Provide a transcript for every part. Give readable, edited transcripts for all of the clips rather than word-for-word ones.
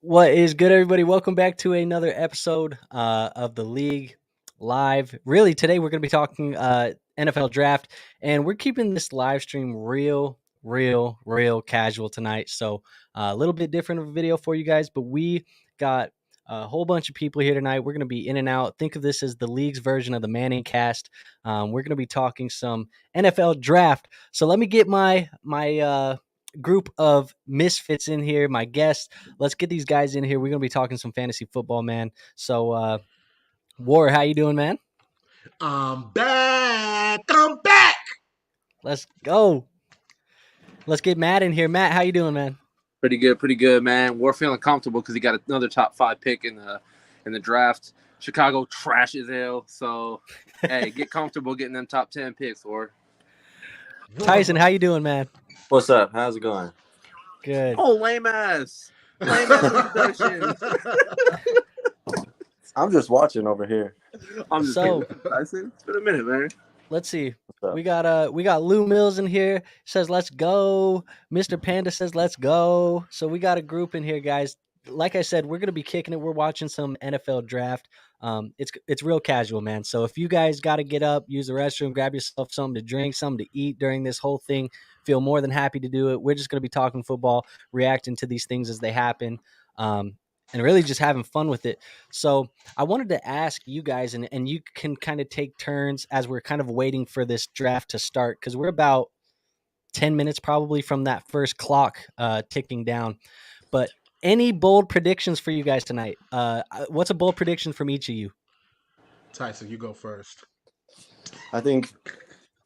What is good, everybody? Welcome back to another episode of the League Live. Really, today we're going to be talking NFL Draft, and we're keeping this live stream real casual tonight. So a little bit different of a video for you guys, but we got a whole bunch of people here tonight. We're going to be in and out. Think of this as the league's version of the Manning cast. We're going to be talking some NFL Draft. So let me get my group of misfits in here, my guests. Let's get these guys in here. We're gonna be talking some fantasy football, man. So War, how you doing, man? I'm back. Let's go. Let's get Matt in here. Matt, how you doing, man? Pretty good, man. We're feeling comfortable because he got another top 5 pick in the draft. Chicago trash as hell, so hey, get comfortable getting them top 10 picks, or Tyson, how you doing, man? What's up? How's it going? Good. Oh, lame ass introduction. I'm just watching over here. I'm just So- kidding, Tyson. It's been a minute, man. Let's see. What's up? We got Lou Mills in here. Says let's go. Mr. Panda says let's go. So we got a group in here, guys. Like I said, we're gonna be kicking it. We're watching some NFL draft. It's real casual, man. So if you guys got to get up, use the restroom, grab yourself something to drink, something to eat during this whole thing, feel more than happy to do it. We're just gonna be talking football, reacting to these things as they happen, and really just having fun with it. So I wanted to ask you guys, and you can kind of take turns as we're kind of waiting for this draft to start, because we're about 10 minutes probably from that first clock ticking down. But any bold predictions for you guys tonight? What's a bold prediction from each of you? Tyson, you go first. I think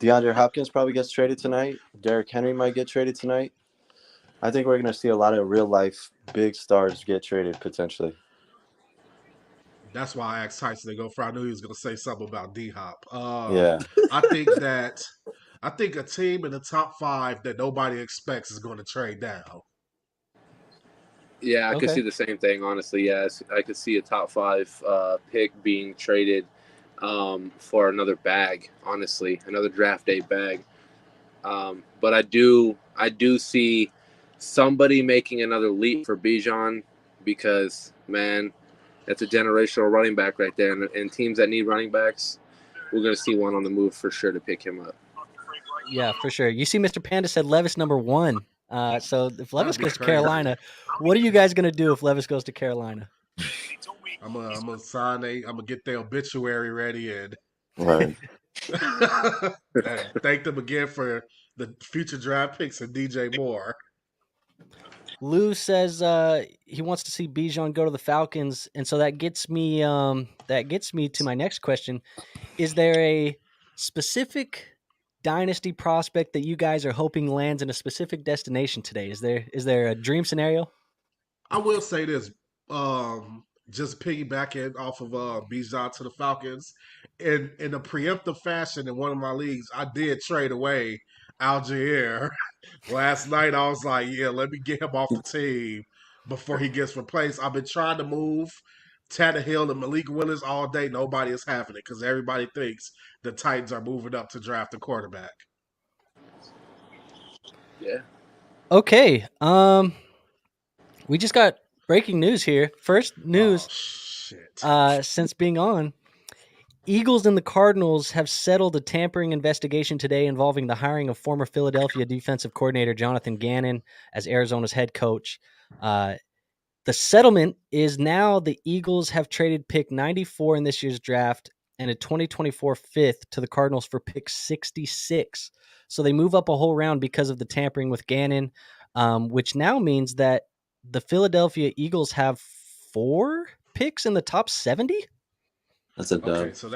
DeAndre Hopkins probably gets traded tonight. Derrick Henry might get traded tonight. I think we're going to see a lot of real-life big stars get traded potentially. That's why I asked Tyson to go first. I knew he was going to say something about D-Hop. Yeah. I think a team in the top 5 that nobody expects is going to trade down. Yeah, I could Okay. see the same thing, honestly. Yes, I could see a top 5 pick being traded for another bag, honestly, another draft day bag. But I do see somebody making another leap for Bijan because, man, That's a generational running back right there. And teams that need running backs, we're going to see one on the move for sure to pick him up. Yeah, for sure. You see, Mr. Panda said Levis number 1. So if Levis That'd be goes to crazy. Carolina, what are you guys going to do if Levis goes to Carolina? I'm gonna I'm gonna get their obituary ready and Right. and thank them again for the future draft picks and DJ Moore. Lou says he wants to see Bijan go to the Falcons, and so that gets me to my next question. Is there a specific dynasty prospect that you guys are hoping lands in a specific destination today? Is there a dream scenario? I will say this, just piggybacking off of Bijan to the Falcons, in a preemptive fashion in one of my leagues, I did trade away Algier. Last night I was like, yeah, let me get him off the team before he gets replaced. I've been trying to move Tannehill and Malik Willis all day. Nobody is having it because everybody thinks the Titans are moving up to draft a quarterback. Yeah. Okay. We just got breaking news here. First news, Oh, shit. since being on, Eagles and the Cardinals have settled a tampering investigation today involving the hiring of former Philadelphia defensive coordinator Jonathan Gannon as Arizona's head coach. The settlement is now the Eagles have traded pick 94 in this year's draft and a 2024 fifth to the Cardinals for pick 66. So they move up a whole round because of the tampering with Gannon, which now means that the Philadelphia Eagles have 4 picks in the top 70. That's a dub. Okay, so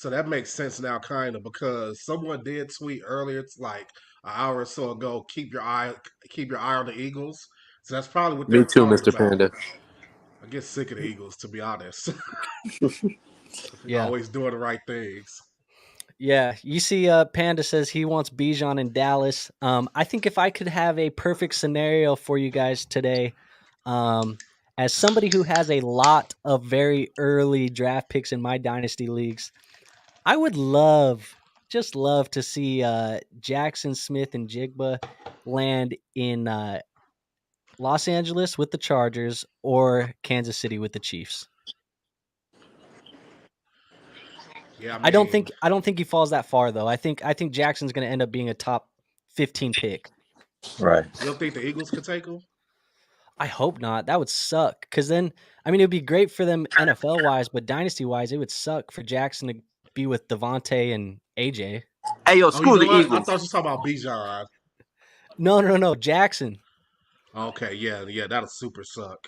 that makes sense now, kind of, because someone did tweet earlier, it's like an hour or so ago. Keep your eye on the Eagles. So that's probably what Me they're too, talking Mr. about. Panda. I get sick of the Eagles, to be honest. Yeah. Always doing the right things. Yeah, you see, Panda says he wants Bijan in Dallas. I think if I could have a perfect scenario for you guys today, as somebody who has a lot of very early draft picks in my dynasty leagues, I would just love to see Jackson Smith and Jigba land in Los Angeles with the Chargers or Kansas City with the Chiefs. Yeah, I don't think he falls that far though. I think Jackson's going to end up being a top 15 pick. Right. You don't think the Eagles could take him? I hope not. That would suck because then it'd be great for them NFL wise, but dynasty wise, it would suck for Jackson to be with Devontae and AJ. Hey, yo, Oh, screw you know the what? I Eagles. thought you were talking about Bijan. No, Jackson. Okay, yeah, that'll super suck.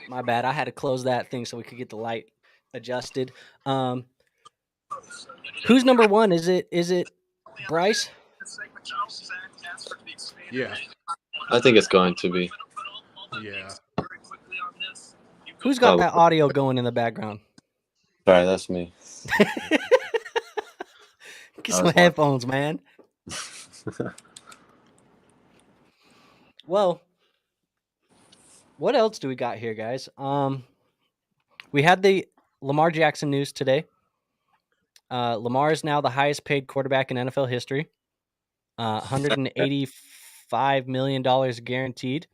My bad. I had to close that thing so we could get the light adjusted. Who's number 1? Is it Bryce? Yeah, I think it's going to be. yeah. Who's got that audio going in the background? Sorry, that's me. Get some headphones, man. Well, what else do we got here, guys? We had the Lamar Jackson news today. Lamar is now the highest paid quarterback in NFL history. $185 million guaranteed.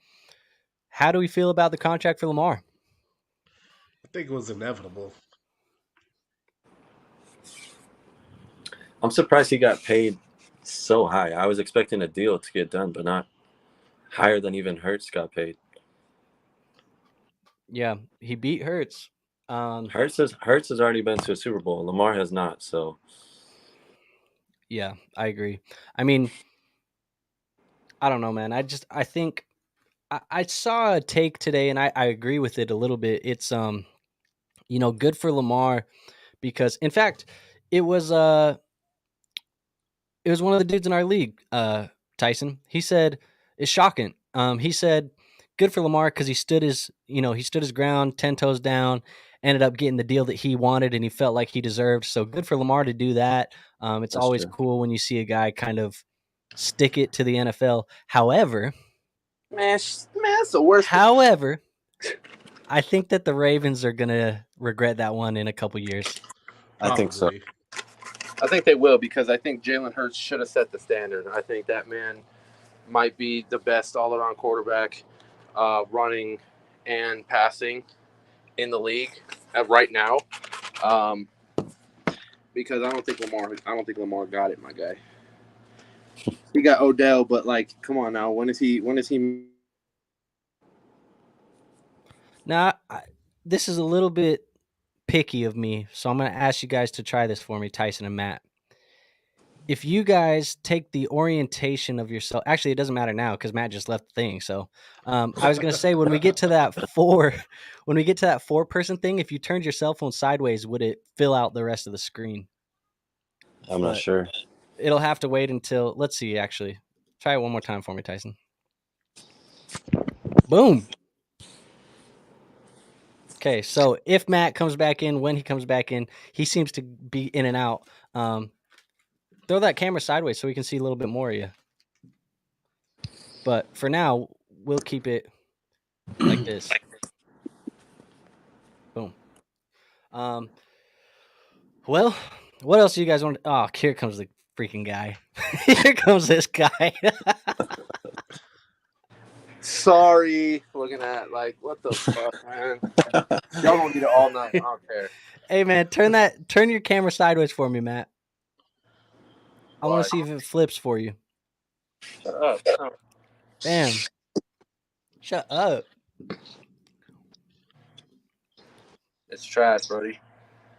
How do we feel about the contract for Lamar? I think it was inevitable. I'm surprised he got paid so high. I was expecting a deal to get done, but not higher than even Hurts got paid. Yeah, he beat Hurts. Hurts has already been to a Super Bowl. Lamar has not. So yeah, I agree. I mean, I don't know, man. I think I saw a take today, and I agree with it a little bit. It's good for Lamar because, in fact, it was one of the dudes in our league, Tyson. He said it's shocking. He said good for Lamar because he stood his ground, 10 toes down, ended up getting the deal that he wanted and he felt like he deserved. So good for Lamar to do that. It's That's always true. cool when you see a guy kind of stick it to the NFL. However, Man, that's the worst. However, I think that the Ravens are going to regret that one in a couple years. I think so. Probably. I think they will because I think Jalen Hurts should have set the standard. I think that man might be the best all-around quarterback, running and passing in the league right now. Because I don't think Lamar got it, my guy. He got Odell, but like, come on now. When is he? Now, this is a little bit picky of me, so I'm going to ask you guys to try this for me, Tyson and Matt. If you guys take the orientation of yourself, actually, it doesn't matter now because Matt just left the thing. So, I was going to say when we get to that four-person thing, if you turned your cell phone sideways, would it fill out the rest of the screen? I'm not sure. It'll have to wait until. Let's see. Actually, try it one more time for me, Tyson. Boom. Okay, so if Matt comes back in, when he comes back in, he seems to be in and out. Throw that camera sideways so we can see a little bit more of you. But for now, we'll keep it like this. Boom. Well, what else do you guys want? Oh, here comes the freaking guy. Here comes this guy. Sorry, looking at like what the fuck, man. Y'all don't need it all night. I don't care. Hey, man, turn your camera sideways for me, Matt. I want to see if it flips for you. Shut up. Bam. Shut up. It's trash, buddy.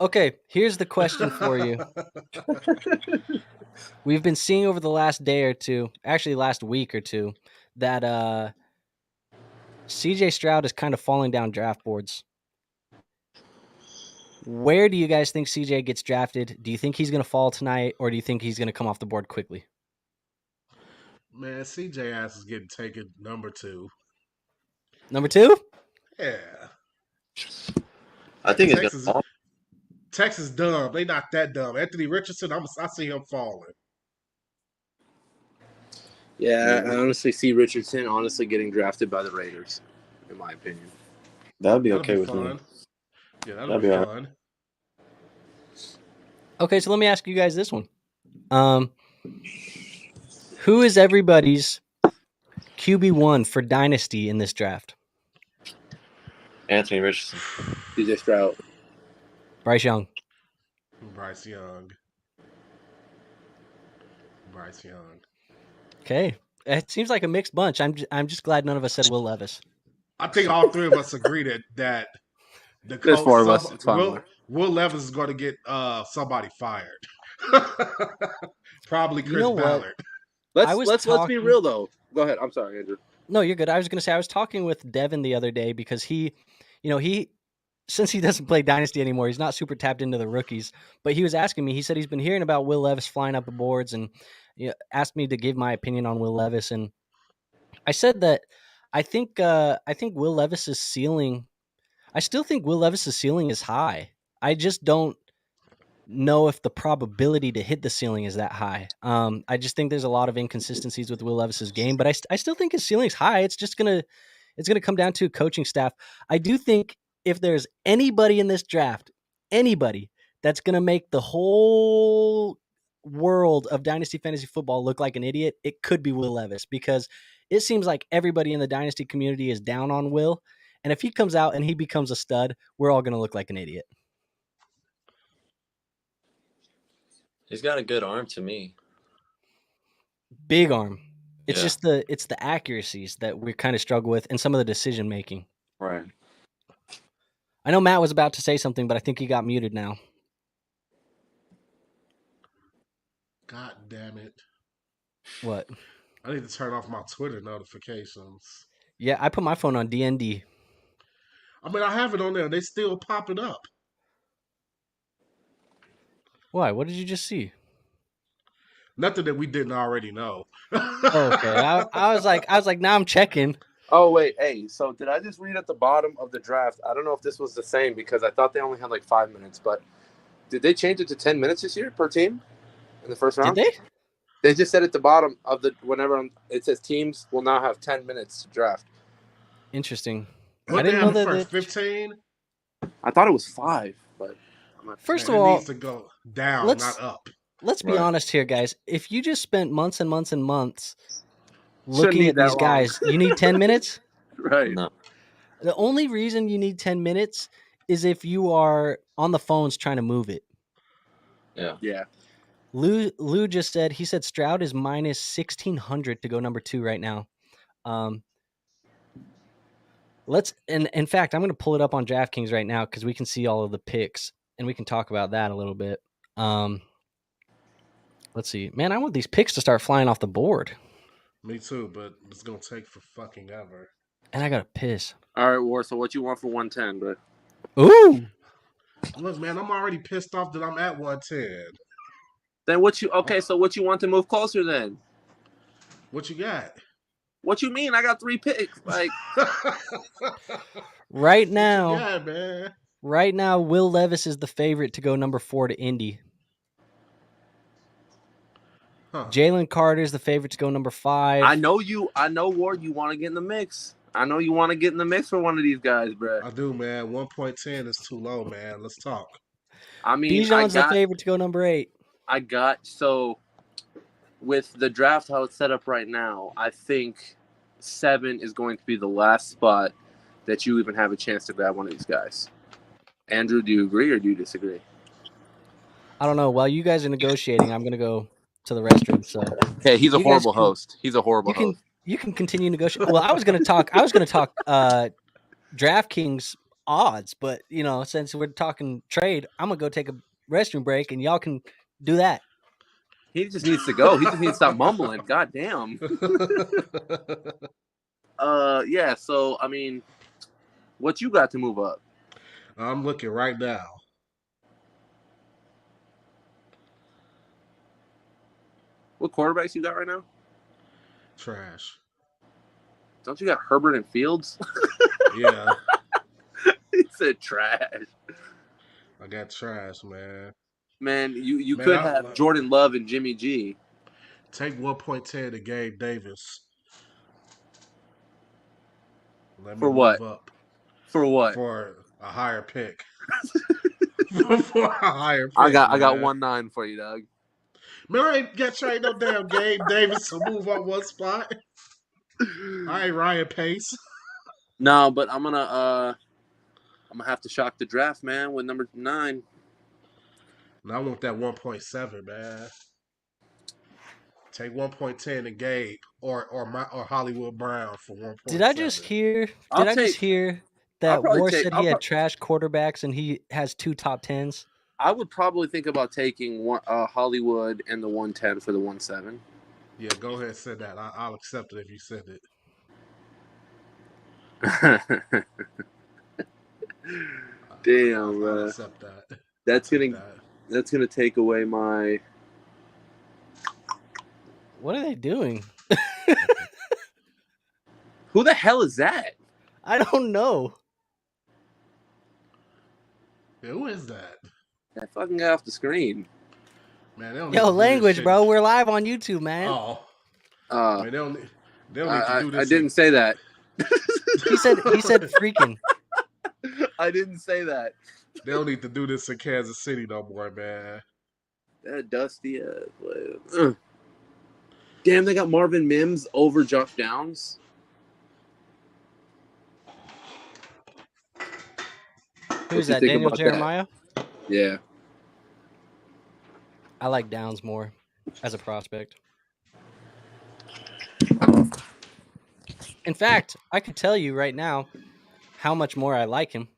Okay, here's the question for you. We've been seeing over the last day or two, actually last week or two, that CJ Stroud is kind of falling down draft boards. Where do you guys think CJ gets drafted? Do you think he's going to fall tonight, or do you think he's going to come off the board quickly? Man, CJ ass is getting taken number 2. Number 2? Yeah. I think it's Texas, gonna. Texas dumb. They not that dumb. Anthony Richardson, I see him falling. Yeah, I honestly see Richardson getting drafted by the Raiders, in my opinion. That would be That'll okay be with fun. me. Yeah, that'll be fun. Okay, so let me ask you guys this one. Who is everybody's QB1 for Dynasty in this draft? Anthony Richardson. CJ Stroud. Bryce Young. Bryce Young. Okay. It seems like a mixed bunch. I'm just glad none of us said Will Levis. I think all 3 of us agree that the coach, There's 4 of us. It's fine. Will Levis is going to get somebody fired. Probably Chris Ballard. Let's be real though. Go ahead. I'm sorry, Andrew. No, you're good. I was going to say I was talking with Devin the other day because he since he doesn't play Dynasty anymore, he's not super tapped into the rookies. But he was asking me. He said he's been hearing about Will Levis flying up the boards, and asked me to give my opinion on Will Levis. And I said that I think Will Levis's ceiling. I still think Will Levis's ceiling is high. I just don't know if the probability to hit the ceiling is that high. I just think there's a lot of inconsistencies with Will Levis's game, but I still think his ceiling's high. It's gonna come down to coaching staff. I do think if there's anybody in this draft, that's gonna make the whole world of Dynasty Fantasy Football look like an idiot, it could be Will Levis, because it seems like everybody in the Dynasty community is down on Will. And if he comes out and he becomes a stud, we're all going to look like an idiot. He's got a good arm to me. Big arm. It's just the accuracies that we kind of struggle with and some of the decision making. Right. I know Matt was about to say something, but I think he got muted now. God damn it. What? I need to turn off my Twitter notifications. Yeah, I put my phone on DND. I mean, I have it on there. They still popping up. Why? What did you just see? Nothing that we didn't already know. Okay. I was like, now I'm checking. Oh, wait. Hey, so did I just read at the bottom of the draft? I don't know if this was the same because I thought they only had like 5 minutes, but did they change it to 10 minutes this year per team in the first round? Did they? They just said at the bottom of the it says teams will now have 10 minutes to draft. Interesting. I didn't know that first 15. I thought it was 5, but first of all, it needs to go down, not up. Let's be honest here, guys. If you just spent months and months and months looking need at these that long. guys. You need 10 minutes? Right. No. The only reason you need 10 minutes is if you are on the phones trying to move it. Yeah. Yeah. Lou just said, he said Stroud is minus 1,600 to go number 2 right now. In fact, I'm going to pull it up on DraftKings right now because we can see all of the picks and we can talk about that a little bit. Let's see. Man, I want these picks to start flying off the board. Me too, but it's gonna take for fucking ever. And I got to piss. All right, War. So what you want for 110, bro? Ooh. Look, man, I'm already pissed off that I'm at 110. Then what you? Okay, so what you want to move closer then? What you got? What you mean? I got 3 picks. Like Right What you now, got, man? Will Levis is the favorite to go number 4 to Indy. Huh. Jalen Carter is the favorite to go number 5. I know, Ward. You want to get in the mix. I know you want to get in the mix for one of these guys, bro. I do, man. 1.10 is too low, man. Let's talk. I mean, Bijan's the favorite to go number 8. So with the draft how it's set up right now, I think 7 is going to be the last spot that you even have a chance to grab one of these guys. Andrew, do you agree or do you disagree? I don't know. While you guys are negotiating, I'm going to go to the restroom. So, Okay, he's a You guys horrible can- host. He's a horrible host. you can continue negotiating. Well, I was going to talk DraftKings odds, but since we're talking trade, I'm going to go take a restroom break and y'all can do that. He just needs to go. He just needs to stop mumbling. God damn. Yeah, so I mean, what you got to move up? I'm looking right now. What quarterbacks you got right now? Trash. Don't you got Herbert and Fields? Yeah, He said trash. I got trash, man. Man, you Man, could I- have Jordan Love and Jimmy G. Take 1.10 to Gabe Davis. Let me For what? move up For what? for a higher pick. For a higher pick. I got man. 1-9 for you, Doug. Man, I ain't got trade no damn Gabe Davis to move up one spot. I ain't Ryan Pace. No, but I'm gonna have to shock the draft, man, with number 9. And I want that 1.7, man. Take 1.10 to Gabe or Hollywood Brown for 1.7. Did I just hear that War said he had trash quarterbacks and he has 2 top 10s? I would probably think about taking Hollywood and the 110 for the 1.7. Yeah, go ahead and send that. I'll accept it if you send it. Damn, I'll accept that. that's gonna take away my. What are they doing? Who the hell is that? I don't know. Yeah, who is that? That fucking guy off the screen. Man, they don't need to Yo, do this language, shit. bro. We're live on YouTube, man. Oh, Uh, man, they don't need to do this. I didn't say that. He said freaking. I didn't say that. They don't need to do this in Kansas City no more, man. That dusty ass. Damn, they got Marvin Mims over Josh Downs. Who's that? Daniel Jeremiah? Yeah. I like Downs more as a prospect. In fact, I could tell you right now how much more I like him.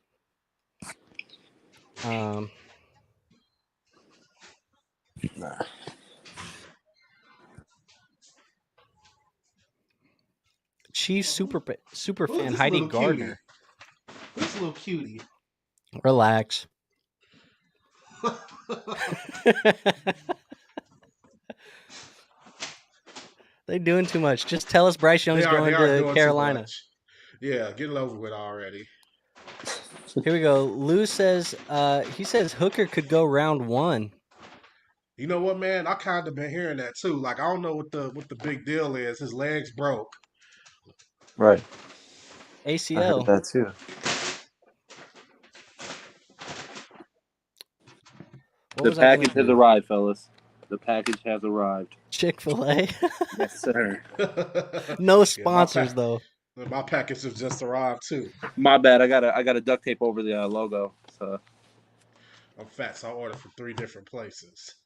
Chief super fan Heidi Gardner. This little cutie. Relax. They're doing too much. Just tell us Bryce Young's going to Carolina. Yeah, get it over with already. Here we go. Lou says he says Hooker could go round 1. You know what, man? I kind of been hearing that too. Like, I don't know what the big deal is. His legs broke. Right. ACL. I heard that too. The package has arrived, fellas. The package has arrived. Chick-fil-A. Yes, sir. No sponsors though. My package has just arrived too. My bad. I gotta duct tape over the logo. So I'm fat, so I ordered from 3 different places.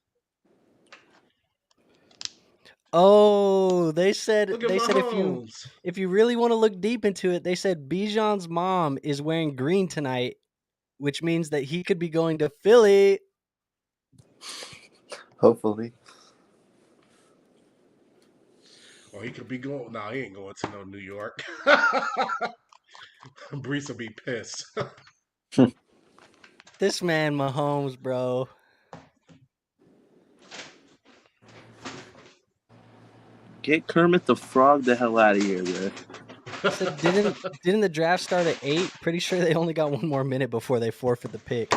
Oh, they said Look at my homes. if you really want to look deep into it, they said Bijan's mom is wearing green tonight, which means that he could be going to Philly. Hopefully. Or he could be going. No, he ain't going to no New York. Brees will be pissed. This man Mahomes, bro. get Kermit the Frog the hell out of here, bro. So didn't the draft start at 8? Pretty sure they only got 1 more minute before they forfeit the pick.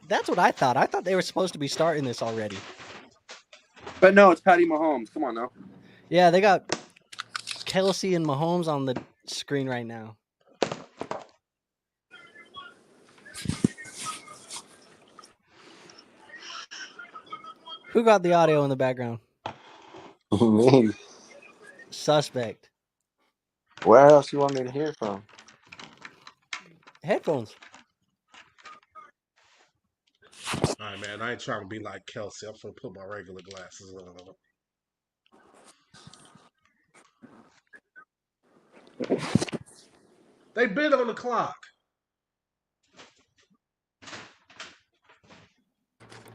That's what I thought. I thought they were supposed to be starting this already. But no, it's Patty Mahomes. Come on now. Yeah, they got Kelsey and Mahomes on the screen right now. Who got the audio in the background? Me. Suspect. Where else you want me to hear from? Headphones. All right, man. I ain't trying to be like Kelsey. I'm gonna put my regular glasses on. They been on the clock.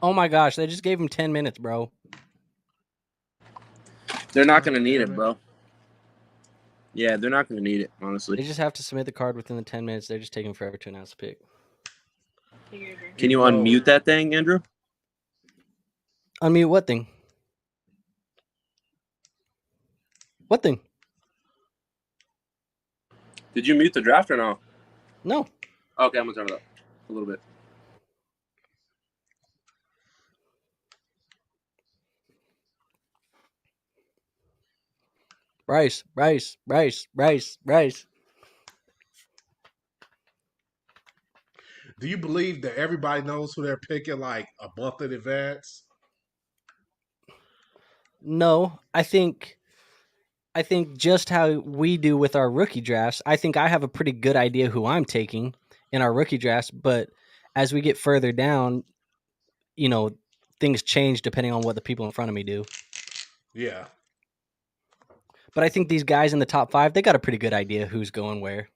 Oh my gosh, they just gave him 10 minutes, bro. They're not gonna need it, bro. Yeah, they're not gonna need it, honestly. They just have to submit the card within the 10 minutes. They're just taking forever to announce the pick. Can you unmute that thing, Andrew? Unmute what thing? What thing? Did you mute the draft or no? No. Okay, I'm gonna turn it up a little bit. Bryce. Do you believe that everybody knows who they're picking like a month in advance? No, I think just how we do with our rookie drafts, I think I have a pretty good idea who I'm taking in our rookie drafts, but as we get further down, you know, things change depending on what the people in front of me do. Yeah. But I think these guys in the top 5, they got a pretty good idea who's going where.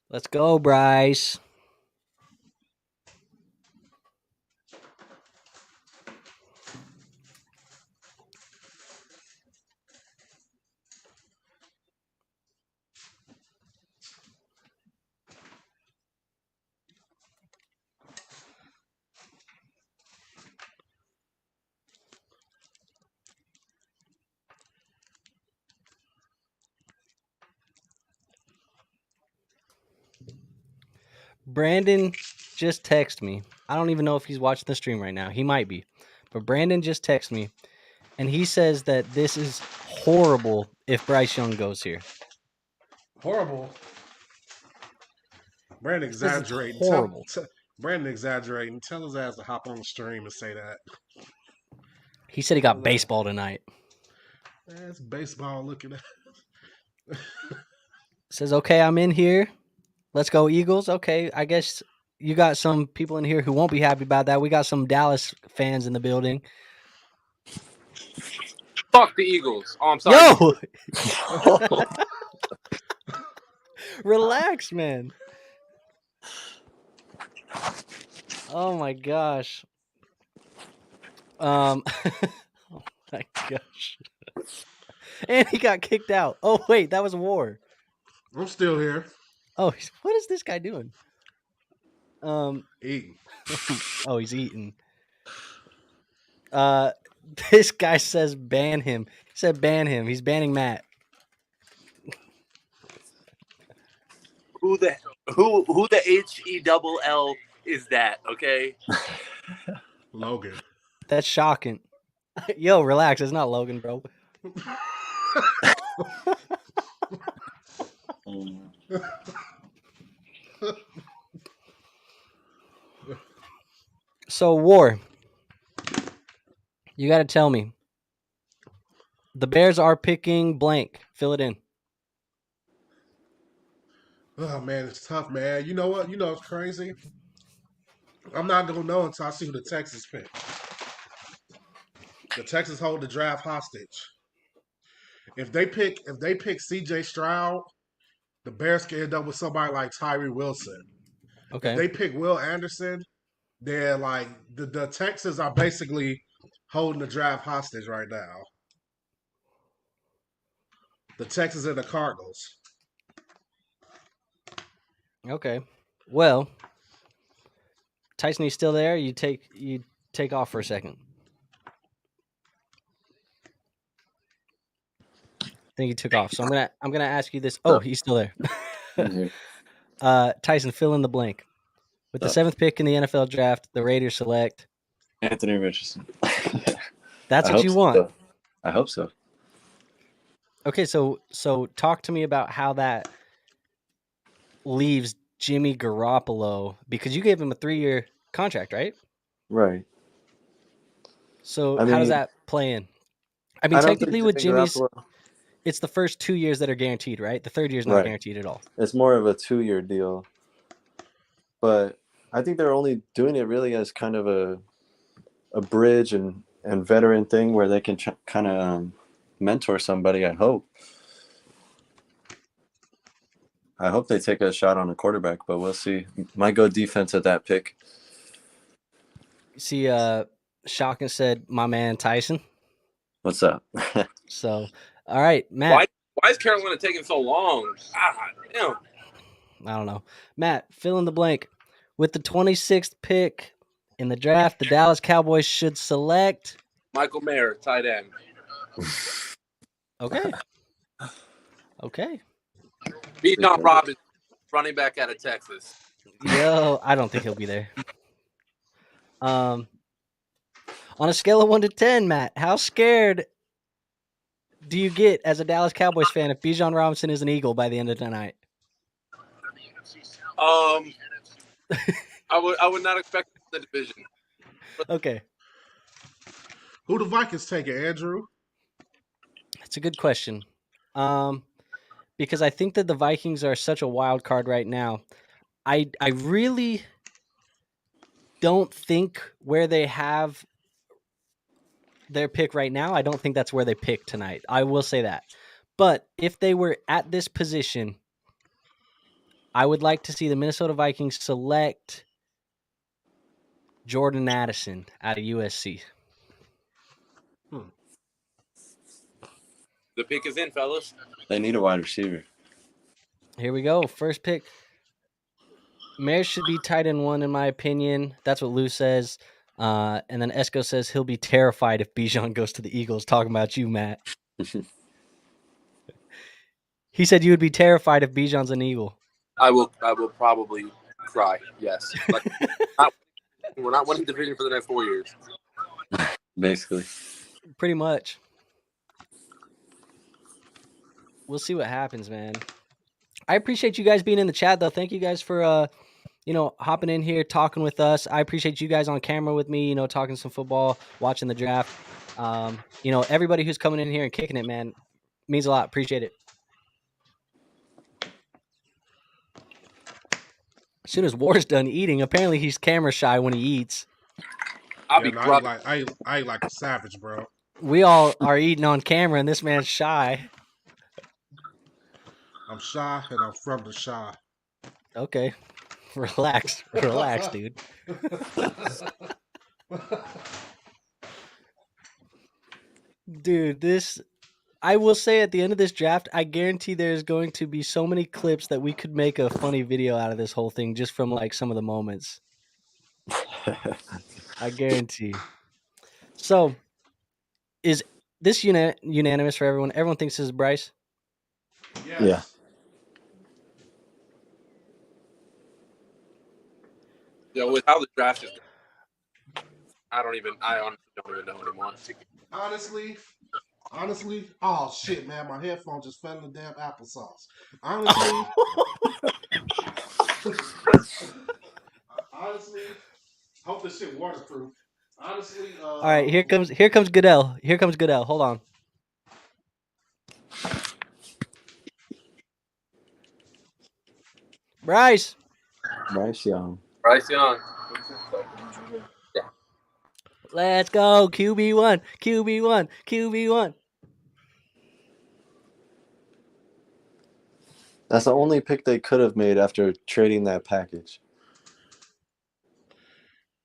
Let's go, Bryce. Brandon just texted me. I don't even know if he's watching the stream right now. He might be. But Brandon just texted me, and he says that this is horrible if Bryce Young goes here. Horrible. Brandon exaggerating. Horrible. Brandon exaggerating. Tell his ass to hop on the stream and say that. He said he got baseball tonight. That's baseball looking at. Says, okay, I'm in here. Let's go, Eagles. Okay, I guess you got some people in here who won't be happy about that. We got some Dallas fans in the building. Fuck the Eagles. Oh, I'm sorry. Yo! Relax, man. Oh my gosh. Oh my gosh. And he got kicked out. Oh wait, that was war. I'm still here. Oh, what is this guy doing? Eating. Oh, he's eating. This guy says ban him. He said ban him. He's banning Matt. Who the HELL is that? Okay. Logan. That's shocking. Yo, relax. It's not Logan, bro. So, War, you got to tell me. The Bears are picking blank. Fill it in. Oh man, it's tough, man. You know what? You know it's crazy. I'm not gonna know until I see who the Texans pick. The Texans hold the draft hostage. If they pick C.J. Stroud, the Bears can end up with somebody like Tyree Wilson. If Okay. they pick Will Anderson, they're like the Texans are basically holding the draft hostage right now. The Texans and the Cardinals. Okay. Well, Tyson, you still there? You take off for a second. I think he took off. So I'm gonna ask you this. Oh, he's still there. Tyson, fill in the blank. With the 7th pick in the NFL draft, the Raiders select Anthony Richardson. That's what you want. So. I hope so. Okay, so talk to me about how that leaves Jimmy Garoppolo, because you gave him a 3-year contract, right? Right. So I how does mean, that play in? I mean, I don't think technically with Jimmy Jimmy's, Garoppolo. it's the first 2 years that are guaranteed, right? The 3rd year is not Right. guaranteed at all. It's more of a 2-year deal. But I think they're only doing it really as kind of a bridge and veteran thing where they can kind of mentor somebody, I hope. I hope they take a shot on a quarterback, but we'll see. Might go defense at that pick. See, Shotgun said, my man Tyson. What's up? So, all right, Matt. Why is Carolina taking so long? Damn. I don't know. Matt, fill in the blank. With the 26th pick in the draft, the Dallas Cowboys should select Michael Mayer, tight end. Okay. Okay. Bijan Robinson, running back out of Texas. Yo, I don't think he'll be there. On a scale of 1 to 10, Matt, how scared do you get as a Dallas Cowboys fan if Bijan Robinson is an Eagle by the end of the night? I would not expect the division. Okay. Who the Vikings taking, Andrew? That's a good question. Because I think that the Vikings are such a wild card right now. I really don't think where they have their pick right now, I don't think that's where they pick tonight. I will say that. But if they were at this position, I would like to see the Minnesota Vikings select Jordan Addison out of USC. The pick is in, fellas. They need a wide receiver. Here we go. First pick. Mayer should be tight end 1, in my opinion. That's what Lou says. And then Esco says he'll be terrified if Bijan goes to the Eagles. Talking about you, Matt. He said you would be terrified if Bijan's an Eagle. I will probably cry. Yes. We're not winning division for the next 4 years. Basically. Pretty much. We'll see what happens, man. I appreciate you guys being in the chat, though. Thank you guys for hopping in here, talking with us. I appreciate you guys on camera with me, talking some football, watching the draft. Everybody who's coming in here and kicking it, man, means a lot. Appreciate it. As soon as War's done eating, apparently he's camera shy when he eats. I eat like a savage, bro. We all are eating on camera, and this man's shy. I'm shy, and I'm from the shy. Okay. Relax, dude. Dude, I will say at the end of this draft, I guarantee there's going to be so many clips that we could make a funny video out of this whole thing just from like some of the moments. I guarantee. So, is this unanimous for everyone? Everyone thinks this is Bryce? Yes. Yeah. Yeah, with how the draft is going, I honestly don't even know anymore. Honestly, Honestly, oh shit, man, my headphone just fell in the damn applesauce. Honestly, honestly, hope this shit waterproof. Honestly, All right, here comes Goodell. Here comes Goodell. Hold on. Bryce. Bryce Young. Bryce Young. Let's go. QB1. QB1. QB1. That's the only pick they could have made after trading that package.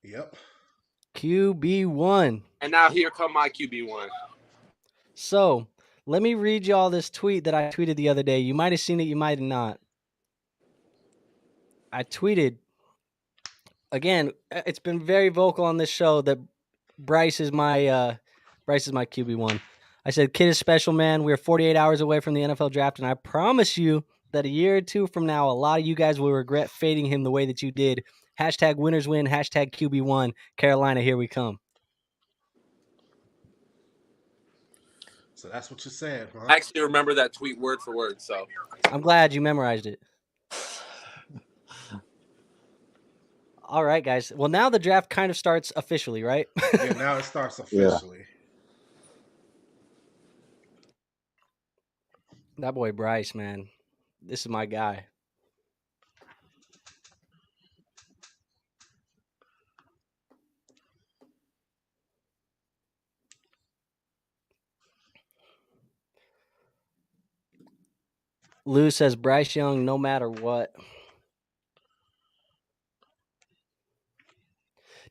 yep. QB1. And now here come my QB1. So, let me read y'all this tweet that I tweeted the other day. You might have seen it, you might have not. I tweeted, again, it's been very vocal on this show that Bryce is my QB1. I said, kid is special, man. We're 48 hours away from the NFL draft, and I promise you that a year or two from now, a lot of you guys will regret fading him the way that you did. Hashtag winners win, hashtag QB1. Carolina, here we come. So that's what you said, huh? I actually remember that tweet word for word, so. I'm glad you memorized it. All right, guys. Well, now the draft kind of starts officially, right? Yeah, now it starts officially. That boy Bryce, man. This is my guy. Lou says Bryce Young no matter what.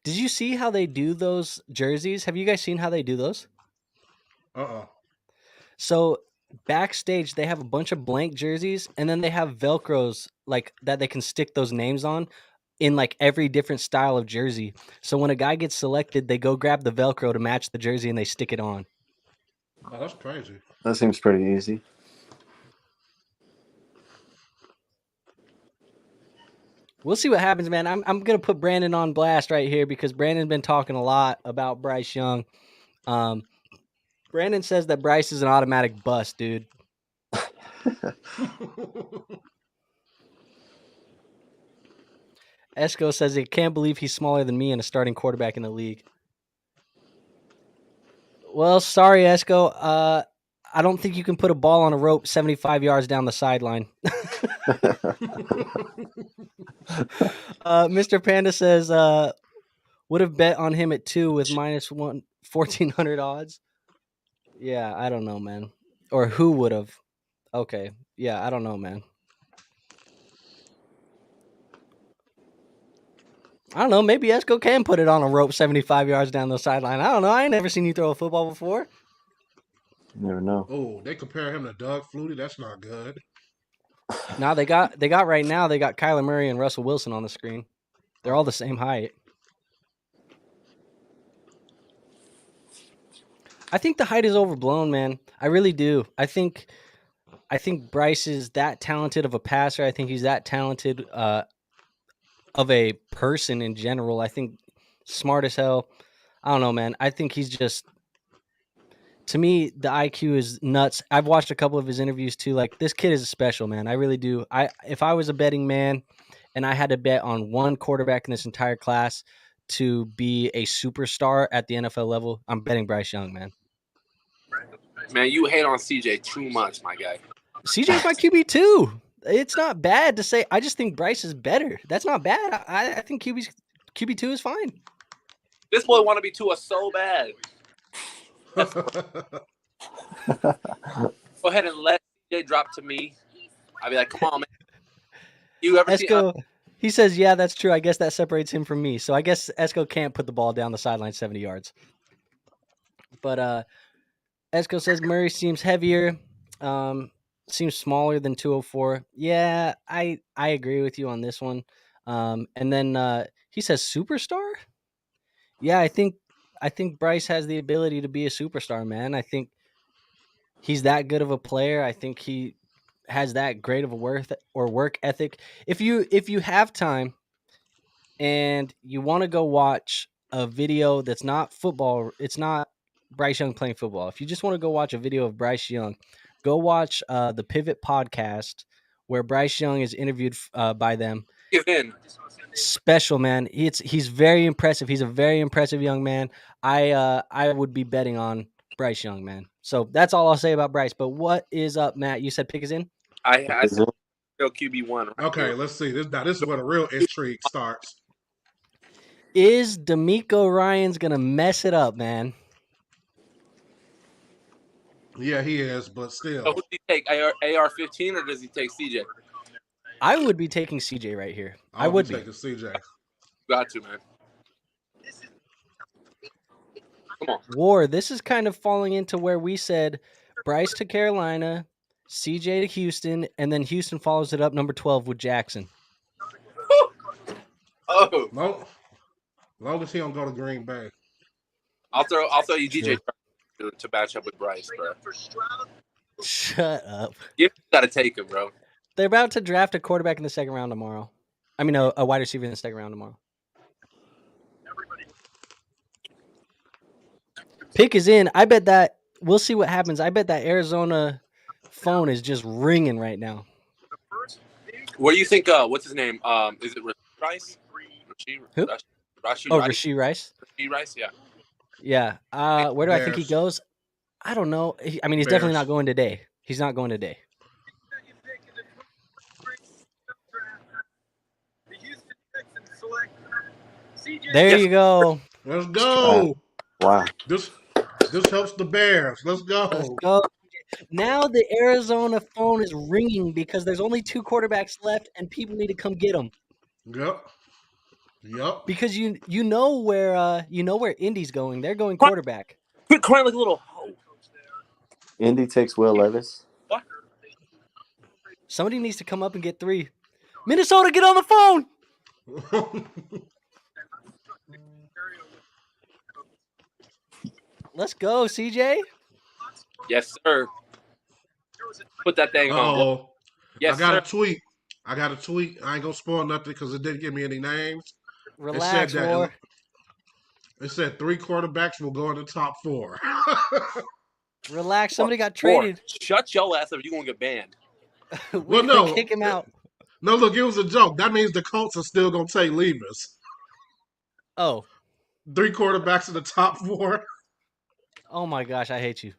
Did you see how they do those jerseys? Have you guys seen how they do those? So backstage they have a bunch of blank jerseys and then they have Velcros like that they can stick those names on in like every different style of jersey. So when a guy gets selected, they go grab the Velcro to match the jersey and they stick it on. Oh, that's crazy. That seems pretty easy. We'll see what happens, man. I'm gonna put Brandon on blast right here because Brandon's been talking a lot about Bryce Young. Brandon says that Bryce is an automatic bust, dude. Esco says he can't believe he's smaller than me and a starting quarterback in the league. Well, sorry, Esco. I don't think you can put a ball on a rope 75 yards down the sideline. Mr. Panda says, would have bet on him at 2 with minus 1,400 odds. Yeah, I don't know, man. Or who would have? Okay. Yeah, I don't know, man. I don't know. Maybe Esco can put it on a rope 75 yards down the sideline. I don't know. I ain't never seen you throw a football before. You never know. Oh, they compare him to Doug Flutie. That's not good. Now they got right now, they got Kyler Murray and Russell Wilson on the screen. They're all the same height. I think the height is overblown, man. I really do. I think Bryce is that talented of a passer. I think he's that talented of a person in general. I think smart as hell. I don't know, man. I think he's just, to me, the IQ is nuts. I've watched a couple of his interviews too. Like, this kid is special, man. I really do. If I was a betting man and I had to bet on one quarterback in this entire class to be a superstar at the NFL level, I'm betting Bryce Young, man. Man, you hate on CJ too much, my guy. CJ's my QB too. It's not bad to say. I just think Bryce is better. That's not bad. I think QB2 is fine. This boy want to be Tua so bad. Go ahead and let CJ drop to me. I'd be like, come on, man. You ever see? Esco, he says, yeah, that's true. I guess that separates him from me. So I guess Esco can't put the ball down the sideline 70 yards. But Esco says Murray seems heavier. Seems smaller than 204. Yeah, I agree with you on this one. And then he says superstar. Yeah, I think Bryce has the ability to be a superstar, man. I think he's that good of a player. I think he has that great of a work ethic. If you have time and you want to go watch a video that's not football, it's not Bryce Young playing football. If you just want to go watch a video of Bryce Young, go watch the Pivot podcast where Bryce Young is interviewed by them. Give in. Special, man. He's very impressive. He's a very impressive young man. I would be betting on Bryce Young, man. So that's all I'll say about Bryce. But what is up, Matt? You said pick is in? I said QB1. Right Okay, here. let's see. This is where the real intrigue starts. Is D'Amico Ryans gonna mess it up, man? Yeah, he is, but still. So who does he take? AR-15 or does he take CJ? I would be taking CJ right here. I I'll would be be. taking CJ. Got to, man. Come on. War, this is kind of falling into where we said Bryce to Carolina, CJ to Houston, and then Houston follows it up number 12 with Jackson. Oh, No, long as he don't go to Green Bay. I'll throw you DJ to match up with Bryce, bro. Shut up. You gotta take him, bro. They're about to draft a quarterback in the second round tomorrow. I mean, a wide receiver in the second round tomorrow. Pick is in. I bet that we'll see what happens. I bet that Arizona phone is just ringing right now. What do you think? What's his name? Is it Rice? Who? Rashee Rice. Rashee Rice, yeah. Yeah. Where do I think he Bears. goes? I don't know. He's definitely not going today. He's not going today. There you go. Let's go. Wow. This helps the Bears. Let's go. Let's go. Now the Arizona phone is ringing because there's only 2 quarterbacks left and people need to come get them. Yep. Because you know where Indy's going. They're going quarterback. Quit crying like a little hoe. Indy takes Will Levis. What? Somebody needs to come up and get 3. Minnesota, get on the phone. Let's go, CJ. Yes, sir. Put that thing on. Uh-oh. Yes, I got sir. a tweet. I ain't gonna spoil nothing because it didn't give me any names. Relax, War. It said 3 quarterbacks will go in the top 4. Relax. Somebody got War, traded. shut your ass up. You're going to get banned. We're gonna kick him out. No, look, it was a joke. That means the Colts are still gonna take Levis. Oh. 3 quarterbacks in the top 4. Oh my gosh, I hate you.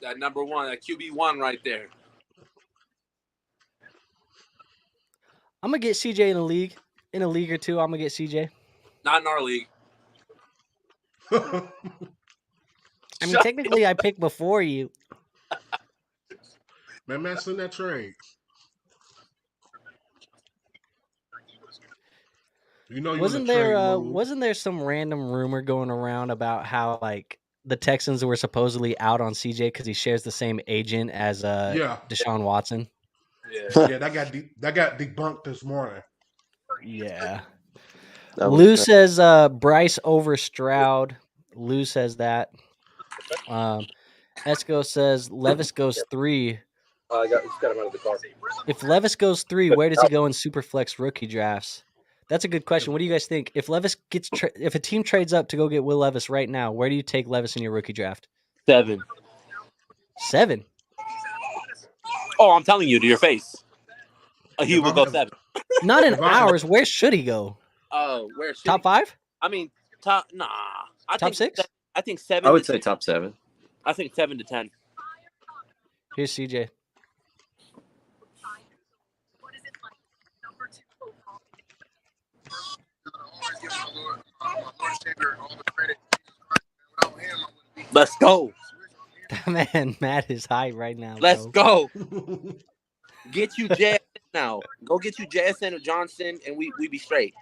That number 1, that QB1 right there. I'm gonna get CJ in a league. In a league or two, I'm gonna get CJ. Not in our league. I mean, technically, I picked before you. Man, send that trade. You know you Wasn't there some random rumor going around about how like the Texans were supposedly out on CJ because he shares the same agent as Deshaun Watson? Yeah. That got debunked this morning. Yeah. Lou says Bryce over Stroud. Lou says that. Esco says Levis goes 3. I got him out of the car. If Levis goes 3, where does he go in Superflex rookie drafts? That's a good question. What do you guys think? If Levis if a team trades up to go get Will Levis right now, where do you take Levis in your rookie draft? 7. 7? Oh, I'm telling you to your face. He will go 7. Not in ours. Where should he go? Oh, where should Top 5? I mean, top. Nah. Top 6? I think 7. I would say top 7. I think 7 to 10. Here's CJ. Let's go. That man, Matt is high right now. Let's bro. go. Get you JSN now. Go get you JSN or Johnson, and we be straight.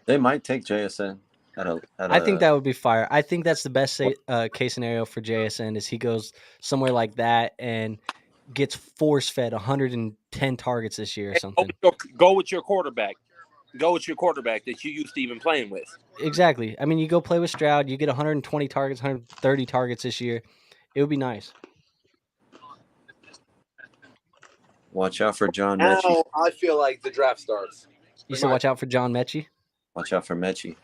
They might take JSN. I think that would be fire. I think that's the best case scenario for JSN is he goes somewhere like that and gets force-fed 110 targets this year or something. Go with your quarterback. Go with your quarterback that you used to even playing with. Exactly. I mean, you go play with Stroud, you get 120 targets, 130 targets this year. It would be nice. Watch out for John Now Mechie. I feel like the draft starts. You said watch out for John Mechie? Watch out for Mechie.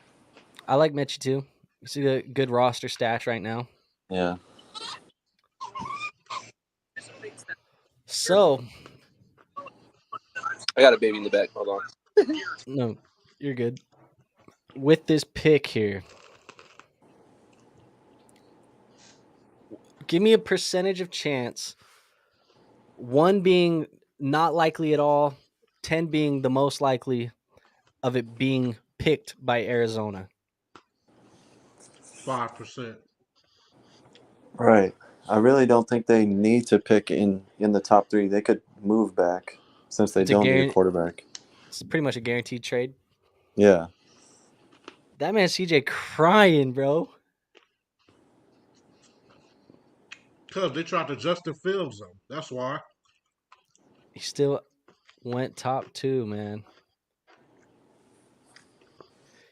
I like Mechie too. You see the good roster stats right now. Yeah. So, I got a baby in the back. Hold on. no, you're good. With this pick here, give me a percentage of chance. 1 being not likely at all, 10 being the most likely of it being picked by Arizona. 5%. Right. I really don't think they need to pick in the top 3. They could move back since they It's a don't need a guarantee. quarterback. It's pretty much a guaranteed trade. Yeah. That man CJ crying, bro. Because they tried to Justin Fields him. That's why. He still went top 2, man.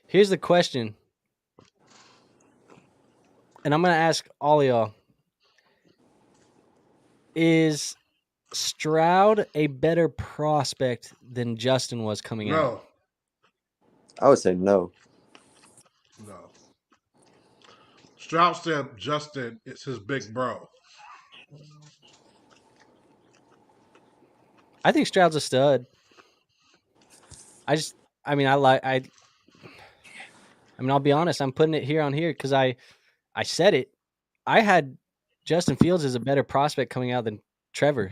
Here's the question. And I'm going to ask all of y'all. Is Stroud a better prospect than Justin was coming out? No. I would say no. No. Stroud said Justin is his big bro. I think Stroud's a stud. I mean, I'll be honest. I'm putting it here on here because I said it. I had Justin Fields as a better prospect coming out than Trevor.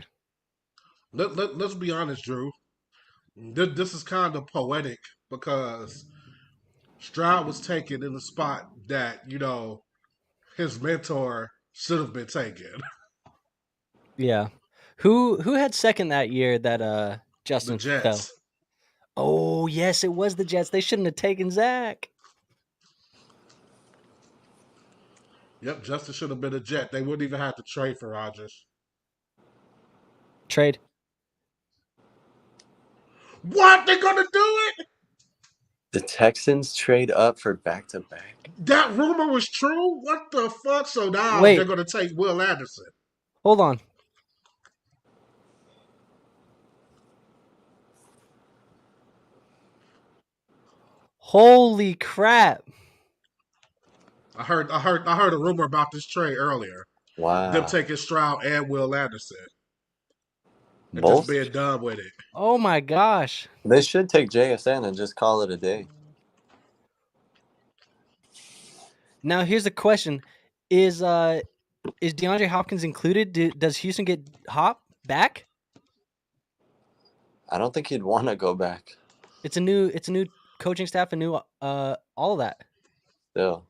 Let's be honest, Drew. This is kind of poetic because Stroud was taken in the spot that, his mentor should have been taken. Yeah. Who had second that year that The Justin fell? Jets. Oh, yes, it was the Jets. They shouldn't have taken Zach. Yep, Justin should have been a Jet. They wouldn't even have to trade for Rodgers. Trade. What? They're going to do it? The Texans trade up for back-to-back. That rumor was true? What the fuck? So now Wait. they're going to take Will Anderson. Hold on. Holy crap. I heard a rumor about this trade earlier. Wow. Them taking Stroud and Will Anderson. And Both? just being done with it. Oh my gosh. They should take JSN and just call it a day. Now here's the question. Is DeAndre Hopkins included? Does Houston get Hop back? I don't think he'd want to go back. It's a new coaching staff, a new all of that. Still.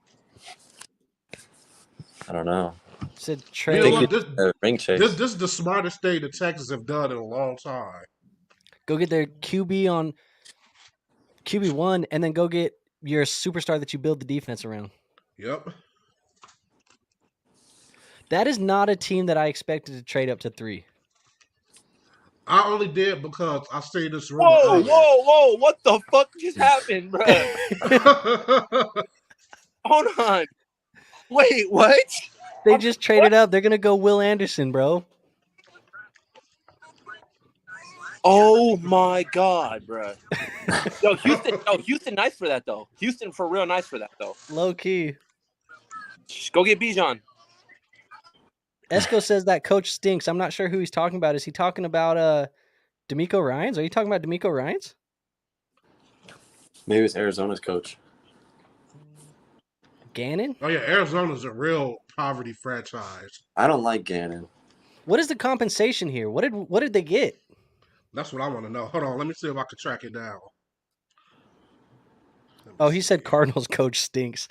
I don't know. Said You trade. know what? Ring chase. This is the smartest thing the Texans have done in a long time. Go get their QB on QB1 and then go get your superstar that you build the defense around. Yep. That is not a team that I expected to trade up to 3. I only did because I seen this rumor Whoa, earlier. whoa! What the fuck just happened, bro? Hold on. Wait, what? They just traded up. They're gonna go Will Anderson, bro. Oh my god, bro. Yo, Houston, nice for that though. Houston for real nice for that though. Low key. Go get Bijan. Esco says that coach stinks. I'm not sure who he's talking about. Is he talking about D'Amico Ryans? Are you talking about D'Amico Ryans? Maybe it's Arizona's coach. Gannon? Oh yeah, Arizona's a real poverty franchise. I don't like Gannon. What is the compensation here? What did they get? That's what I want to know. Hold on, let me see if I can track it down. Oh, he said Cardinals coach stinks.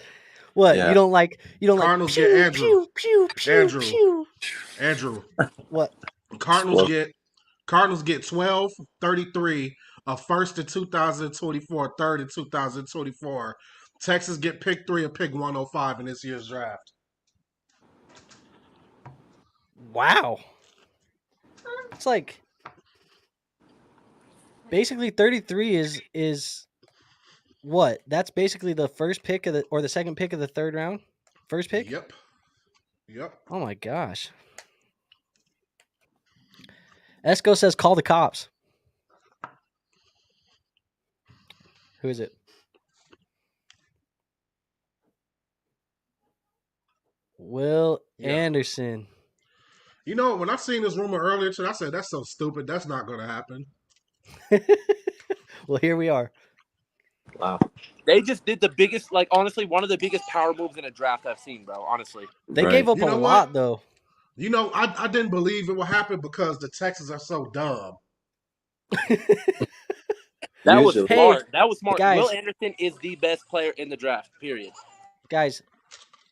What? Yeah. You don't like Cardinals pew, get Andrew. pew, pew, pew, Andrew. pew. Andrew. What? Cardinals get 12, 33, a first in 2024, third in 2024. Texas get pick 3 and pick 105 in this year's draft. Wow. It's like basically 33 is what? That's basically the first pick or the second pick of the third round? First pick? Yep. Oh my gosh. Esco says call the cops. Who is it? Will Yeah. Anderson. You know, when I seen this rumor earlier today, I said that's so stupid. That's not going to happen. Well, here we are. Wow. They just did the biggest, like, honestly, one of the biggest power moves in a draft I've seen, bro. Honestly. They gave up You a know what? lot, though. You know, I didn't believe it would happen because the Texans are so dumb. That was Usually. Hey, smart. That was smart. Will guys, Anderson is the best player in the draft, period. guys,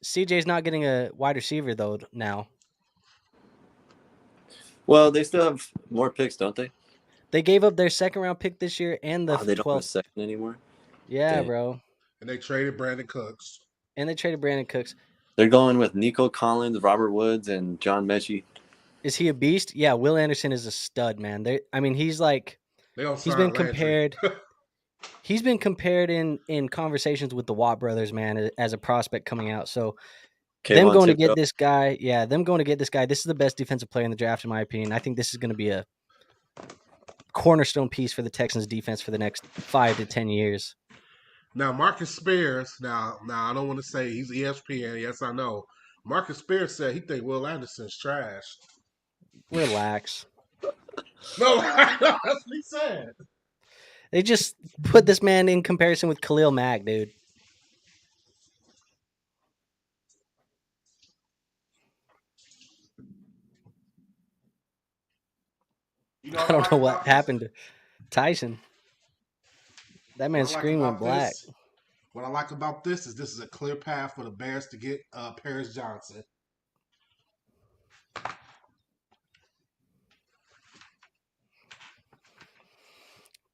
CJ's not getting a wide receiver, though, now. Well, they still have more picks, don't they? They gave up their second-round pick this year and the Oh, they don't have a 12th. second anymore. Yeah, Dang. bro. And they traded Brandon Cooks. And they traded Brandon Cooks. They're going with Nico Collins, Robert Woods, and John Mechie. Is he a beast? Yeah, Will Anderson is a stud, man. I mean, he's like They don't he's sign been Landry. compared. He's been compared in conversations with the Watt brothers, man, as a prospect coming out. So them Kayvon going to get Thibodeau. this guy, yeah, them going to get this guy. This is the best defensive player in the draft, in my opinion. I think this is going to be a cornerstone piece for the Texans defense for the next 5 to 10 years. Now Marcus Spears. Now I don't want to say he's ESPN. Yes, I know. Marcus Spears said he think Will Anderson's trash. Relax. No, that's what he said. They just put this man in comparison with Khalil Mack, dude. You know I what don't know like what about this? happened to Tyson. That man's What I like screen about went black. this- What I like about this is a clear path for the Bears to get Paris Johnson.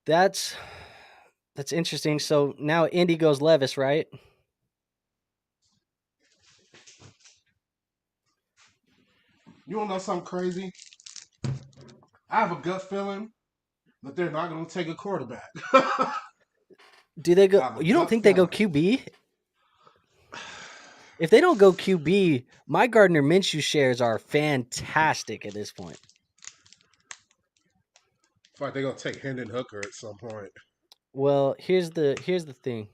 That's interesting. So now Indy goes Levis, right? You want to know something crazy? I have a gut feeling that they're not going to take a quarterback. Do they I go? have a You don't gut think they go feeling. QB? If they don't go QB, my Gardner Minshew shares are fantastic at this point. I feel like they're going to take Hendon Hooker at some point. Well, here's the thing.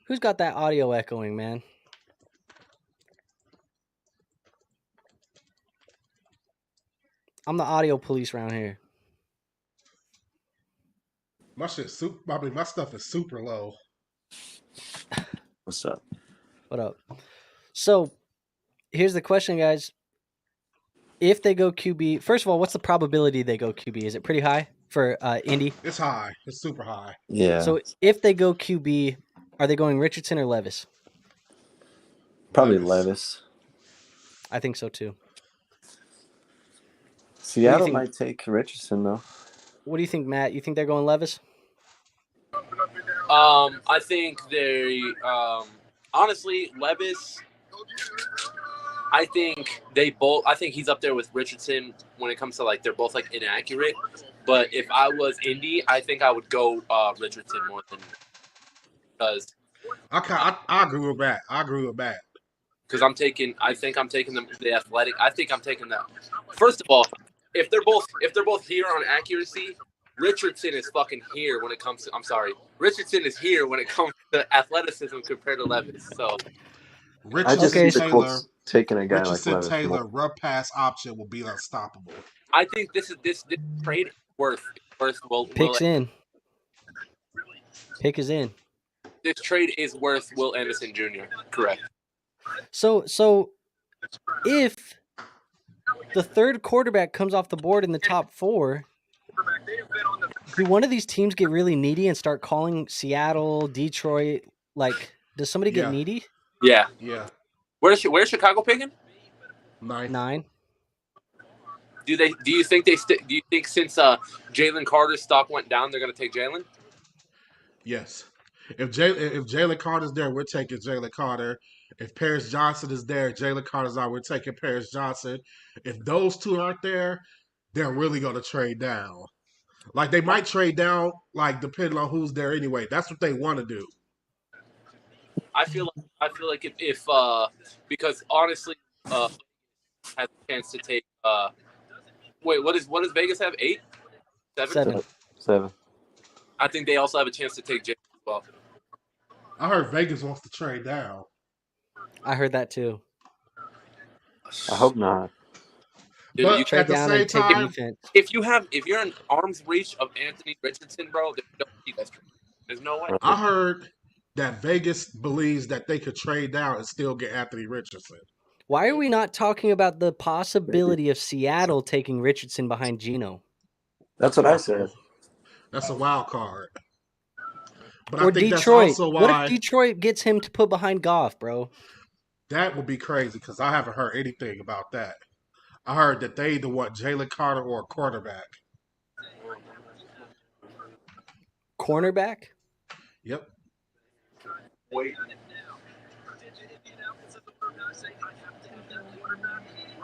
Who's got that audio echoing, man? I'm the audio police around here. My stuff is super low. What's up? What up? So, here's the question, guys. If they go QB, first of all, what's the probability they go QB? Is it pretty high for Indy? It's high. It's super high. Yeah. So, if they go QB, are they going Richardson or Levis? Probably Levis. I think so too. Seattle think? might take Richardson, though. What do you think, Matt? You think they're going Levis? I think they honestly Levis. I think they both. I think he's up there with Richardson when it comes to like they're both like inaccurate. But if I was Indy, I think I would go Richardson more than because I agree with that. because I think I'm taking the athletic. I think I'm taking that. First of all, if they're both here on accuracy, Richardson is fucking here when it comes to. I'm sorry, Richardson is here when it comes to athleticism compared to Levis. So I just Richardson see the Taylor, Colts taking a guy like Richardson Levis. Taylor run pass option will be unstoppable. I think this trade is worth Pick's in. Pick is in. This trade is worth Will Anderson Jr. Correct. So if the third quarterback comes off the board in the top 4, do one of these teams get really needy and start calling Seattle, Detroit? Like, does somebody get needy? Yeah. Yeah. Where's Chicago picking? 9. Do you think do you think since Jalen Carter's stock went down, they're going to take Jalen? Yes. If Jalen Carter's there, we're taking Jalen Carter. If Paris Johnson is there, Jalen Carter's out, we're taking Paris Johnson. If those two aren't there, they're really going to trade down. Like they might trade down, like depending on who's there anyway. That's what they want to do. I feel like if because honestly, has a chance to take. Wait, what does Vegas have? 8, 7? 7. I think they also have a chance to take Jalen as well. I heard Vegas wants to trade down. I heard that too. I hope not. Dude, you But Trade at the down same and take time, defense. if you're in arm's reach of Anthony Richardson, bro, there's no way that's true. There's no way. I heard that Vegas believes that they could trade down and still get Anthony Richardson. Why are we not talking about the possibility of Seattle taking Richardson behind Geno? That's what I said. That's a wild card. But Or I think that's Detroit. also What if why Detroit gets him to put behind Goff, bro? that would be crazy because I haven't heard anything about that. I heard that they either want Jalen Carter or a quarterback. Cornerback? Yep.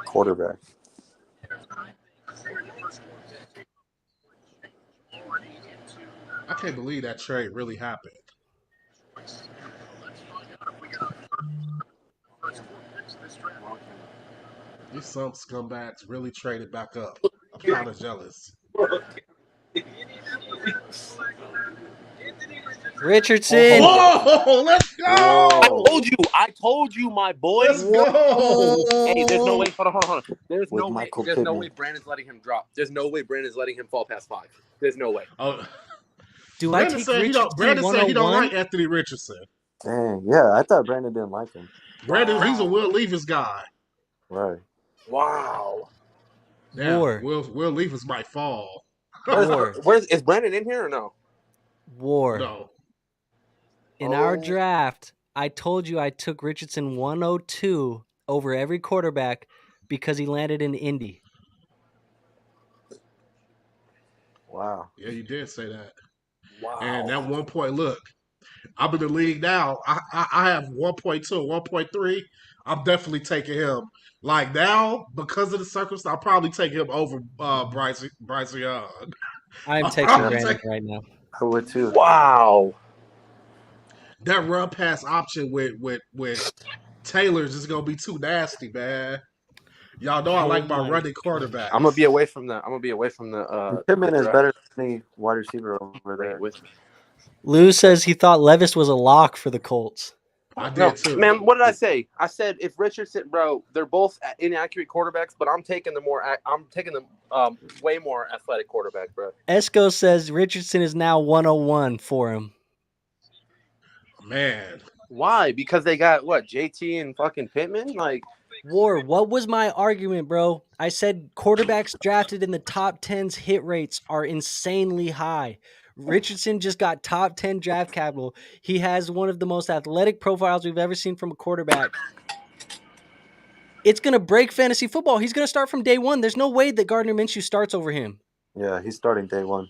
Quarterback. I can't believe that trade really happened. These some scumbags really traded back up. I'm kind of jealous. Richardson. Whoa, let's go! I told you, my boy. Let's go! Hey, there's no way. Hold on. There's With no way. Michael There's no Pittman. way Brandon's letting him drop. There's no way Brandon's letting him fall past 5. There's no way. Oh, Do I Brandon take said Richardson Brandon said he don't 101? like Anthony Richardson. Dang, yeah, I thought Brandon didn't like him. Brandon, he's a Will Levis guy. Right. Wow. Yeah, War. Will Levis might fall. War. Is Brandon in here or no? War. No. In our draft, I told you I took Richardson 102 over every quarterback because he landed in Indy. Wow. Yeah, you did say that. Wow. And at one point, look, I'm in the league now. I have 1.2, 1.3. I'm definitely taking him. Like now, because of the circumstance, I'll probably take him over Bryce Young. I'm I'll texting probably Brandon take- right now. I would too. Wow. That run pass option with Taylor's is gonna be too nasty, man. Y'all know I like my running quarterback. I'm gonna be away from the. Pittman is draft. better than any wide receiver over there. With me. Lou says he thought Levis was a lock for the Colts. I did No, too. man. What did I say? I said if Richardson, bro, they're both inaccurate quarterbacks, but I'm taking the way more athletic quarterback, bro. Esco says Richardson is now 101 for him. Man. Why? Because they got what, JT and fucking Pittman? Like, War, what was my argument, bro? I said quarterbacks drafted in the top 10's hit rates are insanely high. Richardson just got top 10 draft capital. He has one of the most athletic profiles we've ever seen from a quarterback. It's going to break fantasy football. He's going to start from day one. There's no way that Gardner Minshew starts over him. Yeah, he's starting day one.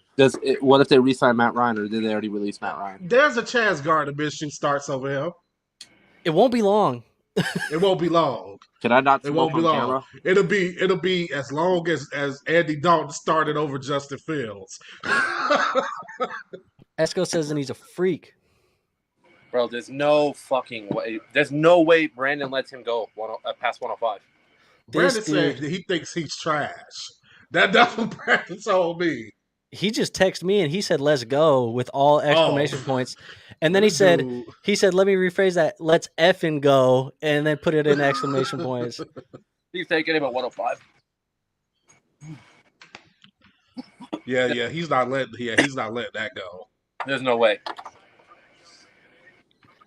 what if they re-sign Matt Ryan, or did they already release Matt Ryan? There's a chance Gardner Minshew starts over him. It won't be long. It won't be long. Can I not It won't smoke be on long. camera? It'll be as long as Andy Dalton started over Justin Fields. Esco says that he's a freak. Bro, there's no fucking way. There's no way Brandon lets him go past 105. Brandon said that he thinks he's trash. That's what Brandon told me. He just texted me and he said, "Let's go," with all exclamation points. And then he said, "Let me rephrase that. Let's effing go," and then put it in exclamation points. He's taking him at 105. Yeah, he's not letting that go. There's no way.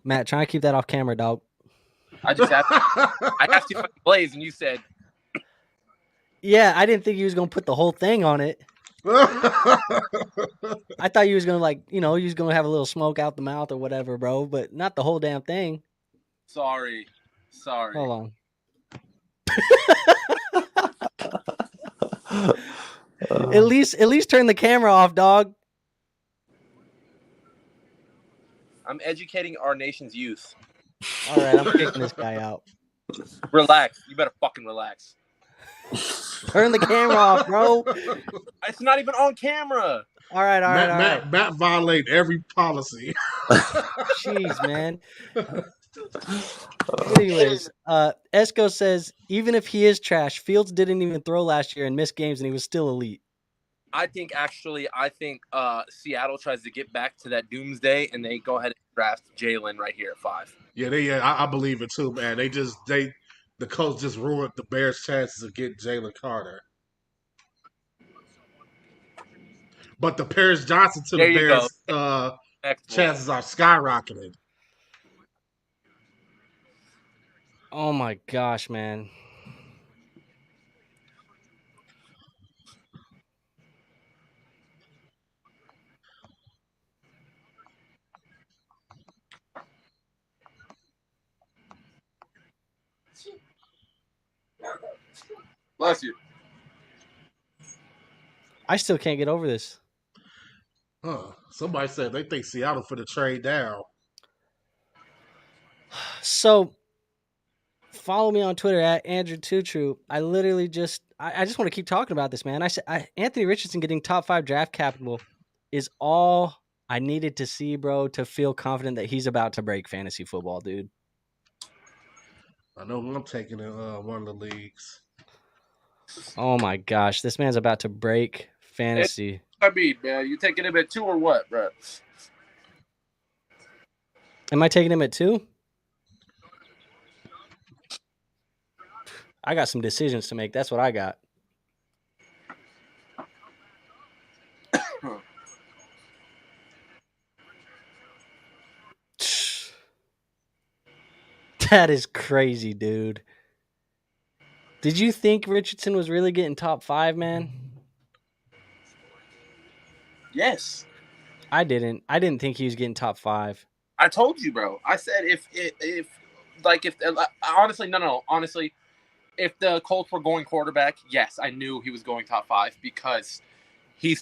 Matt, try and keep that off camera, dog. I asked you fucking Blaze, and you said, Yeah, I didn't think he was gonna put the whole thing on it. I thought you was gonna you was gonna have a little smoke out the mouth or whatever, bro, but not the whole damn thing. Sorry. Hold on. At least turn the camera off, dog. I'm educating our nation's youth. All right, I'm kicking this guy out. Relax. You better fucking relax. Turn the camera off, bro. It's not even on camera. All right. Matt violate every policy. Jeez, man. Anyways, Esco says even if he is trash, Fields didn't even throw last year and missed games, and he was still elite. I think Seattle tries to get back to that doomsday, and they go ahead and draft Jalen right here at 5. Yeah, I believe it too, man. The coach just ruined the Bears' chances of getting Jalen Carter. But the Paris Johnson to the There you go. Bears Respectable. chances are skyrocketing. Oh my gosh, man. Bless you. I still can't get over this. Somebody said they think Seattle for the trade down. So follow me on Twitter at Andrew Tutru. I literally I just want to keep talking about this, man. I said Anthony Richardson getting top 5 draft capital is all I needed to see, bro, to feel confident that he's about to break fantasy football, dude. I know I'm taking in one of the leagues. Oh my gosh, this man's about to break fantasy. I mean, man, you taking him at 2 or what, bro? Am I taking him at 2? I got some decisions to make. That's what I got. That is crazy, dude. Did you think Richardson was really getting top 5, man? Yes. I didn't. I didn't think he was getting top 5. I told you, bro. I said if honestly, no. Honestly, if the Colts were going quarterback, yes, I knew he was going top 5 because he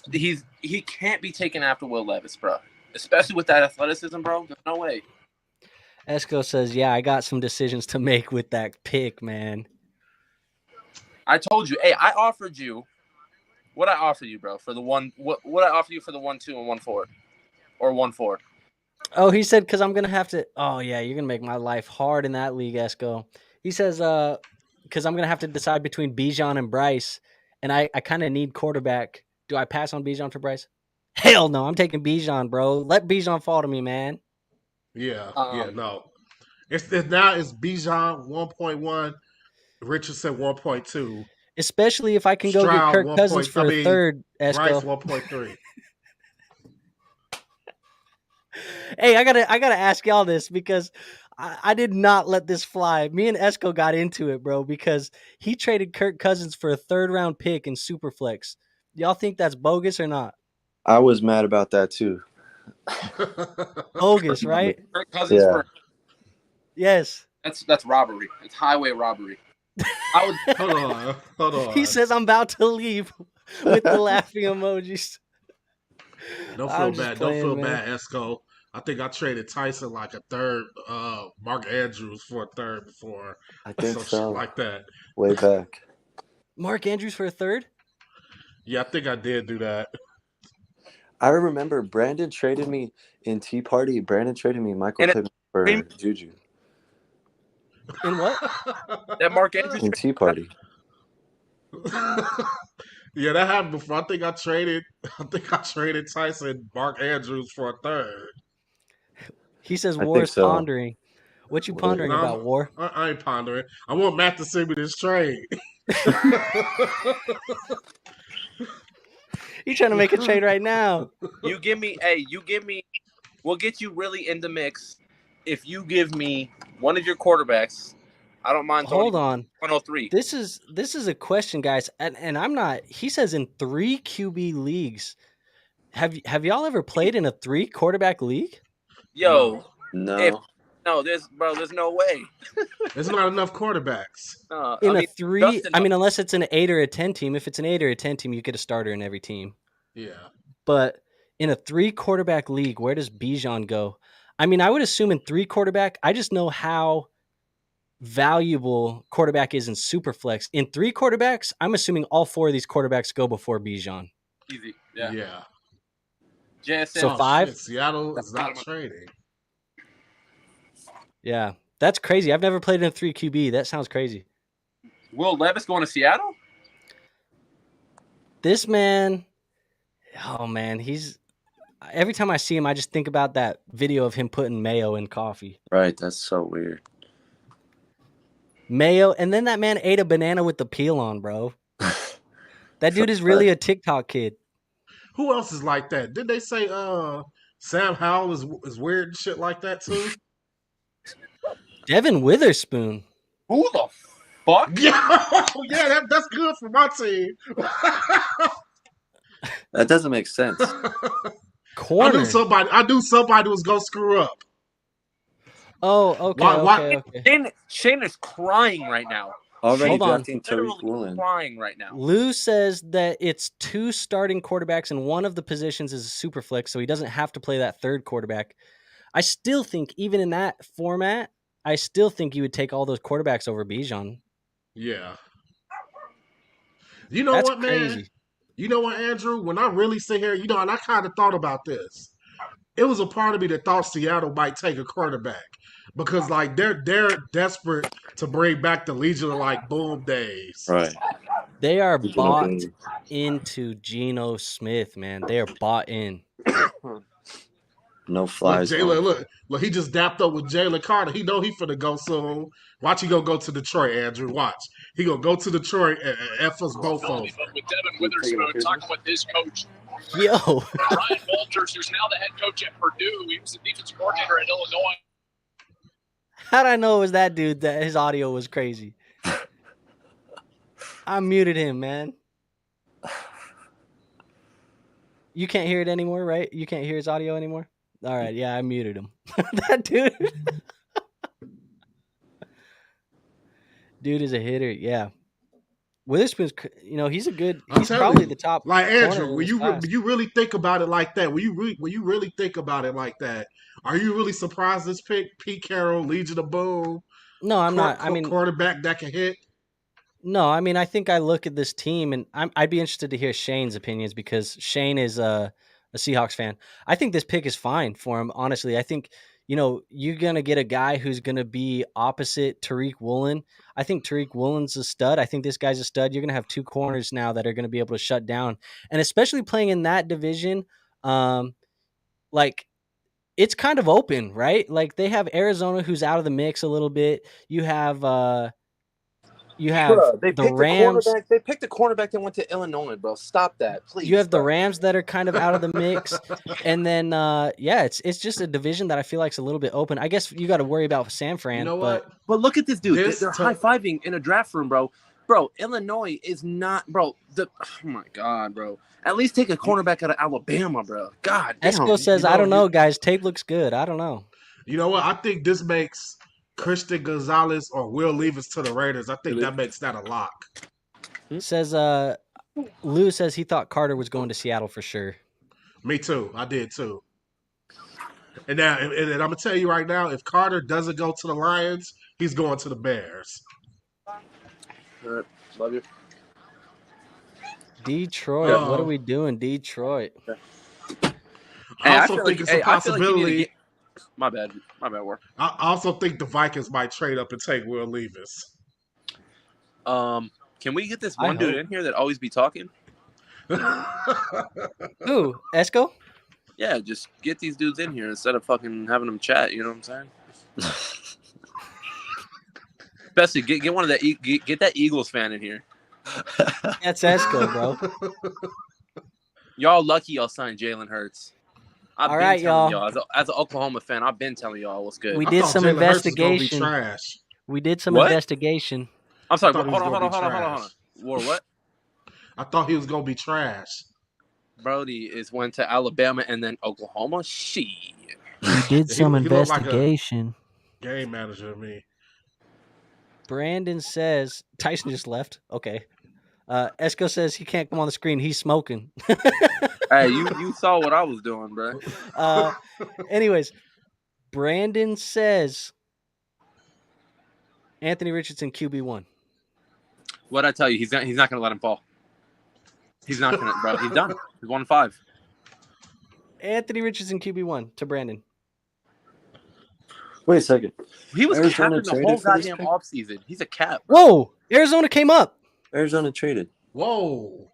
can't be taken after Will Levis, bro. Especially with that athleticism, bro. There's no way. Esco says, "Yeah, I got some decisions to make with that pick, man." I told you. Hey, I offered you what I offered you, bro, for the one. What I offered you for the 1-2 and 1-4, or 1-4. Oh, he said because I'm gonna have to. Oh yeah, you're gonna make my life hard in that league, Esco. He says, because I'm gonna have to decide between Bijan and Bryce, and I kind of need quarterback. Do I pass on Bijan for Bryce? Hell no, I'm taking Bijan, bro. Let Bijan fall to me, man. Yeah, no. It's Bijan 1.1, Richardson 1.2, Especially if I can go get Stroud Kirk Cousins for a third, Bryce Esco. 1.3. Hey, I gotta ask y'all this because I did not let this fly. Me and Esco got into it, bro, because he traded Kirk Cousins for a 3rd-round pick in Superflex. Y'all think that's bogus or not? I was mad about that too. Bogus, right? Kirk Cousins Yeah. for Yes. that's robbery. It's highway robbery. I would Hold on. He says I'm about to leave with the laughing emojis. Don't I'm feel just bad. Don't feel playing, man. bad, Esco. I think I traded Tyson like a third, Mark Andrews for a third before. I think Some so. shit like that. Way back. Mark Andrews for a 3rd? Yeah, I think I did do that. I remember Brandon traded me in Tea Party. Brandon traded me Michael And Pittman for Juju In what? that Mark Andrews in Tea Party. Yeah, that happened before. I think I traded Tyson Mark Andrews for a third. He says I War think is so. pondering. What you pondering about, War? I ain't pondering. I want Matt to send me this trade. You trying to make a trade right now? you give me. We'll get you really in the mix if you give me one of your quarterbacks. I don't mind. Hold on. 103. This is a question, guys, and I'm not. He says in 3 QB leagues. Have y'all ever played in a 3 quarterback league? Yo, No. there's no way. There's not enough quarterbacks. A 3, unless it's an 8 or a 10 team. If it's an 8 or a 10 team, you get a starter in every team. Yeah. But in a 3 quarterback league, where does Bijan go? I mean, I would assume in 3 quarterback. I just know how valuable quarterback is in Superflex. In 3 quarterbacks, I'm assuming all 4 of these quarterbacks go before Bijan. Easy. Yeah. Yeah. JSN. So 5? Shit, Seattle is not trading. Yeah. That's crazy. I've never played in a 3 QB. That sounds crazy. Will Levis going to Seattle? This man, oh man, every time I see him, I just think about that video of him putting mayo in coffee. Right, that's so weird. Mayo, and then that man ate a banana with the peel on, bro. That dude is really a TikTok kid. Who else is like that? Did they say Sam Howell is weird and shit like that too? Devin Witherspoon. Who the fuck? Yeah, that's good for my team. That doesn't make sense. Corner. I knew somebody was gonna screw up. Oh, okay. Shane is crying right now. Already Hold on. drafting Tariq Woolen. Crying right now. Lou says that it's 2 starting quarterbacks and one of the positions is a super flex, so he doesn't have to play that third quarterback. I still think, even in that format, I still think you would take all those quarterbacks over Bijan. Yeah. You know That's what, man? crazy. You know what, Andrew? When I really sit here, and I kind of thought about this. It was a part of me that thought Seattle might take a quarterback because, like, they're desperate to bring back the Legion of like boom days. Right. They are bought into Geno Smith, man. They are bought in. No flies. Look, he just dapped up with Jalen Carter. He know he finna go soon. Watch, he gonna go to Detroit, Andrew. Watch. He gonna go to Detroit and F us both over. With Devin Witherspoon talking with his coach. Yo. Ryan Walters, who's now the head coach at Purdue. He was the defensive coordinator at Illinois. How'd I know it was that dude that his audio was crazy? I muted him, man. You can't hear it anymore, right? You can't hear his audio anymore? All right, yeah, I muted him. That dude. Dude is a hitter, yeah. Witherspoon's, he's probably the top. Like Andrew, when you really think about it like that, when you really think about it like that, are you really surprised this pick, Pete Carroll, Legion of Boom? No, I'm not. Quarterback that can hit. No, I think I look at this team, and I'd be interested to hear Shane's opinions because Shane is a Seahawks fan. I think this pick is fine for him, honestly. I think, you're going to get a guy who's going to be opposite Tariq Woolen. I think Tariq Woolen's a stud. I think this guy's a stud. You're going to have 2 corners now that are going to be able to shut down. And especially playing in that division, it's kind of open, right? Like, they have Arizona who's out of the mix a little bit. You have the Rams. They picked a cornerback that went to Illinois, bro. Stop that, please. You have the Rams that are kind of out of the mix, and then it's just a division that I feel like is a little bit open. I guess you got to worry about San Fran. You know what? But look at this dude. They're high-fiving in a draft room, bro. Bro, Illinois is not, bro. Oh my God, bro. At least take a cornerback out of Alabama, bro. God damn. Esco says, I don't know, guys. Tape looks good. I don't know. You know what? I think this makes Christian Gonzalez or Will Levis to the Raiders. I think that makes that a lock. Says Lou says he thought Carter was going to Seattle for sure. Me too. I did too. And now, and I'm gonna tell you right now, if Carter doesn't go to the Lions, he's going to the Bears. All right. Love you. Detroit. What are we doing, Detroit? I also think it's a possibility. My bad, War. I also think the Vikings might trade up and take Will Levis. Can we get this one dude in here that always be talking? Who? Esco? Yeah, just get these dudes in here instead of fucking having them chat. You know what I'm saying? Especially get one of that get that Eagles fan in here. That's Esco, bro. Y'all lucky y'all signed Jalen Hurts. I've All been right, telling y'all. As an Oklahoma fan, I've been telling y'all what's good. We did some investigation. We did some investigation. I'm sorry, hold on. War, what? I thought he was gonna be trash. Brody went to Alabama and then Oklahoma. Shit. We did some investigation. Like game manager to me. Brandon says Tyson just left. Okay. Esco says he can't come on the screen. He's smoking. Hey, you saw what I was doing, bro. Anyways, Brandon says Anthony Richardson QB1. What'd I tell you? He's not going to let him fall. He's not going to, bro. He's done. He's 1-5. Anthony Richardson QB1 to Brandon. Wait a second. He was capping the whole goddamn offseason. He's a cap. Whoa! Arizona came up. Arizona traded. Whoa.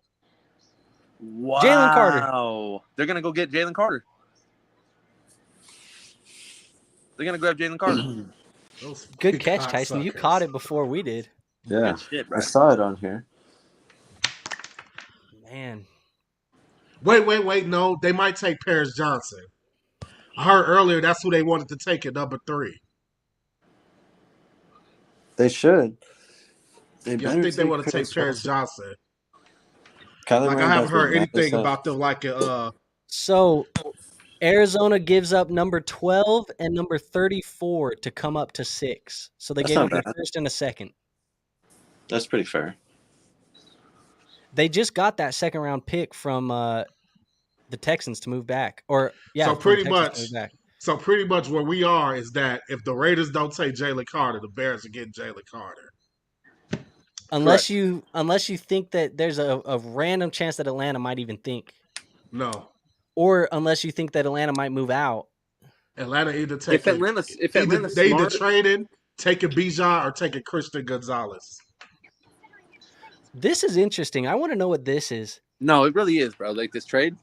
Wow. Jalen Carter. They're going to go get Jalen Carter. They're gonna grab Jalen Carter. Those Good big catch, Tyson. You cocksuckers. caught it before we did. Yeah, Good shit, I bro. saw it on here. Man. Wait. No, they might take Paris Johnson. I heard earlier that's who they wanted to take at number 3. They should. They Yeah, I better think they want to Paris take Paris Johnson. Johnson. Kyler Like Murray I haven't does what heard Matt anything said. about them. Like So Arizona gives up number 12 and number 34 to come up to 6. So they That's gave not up a bad. first and a second. That's pretty fair. They just got that second round pick from the Texans to move back. Or yeah, so from pretty Texas much. to move back. So pretty much where we are is that if the Raiders don't take Jalen Carter, the Bears are getting Jalen Carter. Unless you think that there's a random chance that Atlanta might even think. No. Or unless you think that Atlanta might move out. Atlanta either If taking Atlanta's they either smart, trading, taking Bijan or taking Christian Gonzalez. This is interesting. I want to know what this is. no, it really is, bro. Like this trade.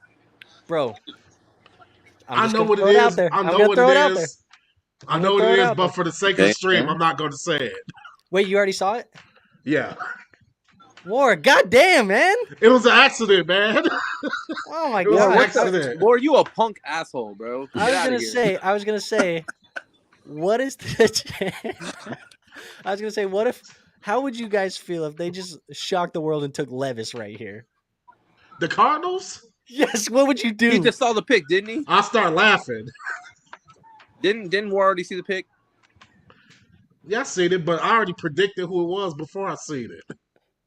Bro. I know what it throw it out is. there. I I'm know gonna what throw it it out there. is. I know what it is, but for the sake of Okay. the stream, I'm not going to say it. Wait, you already saw it? Yeah. War, goddamn, man. It was an accident, man. Oh my It was an god. accident. Boy, you a punk asshole, bro. Get I outta was gonna say, what is the I was gonna say, how would you guys feel if they just shocked the world and took Levis right here? The Cardinals? Yes, what would you do? He just saw the pick, didn't he? I start laughing. Didn't War already see the pick? Yeah, I seen it, but I already predicted who it was before I seen it.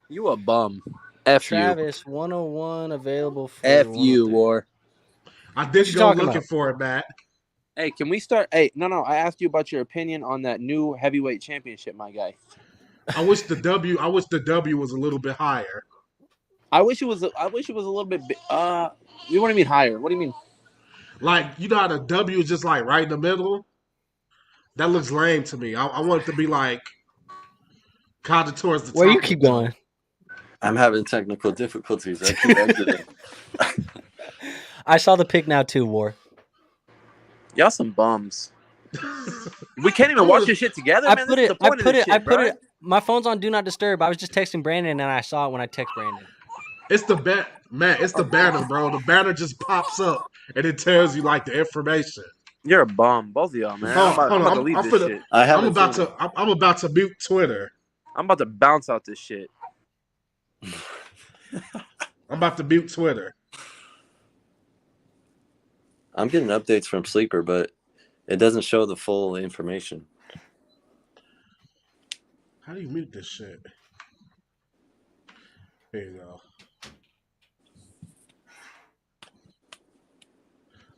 You a bum. F Travis, 101 available for you. F you, 103. War. I What did you go talking looking about? for it, Matt. Hey, can we start? Hey, no. I asked you about your opinion on that new heavyweight championship, my guy. I wish the W was a little bit higher. I wish it was a little bit. What do you mean higher? What do you mean? Like, you know how the W is just like right in the middle? That looks lame to me. I want it to be like kind of towards the top. Where you of the keep belt. going? I'm having technical difficulties. I keep exiting. I saw the pick now too, War. Y'all some bums. We can't even watch this shit together, man. This is the point of this shit, bro. My phone's on Do Not Disturb. I was just texting Brandon and I saw it when I text Brandon. It's the Matt, it's the banner, bro. The banner just pops up and it tells you like the information. You're a bum, both of y'all, man. Hold on, I'm about to leave I'm this finna- shit. I'm about to mute Twitter. I'm about to bounce out this shit. I'm about to mute Twitter. I'm getting updates from Sleeper, but it doesn't show the full information. How do you mute this shit? There you go.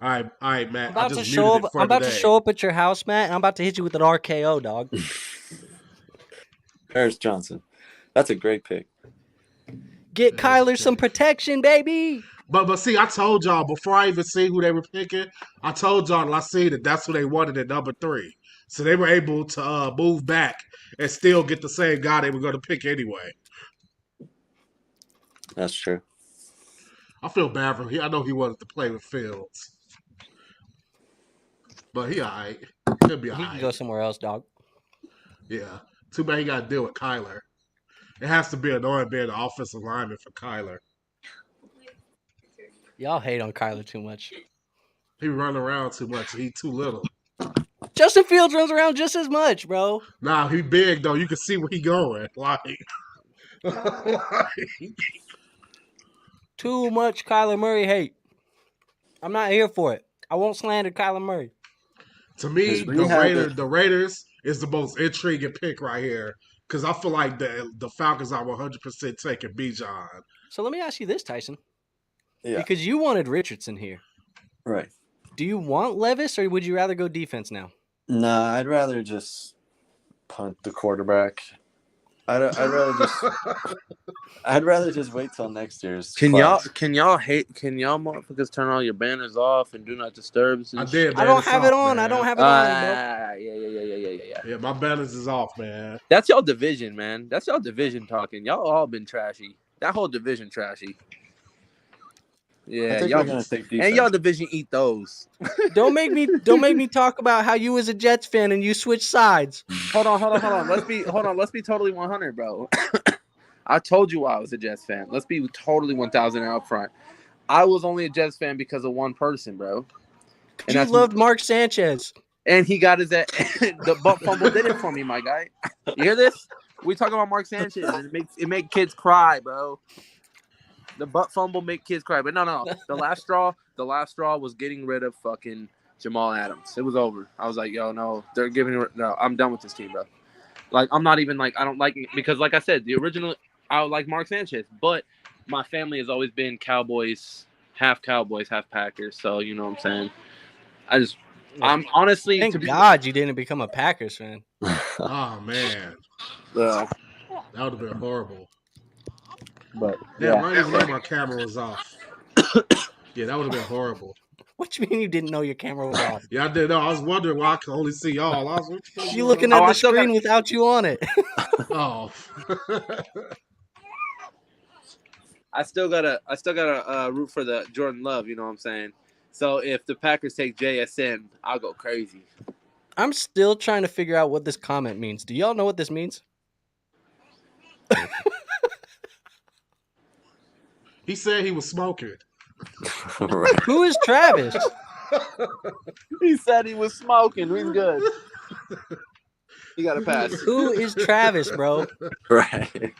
All right, Matt. I'm about to today. show up at your house, Matt, and I'm about to hit you with an RKO, dog. Paris Johnson. That's a great pick. Get Kyler some protection, baby. But see, I told y'all before I even see who they were picking, I told y'all I see that that's who they wanted at number 3. So they were able to move back and still get the same guy they were going to pick anyway. That's true. I feel bad for him. I know he wanted to play with Fields. But he all right. He'll be all He right. can go somewhere else, dog. Yeah. Too bad he got to deal with Kyler. It has to be annoying being the offensive lineman for Kyler. Y'all hate on Kyler too much. He run around too much. He too little. Justin Fields runs around just as much, bro. Nah, he big, though. You can see where he going. Too much Kyler Murray hate. I'm not here for it. I won't slander Kyler Murray. To me, the Raiders is the most intriguing pick right here because I feel like the Falcons are 100% taking Bijan. So let me ask you this, Tyson. Yeah. Because you wanted Richardson here. Right. Do you want Levis or would you rather go defense now? Nah, I'd rather just punt the quarterback. I'd rather just wait till next year's. Can class. y'all motherfuckers turn all your banners off and do not disturb? I did, man. I don't have it on. I don't have it on, bro. Yeah. Yeah, my balance is off, man. That's y'all division, man. That's y'all division talking. Y'all all been trashy. That whole division trashy. Yeah, I think y'all we're gonna take defense. and y'all division eat those. Don't make me talk about how you was a Jets fan and you switched sides. Hold on. Let's be totally 100, bro. I told you why I was a Jets fan. Let's be totally 1,000 out front. I was only a Jets fan because of one person, bro. And You loved Mark Sanchez. And he got his the butt fumble did it for me, my guy. You hear this? We talking about Mark Sanchez, and it make kids cry, bro. The butt fumble make kids cry, but no. The last straw was getting rid of fucking Jamal Adams. It was over. I was like, yo, no, they're giving. No, I'm done with this team, bro. Like, I'm not even like I don't like it because, like I said, the original I would like Mark Sanchez, but my family has always been Cowboys, half Packers. So you know what I'm saying. I'm honestly. Thank God you didn't become a Packers fan. Oh man, That would have been horrible. But yeah, I didn't know my camera was off. Yeah, that would have been horrible. What you mean you didn't know your camera was off? Yeah, I did know. I was wondering why I could only see y'all. I was you looking at the screen without you on it. Oh. I still gotta root for the Jordan Love. You know what I'm saying? So if the Packers take JSN, I'll go crazy. I'm still trying to figure out what this comment means. Do y'all know what this means? He said he was smoking. Who is Travis? He said he was smoking. He's good. He got a pass. Who is Travis, bro? Right.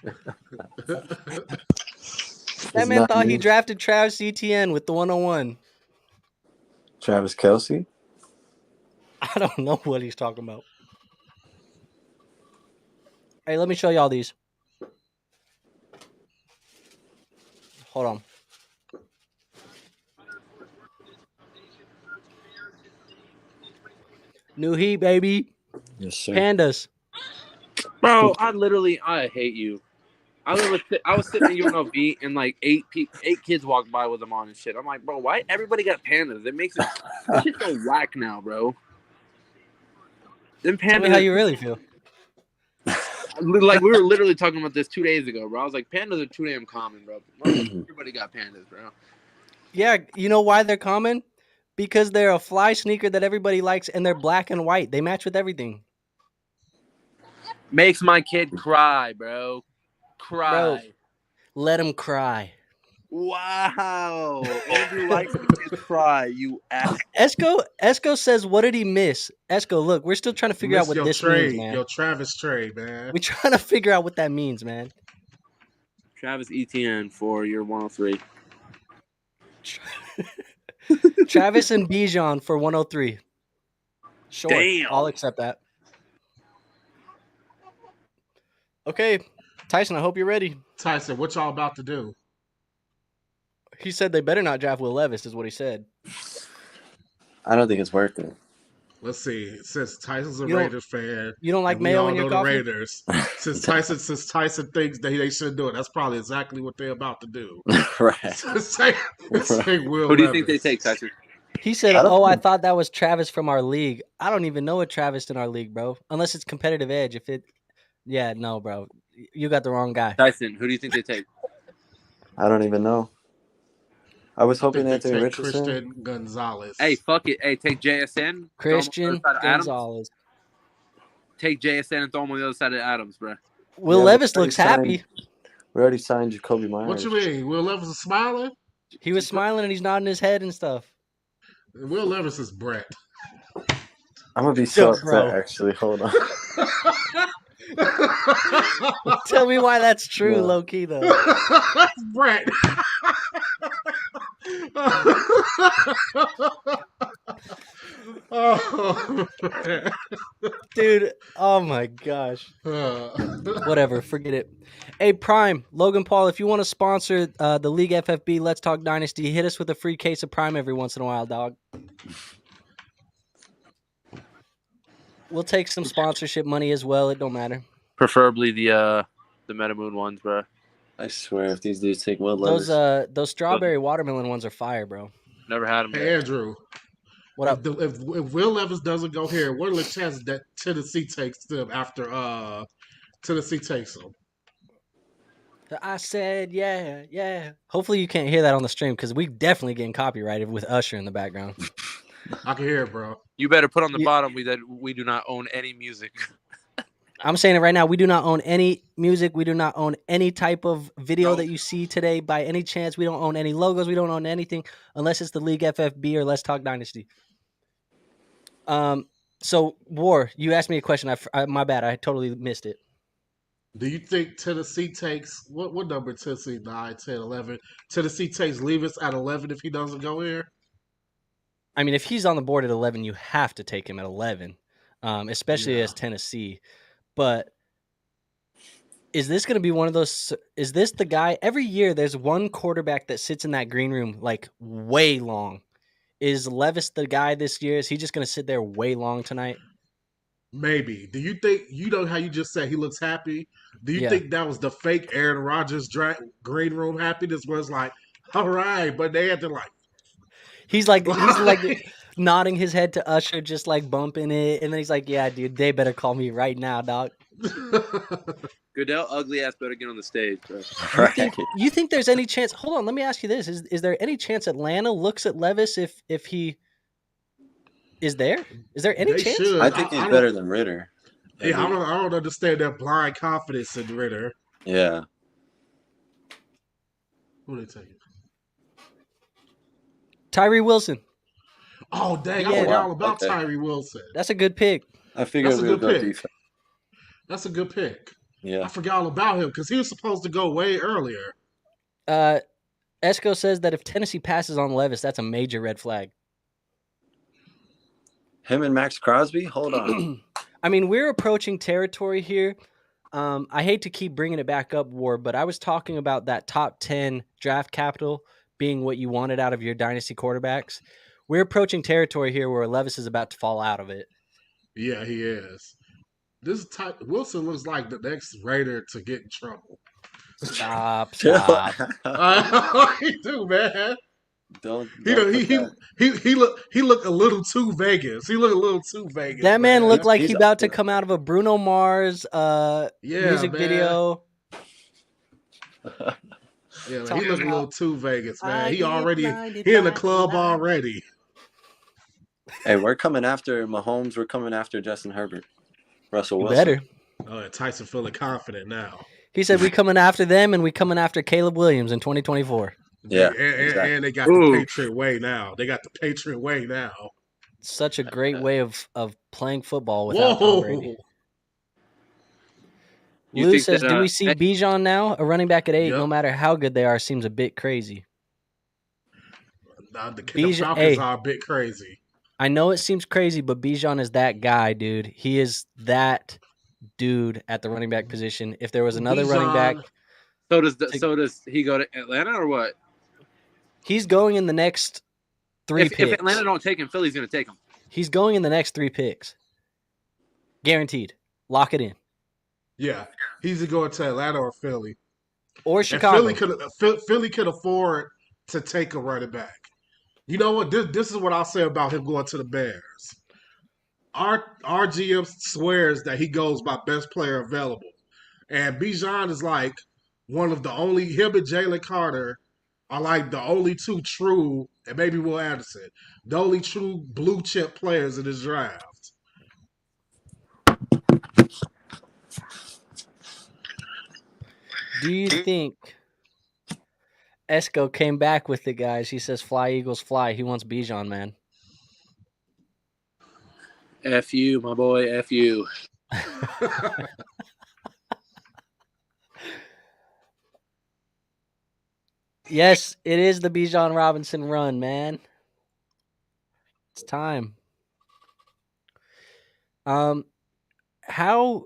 That man thought he drafted Travis Etienne with the 101. Travis Kelce? I don't know what he's talking about. Hey, let me show y'all these. Hold on. New Heat, baby. Yes, sir. Pandas. Bro, I hate you. I was sitting in UNLV and like eight kids walked by with them on and shit. I'm like, bro, why everybody got pandas? It makes it shit so whack now, bro. Them pandas. Tell me how you really feel. Like we were literally talking about this 2 days ago, bro. I was like, pandas are too damn common, bro. Everybody got pandas, bro. Yeah, you know why they're common? Because they're a fly sneaker that everybody likes, and they're black and white. They match with everything. Makes my kid cry, bro. Cry. Bro, let him cry. Wow. Andrew likes the kids cry, you ass. Esco says, what did he miss? Esco, look, we're still trying to figure out what this means, man. Your Travis trade, man. We're trying to figure out what that means, man. Travis Etienne for your 103. Travis and Bijan for 103. Sure, damn. I'll accept that. Okay, Tyson, I hope you're ready. Tyson, what y'all about to do? He said they better not draft Will Levis, is what he said. I don't think it's worth it. Let's see. Since Tyson's a Raiders fan, you don't like mayo in your coffee? The Raiders. since Tyson thinks that they shouldn't do it, that's probably exactly what they're about to do. Right. Say Will Who do you Levis. think they take, Tyson? He said, I thought that was Travis from our league. I don't even know a Travis in our league, bro. Unless it's competitive edge. Yeah, no, bro. You got the wrong guy. Tyson, who do you think they take? I don't even know. I was hoping Anthony Richardson. Richardson. Christian Gonzalez. Hey, fuck it. Hey, take JSN. Christian Gonzalez. Take JSN and throw him on the other side of Adams, bro. Will Levis looks happy. We already signed Jacoby Myers. What you mean? Will Levis is smiling? He was smiling and he's nodding his head and stuff. Will Levis is Brett. I'm going to be so upset, actually. Hold on. Tell me why that's true, low key though. Brett. Oh, dude, oh my gosh. Whatever, forget it. Hey, Prime, Logan Paul, if you want to sponsor the League FFB, Let's Talk Dynasty, hit us with a free case of Prime every once in a while, dog. We'll take some sponsorship money as well. It don't matter. Preferably the MetaMoon ones, bro. I swear, if these dudes take Will Levis. Those strawberry watermelon ones are fire, bro. Never had them. Hey, Andrew. What up? If Will Levis doesn't go here, what are the chances that Tennessee takes them after Tennessee takes them? I said, yeah, yeah. Hopefully you can't hear that on the stream because we definitely getting copyrighted with Usher in the background. I can hear it, bro. You better put on the Yeah. bottom that we do not own any music. I'm saying it right now. We do not own any music. We do not own any type of video that you see today by any chance. We don't own any logos. We don't own anything unless it's the League FFB or Let's Talk Dynasty. So, War, you asked me a question. My bad. I totally missed it. Do you think Tennessee takes what number? Tennessee 9, 10, 11. Tennessee takes Levis at 11 if he doesn't go here. I mean, if he's on the board at 11, you have to take him at 11, especially as Tennessee. But is this going to be one of those? Is this the guy? Every year, there's one quarterback that sits in that green room like way long. Is Levis the guy this year? Is he just going to sit there way long tonight? Maybe. Do you think, you know how you just said he looks happy? Do you think that was the fake Aaron Rodgers green room happiness where it's like, all right, but they had to like. He's like nodding his head to Usher, just like bumping it. And then he's like, yeah, dude, they better call me right now, dog. Goodell, ugly ass, better get on the stage, bro. You think there's any chance? Hold on, let me ask you this: Is there any chance Atlanta looks at Levis if he is there? Is there any chance? I think he's better than Ritter. Yeah, I don't understand that blind confidence in Ritter. Yeah. Who did they take? Tyree Wilson. Oh dang! I forgot all about Tyree Wilson. That's a good pick. I figured we would go defense. That's a good pick. Yeah. I forgot all about him because he was supposed to go way earlier. Esco says that if Tennessee passes on Levis, that's a major red flag. Him and Max Crosby? Hold on. I mean, we're approaching territory here. I hate to keep bringing it back up, War, but I was talking about that top 10 draft capital being what you wanted out of your dynasty quarterbacks. We're approaching territory here where Levis is about to fall out of it. Yeah, he is. This type Wilson looks like the next Raider to get in trouble. Stop. He do, man. Don't he look a little too Vegas. He look a little too Vegas. That man looked like he's about to come out of a Bruno Mars music video. Yeah, man, he look a little too Vegas, man. He in the club already. Hey, we're coming after Mahomes. We're coming after Justin Herbert. Russell Wilson. Better. Oh, Tyson feeling confident now. He said we coming after them and we coming after Caleb Williams in 2024. Yeah, and they got the Patriot way now. Such a great way of playing football without Tom Brady. Lou says, do we see Bijan now? A running back at 8, no matter how good they are, seems a bit crazy. The Falcons are a bit crazy. I know it seems crazy, but Bijan is that guy, dude. He is that dude at the running back position. If there was another running back. So does he go to Atlanta or what? He's going in the next 3 picks. If Atlanta don't take him, Philly's going to take him. He's going in the next 3 picks. Guaranteed. Lock it in. Yeah. He's going to Atlanta or Philly. Or Chicago. Philly could afford to take a running back. You know what? This is what I'll say about him going to the Bears. Our GM swears that he goes by best player available. And Bijan is like one of the only, him and Jalen Carter are like the only 2 true, and maybe Will Anderson, the only true blue chip players in this draft. Do you think Esco came back with it, guys? He says, fly, Eagles, fly. He wants Bijan, man. F you, my boy, F you. Yes, it is the Bijan Robinson run, man. It's time. How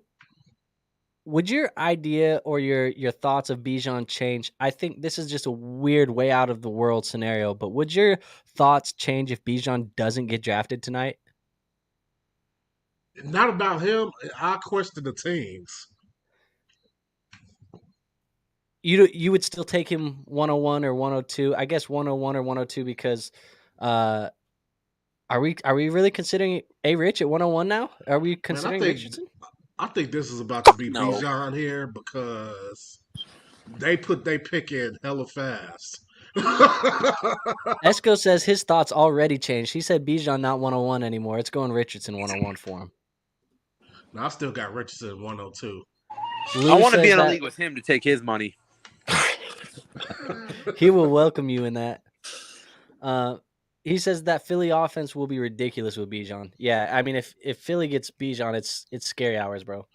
would your idea or your thoughts of Bijan change? I think this is just a weird way out of the world scenario, but would your thoughts change if Bijan doesn't get drafted tonight? Not about him. I question the teams. You would still take him 101 or 102. I guess 101 or 102 because are we really considering A-Rich at 101 now? Are we considering Richardson? I think this is about to be Bijan here because They put they pick in hella fast. Esco says his thoughts already changed. He said Bijan not 101 anymore. It's going Richardson 101 for him. Now, I still got Richardson at 102. Lou I want to be says in a that league with him to take his money. he will welcome you in that. He says that Philly offense will be ridiculous with Bijan. Yeah, I mean, if Philly gets Bijan, it's scary hours, bro.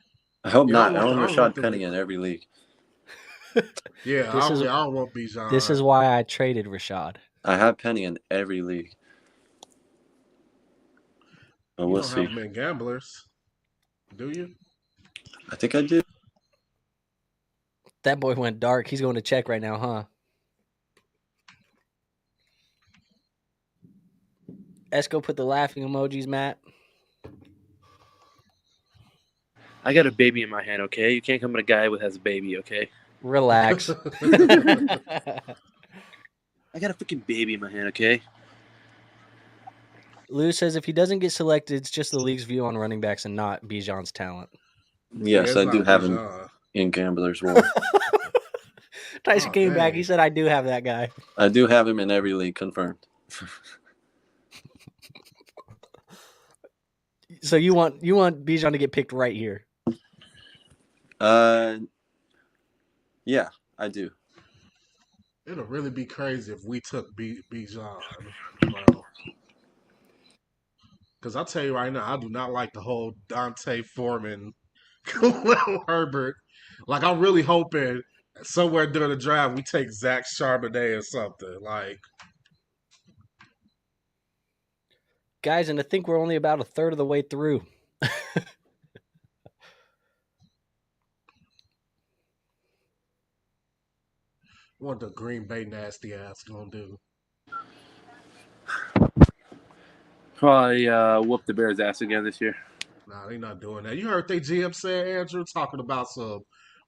I hope Yeah, not. I want Rashad Penny in every league. Yeah, This I is don't want Bijan. this is why I traded Rashad. I have Penny in every league. But You we'll don't see. have them in gamblers, do you? I think I do. That boy went dark. He's going to check right now, huh? Esco put the laughing emojis, Matt. I got a baby in my hand, okay? You can't come at a guy with has a baby, okay? Relax. I got a freaking baby in my hand, okay? Lou says if he doesn't get selected, it's just the league's view on running backs and not Bijan's talent. Yes, Yeah, I do have him in Gambler's War. Tyson came back. He said, I do have that guy. I do have him in every league, confirmed. So you want Bijan to get picked right here? Yeah, I do. It'll really be crazy if we took Bijan, bro. Because I'll tell you right now, I do not like the whole Dante Foreman, Khalil Herbert. Like, I'm really hoping somewhere during the draft we take Zach Charbonnet or something. Like, guys, and I think we're only about a third of the way through. what the Green Bay nasty ass gonna do? Probably whoop the Bears' ass again this year. Nah, they not doing that. You heard they GM said, Andrew, talking about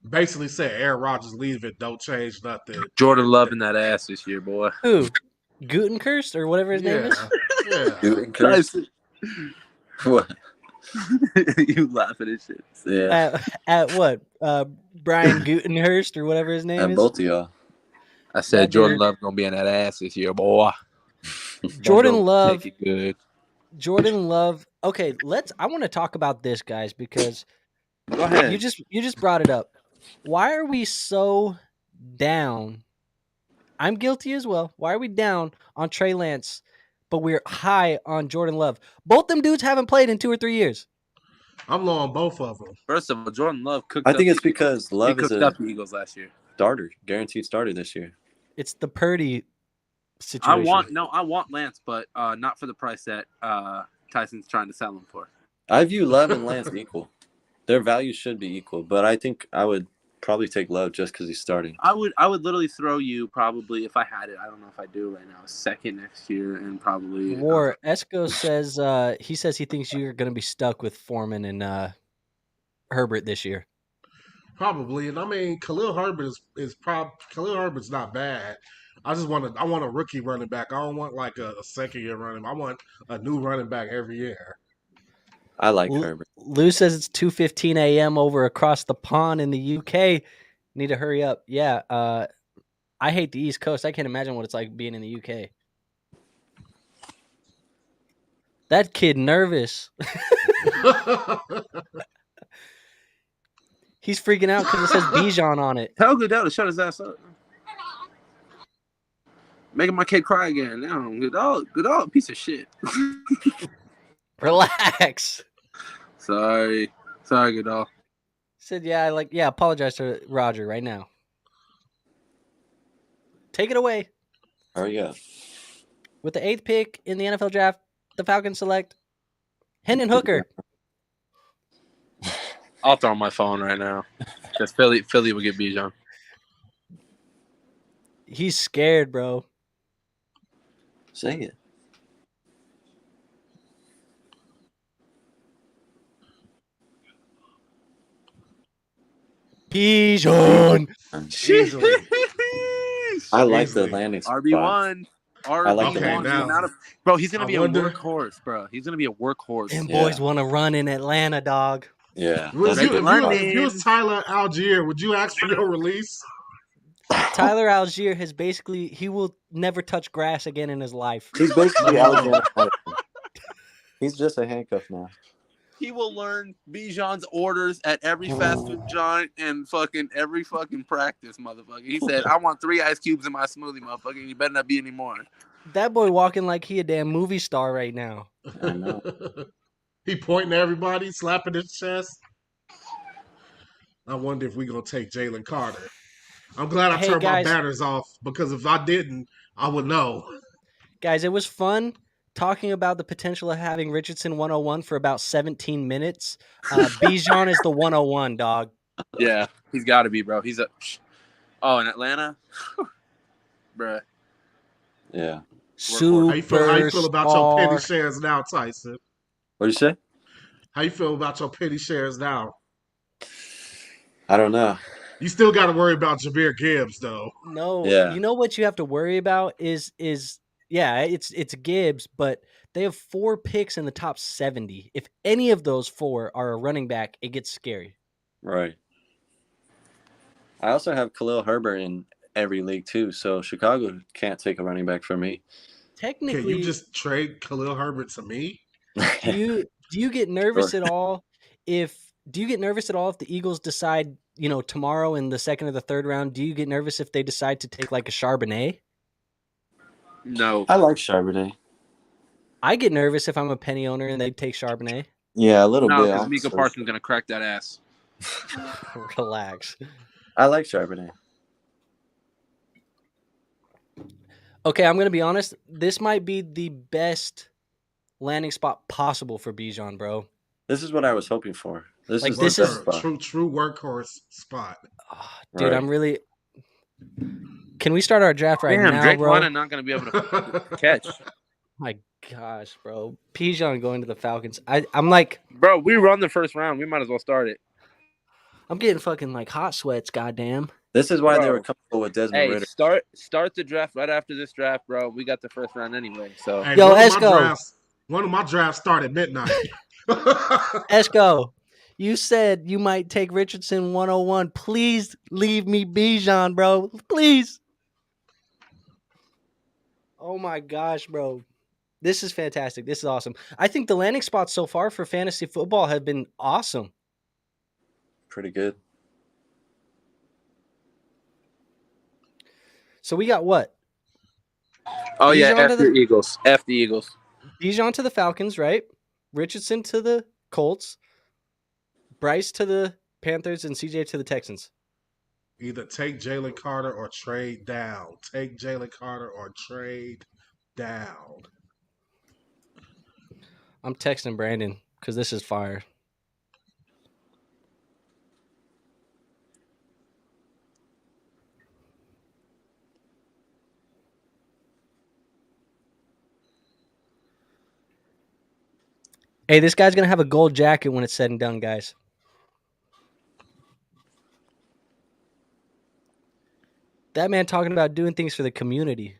basically said Aaron Rodgers leave it, don't change nothing. Jordan loving that ass this year, boy. Who? Gutenkirst or whatever his name is? Yeah. Gutenkirst? What? You laughing at shit. Yeah. At what? Brian Gutenhurst or whatever his name is? At both of y'all. I said Jordan Love gonna be on that ass this year, boy. Jordan Love. Take it good. Jordan Love. Okay, I want to talk about this, guys, because Go ahead. you just brought it up. Why are we so down? I'm guilty as well. Why are we down on Trey Lance, but we're high on Jordan Love? Both them dudes haven't played in 2 or 3 years. I'm low on both of them. First of all, Jordan Love cooked. I think it's because Love is up the Eagles last year. Starter, guaranteed starter this year. It's the Purdy situation. I want Lance, but not for the price that Tyson's trying to sell him for. I view Love and Lance equal. Their values should be equal, but I think I would probably take Love just because he's starting. I would literally throw you probably if I had it. I don't know if I do right now. Second next year and probably. War Esco says he thinks you're going to be stuck with Foreman and Herbert this year. Probably, and I mean Khalil Herbert Khalil Herbert's not bad. I want a rookie running back. I don't want like a second year running. I want a new running back every year. I like Herbert. Lou says it's 2:15 a.m. over across the pond in the UK. Need to hurry up. Yeah, I hate the East Coast. I can't imagine what it's like being in the UK. That kid nervous. He's freaking out because it says Bijan on it. Tell Goodell to shut his ass up. Making my kid cry again. Now, Goodell, piece of shit. Relax. Sorry, Goodell. Said apologize to Roger right now. Take it away. Hurry up. With the 8th pick in the NFL draft, the Falcons select Hendon Hooker. I'll throw my phone right now. Because Philly will get Bijan. He's scared, bro. Say it. Bijan. I like the landing spot. RB1. I like the landing spot. Bro, he's going to be a workhorse, bro. He's going to be a workhorse. Them boys want to run in Atlanta, dog. Yeah. If you was Tyler Algier, would you ask for your release? Tyler Algier he will never touch grass again in his life. He's basically Alexander Madison. He's just a handcuff now. He will learn Bijan's orders at every fast food joint and fucking every fucking practice, motherfucker. He said, I want 3 ice cubes in my smoothie, motherfucker. And you better not be any more. That boy walking like he a damn movie star right now. I know. He pointing at everybody, slapping his chest. I wonder if we're going to take Jalen Carter. I'm glad I turned my banners off, because if I didn't, I would know. Guys, it was fun talking about the potential of having Richardson 101 for about 17 minutes. Bijan is the 101, dog. Yeah, he's got to be, bro. He's in Atlanta? Bruh. Yeah. Super How you feel about your penny shares now, Tyson? What do you say? How you feel about your penny shares now? I don't know. You still got to worry about Jahmyr Gibbs, though. No, Yeah. You know what you have to worry about is it's Gibbs, but they have 4 picks in the top 70. If any of those 4 are a running back, it gets scary. Right. I also have Khalil Herbert in every league too, so Chicago can't take a running back from me. Technically, can you just trade Khalil Herbert to me? Do you get nervous Sure. at all if the Eagles decide, tomorrow in the 2nd or the 3rd round, do you get nervous if they decide to take like a Charbonnet? No. I like Charbonnet. I get nervous if I'm a penny owner and they take Charbonnet. Yeah, a little bit. No, because Mika Parsons going to crack that ass. Relax. I like Charbonnet. Okay, I'm going to be honest. This might be the best landing spot possible for Bijan, bro. This is what I was hoping for. This is true workhorse spot. Oh, dude, right. I'm really. Can we start our draft right now, Drake bro? London not going to be able to catch. My gosh, bro. Bijan going to the Falcons. I'm like, bro, we run the first round. We might as well start it. I'm getting fucking like hot sweats, goddamn. This is why they were comfortable with Desmond Ridder. Start the draft right after this draft, bro. We got the first round anyway. So hey, yo, Esco. One of my drafts started midnight. Esco, you said you might take Richardson 101. Please leave me Bijan, bro. Please. Oh my gosh, bro. This is fantastic. This is awesome. I think the landing spots so far for fantasy football have been awesome. Pretty good. So we got what? Oh, Bijan, yeah, F the Eagles. F the Eagles. Bijan to the Falcons, right? Richardson to the Colts. Bryce to the Panthers and CJ to the Texans. Either take Jalen Carter or trade down. Take Jalen Carter or trade down. I'm texting Brandon because this is fire. Hey, this guy's going to have a gold jacket when it's said and done, guys. That man talking about doing things for the community.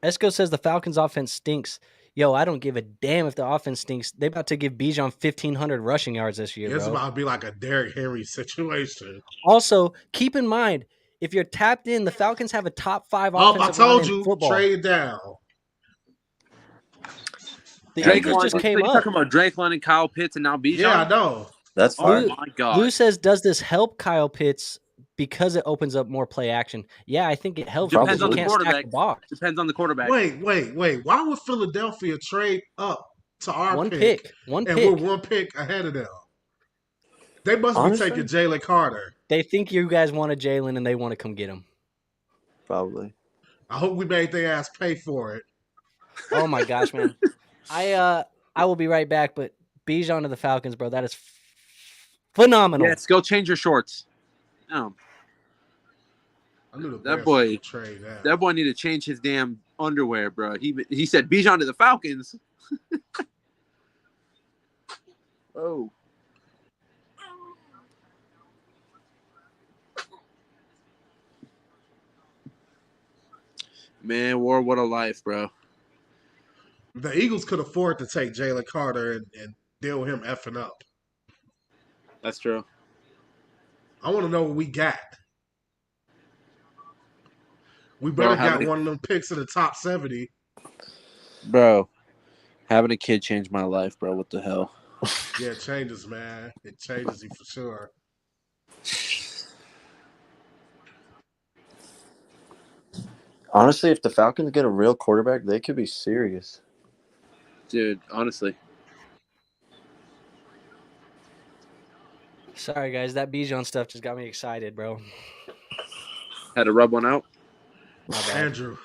Esco says the Falcons offense stinks. Yo, I don't give a damn if the offense stinks. They about to give Bijan 1,500 rushing yards this year, It's bro. about to be like a Derrick Henry situation. Also, keep in mind, if you're tapped in, the Falcons have a top 5 offensive line in football. Trade down. The Eagles just came up. You're talking about Drake London, Kyle Pitts, and now Bijan? Yeah, I know. That's fine. Oh, my God. Lou says, does this help Kyle Pitts because it opens up more play action? Yeah, I think it helps. Depends on the quarterback. Depends on the quarterback. Wait. Why would Philadelphia trade up to our One pick? And we're 1 pick ahead of them. They must be taking Jalen Carter. They think you guys wanted Jalen and they want to come get him. Probably. I hope we made their ass pay for it. Oh my gosh, man. I will be right back, but Bijan to the Falcons, bro. That is phenomenal. Yes, go change your shorts. No. That boy need to change his damn underwear, bro. He said Bijan to the Falcons. Oh. Man, War, what a life, bro. The Eagles could afford to take Jalen Carter and deal with him effing up. That's true. I want to know what we got. We Bro, better got one of them picks in the top 70. Bro, having a kid changed my life, bro. What the hell? Yeah, it changes, man. It changes you for sure. Honestly, if the Falcons get a real quarterback, they could be serious. Dude, honestly. Sorry, guys. That Bijan stuff just got me excited, bro. Had to rub one out. My bad. Andrew,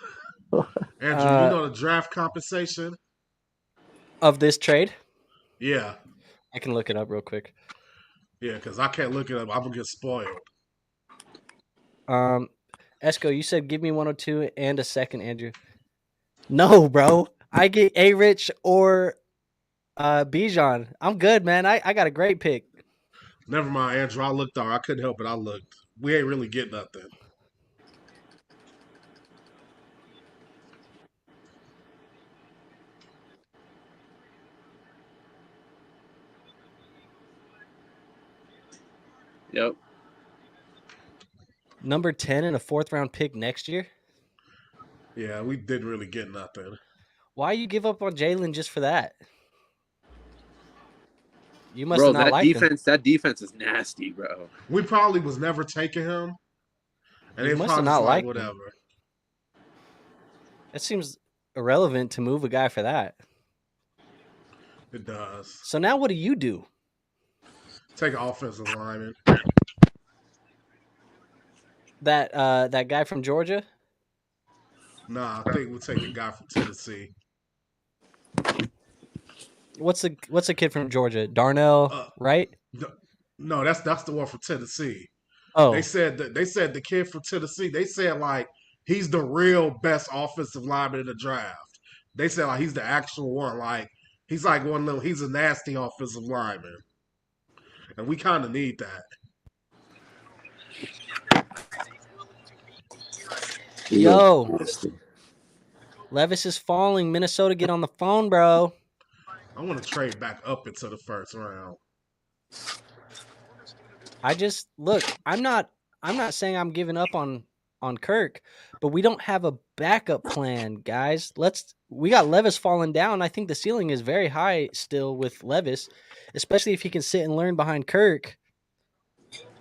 you know the draft compensation? Of this trade? Yeah. I can look it up real quick. Yeah, because I can't look it up. I'm going to get spoiled. Esco, you said give me 102 and a second, Andrew. No, bro. I get A-Rich or Bijan. I'm good, man. I got a great pick. Never mind, Andrew. I looked on. I couldn't help it. I looked. We ain't really getting nothing. Yep. Number 10 and a 4th-round pick next year? Yeah, we didn't really get nothing. Why you give up on Jalen just for that? You must have not that liked defense. Him. That defense is nasty, bro. We probably was never taking him, and You they must have probably not just like liked whatever. him. That seems irrelevant to move a guy for that. It does. So now what do? Take an offensive lineman. That guy from Georgia? Nah, I think we'll take the guy from Tennessee. What's the kid from Georgia? Darnell, right? No, that's the one from Tennessee. Oh, They said the kid from Tennessee. They said like he's the real best offensive lineman in the draft. They said like he's the actual one. Like he's like one of them. He's a nasty offensive lineman, and we kind of need that. yo, Levis is falling. Minnesota, get on the phone, bro. I want to trade back up into the first round. I just look. I'm not saying I'm giving up on Kirk, but we don't have a backup plan, guys. We got Levis falling down. I think the ceiling is very high still with Levis, especially if he can sit and learn behind Kirk.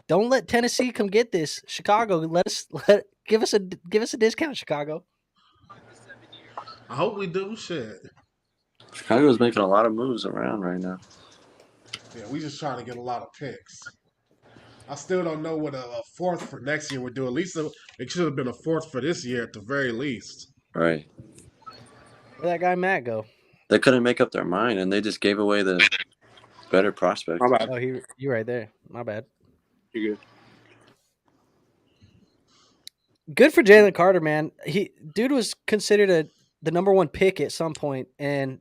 Don't let Tennessee come get this. Chicago, give us a discount, Chicago. I hope we do. Shit. Chicago's making a lot of moves around right now. Yeah, we just trying to get a lot of picks. I still don't know what a fourth for next year would do. At least it should have been a fourth for this year at the very least. Right. Where'd that guy Matt go? They couldn't make up their mind, and they just gave away the better prospect. My bad. Oh, you're right there. My bad. You're good. Good for Jalen Carter, man. Dude was considered the number 1 pick at some point and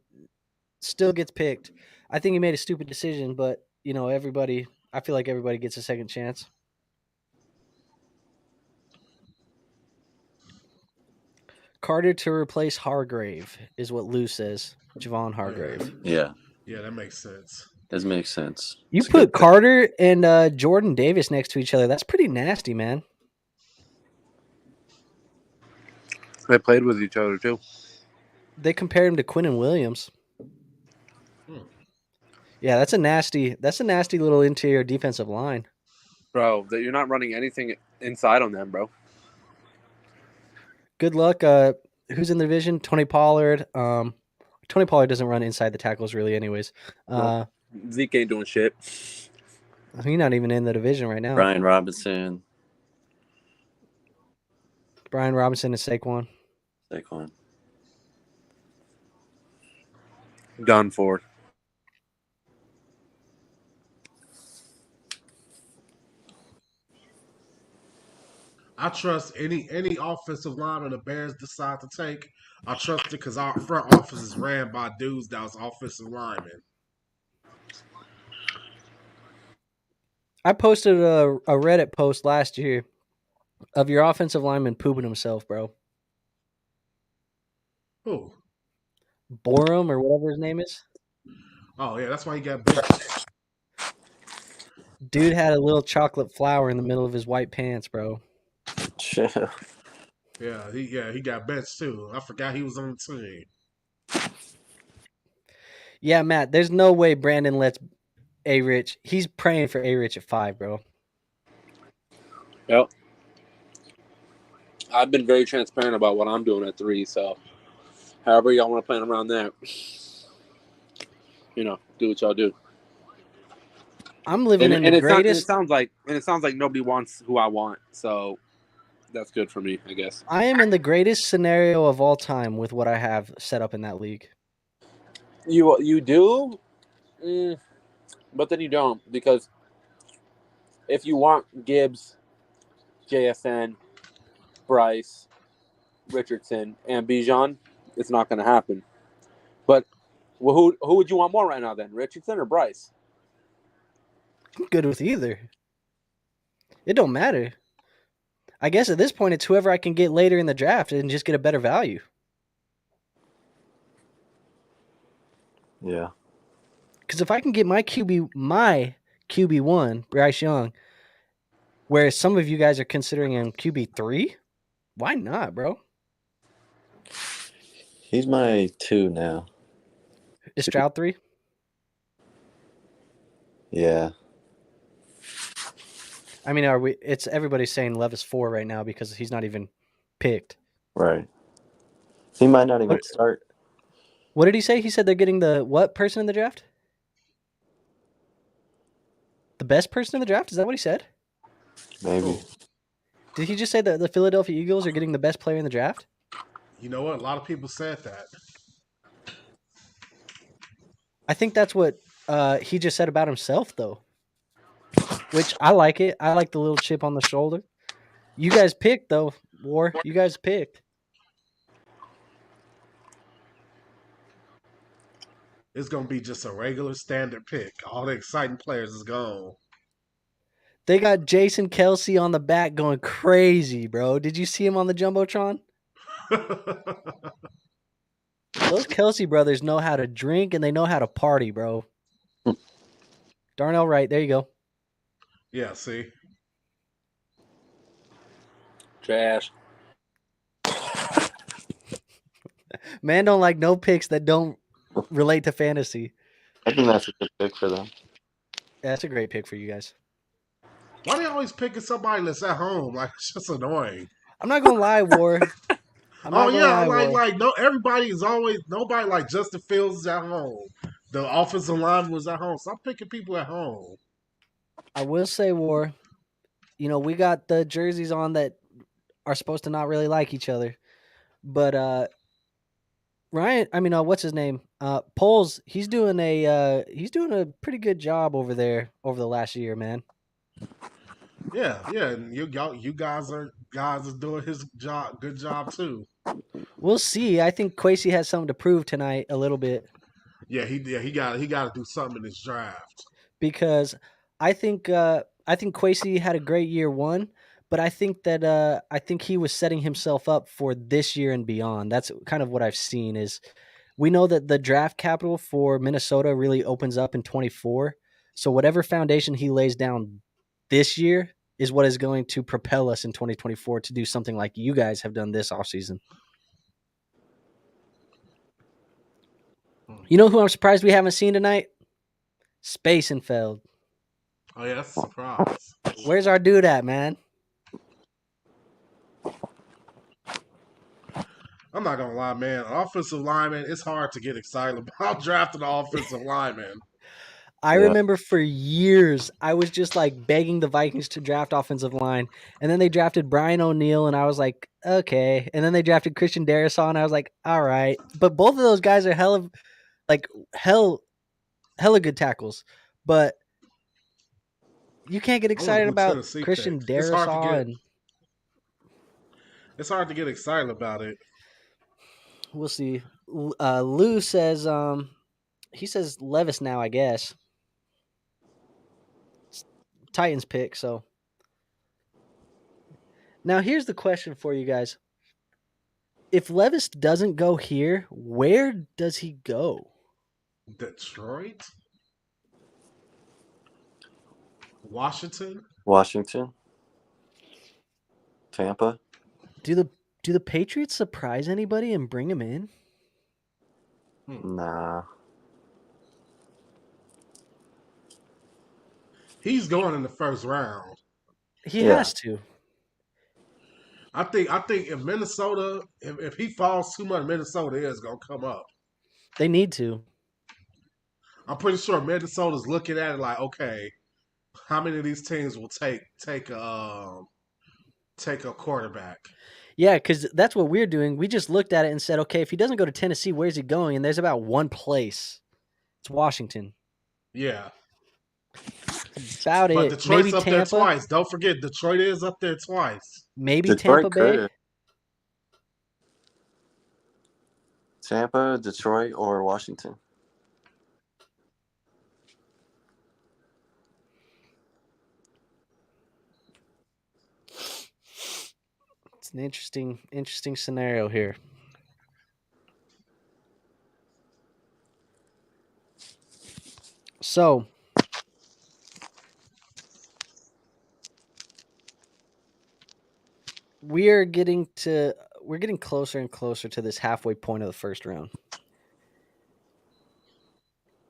still gets picked. I think he made a stupid decision, but I feel like everybody gets a second chance. Carter to replace Hargrave is what Lou says. Javon Hargrave. Yeah. Yeah, that makes sense. Does make sense. You put Carter and Jordan Davis next to each other. That's pretty nasty, man. They played with each other too. They compared him to Quinnen Williams. Yeah, that's a nasty little interior defensive line. Bro, that you're not running anything inside on them, bro. Good luck. Who's in the division? Tony Pollard. Tony Pollard doesn't run inside the tackles really anyways. Zeke ain't doing shit. He's not even in the division right now. Brian Robinson and Saquon. Done for. I trust any offensive lineman the Bears decide to take. I trust it because our front office is ran by dudes that was offensive linemen. I posted a Reddit post last year of your offensive lineman pooping himself, bro. Who? Borum or whatever his name is. Oh yeah, that's why he got benched. Dude had a little chocolate flower in the middle of his white pants, bro. Chill. He got benched too. I forgot he was on the team. Yeah, Matt, there's no way Brandon lets A-Rich. He's praying for A-Rich at 5, bro. Yep. I've been very transparent about what I'm doing at 3, so however y'all want to plan around that, do what y'all do. I'm living in the It greatest. sounds like nobody wants who I want, so that's good for me, I guess. I am in the greatest scenario of all time with what I have set up in that league. You do, but then you don't, because if you want Gibbs, JSN, Bryce, Richardson, and Bijan, it's not going to happen. But who would you want more right now then, Richardson or Bryce? I'm good with either. It don't matter. I guess at this point, it's whoever I can get later in the draft and just get a better value. Yeah. Because if I can get my QB1, Bryce Young, whereas some of you guys are considering him QB3, why not, bro? He's my 2 now. Is Stroud 3? Yeah. I mean, it's everybody's saying Levis 4 right now because he's not even picked. Right. He might not even start. What did he say? He said they're getting the what person in the draft? The best person in the draft? Is that what he said? Maybe. Did he just say that the Philadelphia Eagles are getting the best player in the draft? You know what? A lot of people said that. I think that's what he just said about himself, though. Which I like it. I like the little chip on the shoulder. You guys picked, though, War. You guys picked. It's gonna be just a regular standard pick. All the exciting players is gone. They got Jason Kelsey on the back going crazy, bro. Did you see him on the Jumbotron? Those Kelsey brothers know how to drink and they know how to party, bro. Darnell Wright, there you go. Yeah, see? Trash. Man don't like no picks that don't relate to fantasy. I think that's a good pick for them. Yeah, that's a great pick for you guys. Why are they always picking somebody that's at home? Like, it's just annoying. I'm not gonna lie, War. I'm not gonna lie, War. No, everybody is always nobody like Justin Fields is at home. The offensive line was at home. Stop picking people at home. I will say, War, we got the jerseys on that are supposed to not really like each other. But Ryan, what's his name? Poles, he's doing a pretty good job over there over the last year, man. Yeah. And you guys are doing his job, good job too. We'll see. I think Quasey has something to prove tonight a little bit. Yeah, he got to do something in this draft. Because I think Quasey had a great year 1, but I think that I think he was setting himself up for this year and beyond. That's kind of what I've seen is we know that the draft capital for Minnesota really opens up in 24. So whatever foundation he lays down this year is what is going to propel us in 2024 to do something like you guys have done this offseason. You know who I'm surprised we haven't seen tonight? Spacenfeld. Oh yeah, that's a surprise. Where's our dude at, man? I'm not gonna lie, man. Offensive lineman, it's hard to get excited about drafting an offensive lineman. I remember for years I was just like begging the Vikings to draft offensive line, and then they drafted Brian O'Neill, and I was like, okay. And then they drafted Christian Darrisaw, and I was like, all right. But both of those guys are hella good tackles. But you can't get excited about Tennessee Christian picked. It's hard to Darrisaw, get. and It's hard to get excited about it. we'll see. Lou says, he says Levis now, I guess. Titans pick, so. Now, here's the question for you guys. If Levis doesn't go here, where does he go? Detroit? Washington. Tampa. Do the Patriots surprise anybody and bring him in? Nah. He's going in the first round. He Yeah. has to. I think if Minnesota, if he falls too much, Minnesota is gonna come up. They need to. I'm pretty sure Minnesota's looking at it like, okay, how many of these teams will take a quarterback? Yeah, because that's what we're doing. We just looked at it and said, okay, if he doesn't go to Tennessee, where's he going? And there's about one place. It's Washington. Yeah. About But it. Detroit's Maybe up there Tampa. twice. Don't forget, Detroit is up there twice. Maybe Detroit Tampa Bay. could. Tampa, Detroit, or Washington. It's an interesting scenario here. So we're getting closer and closer to this halfway point of the first round.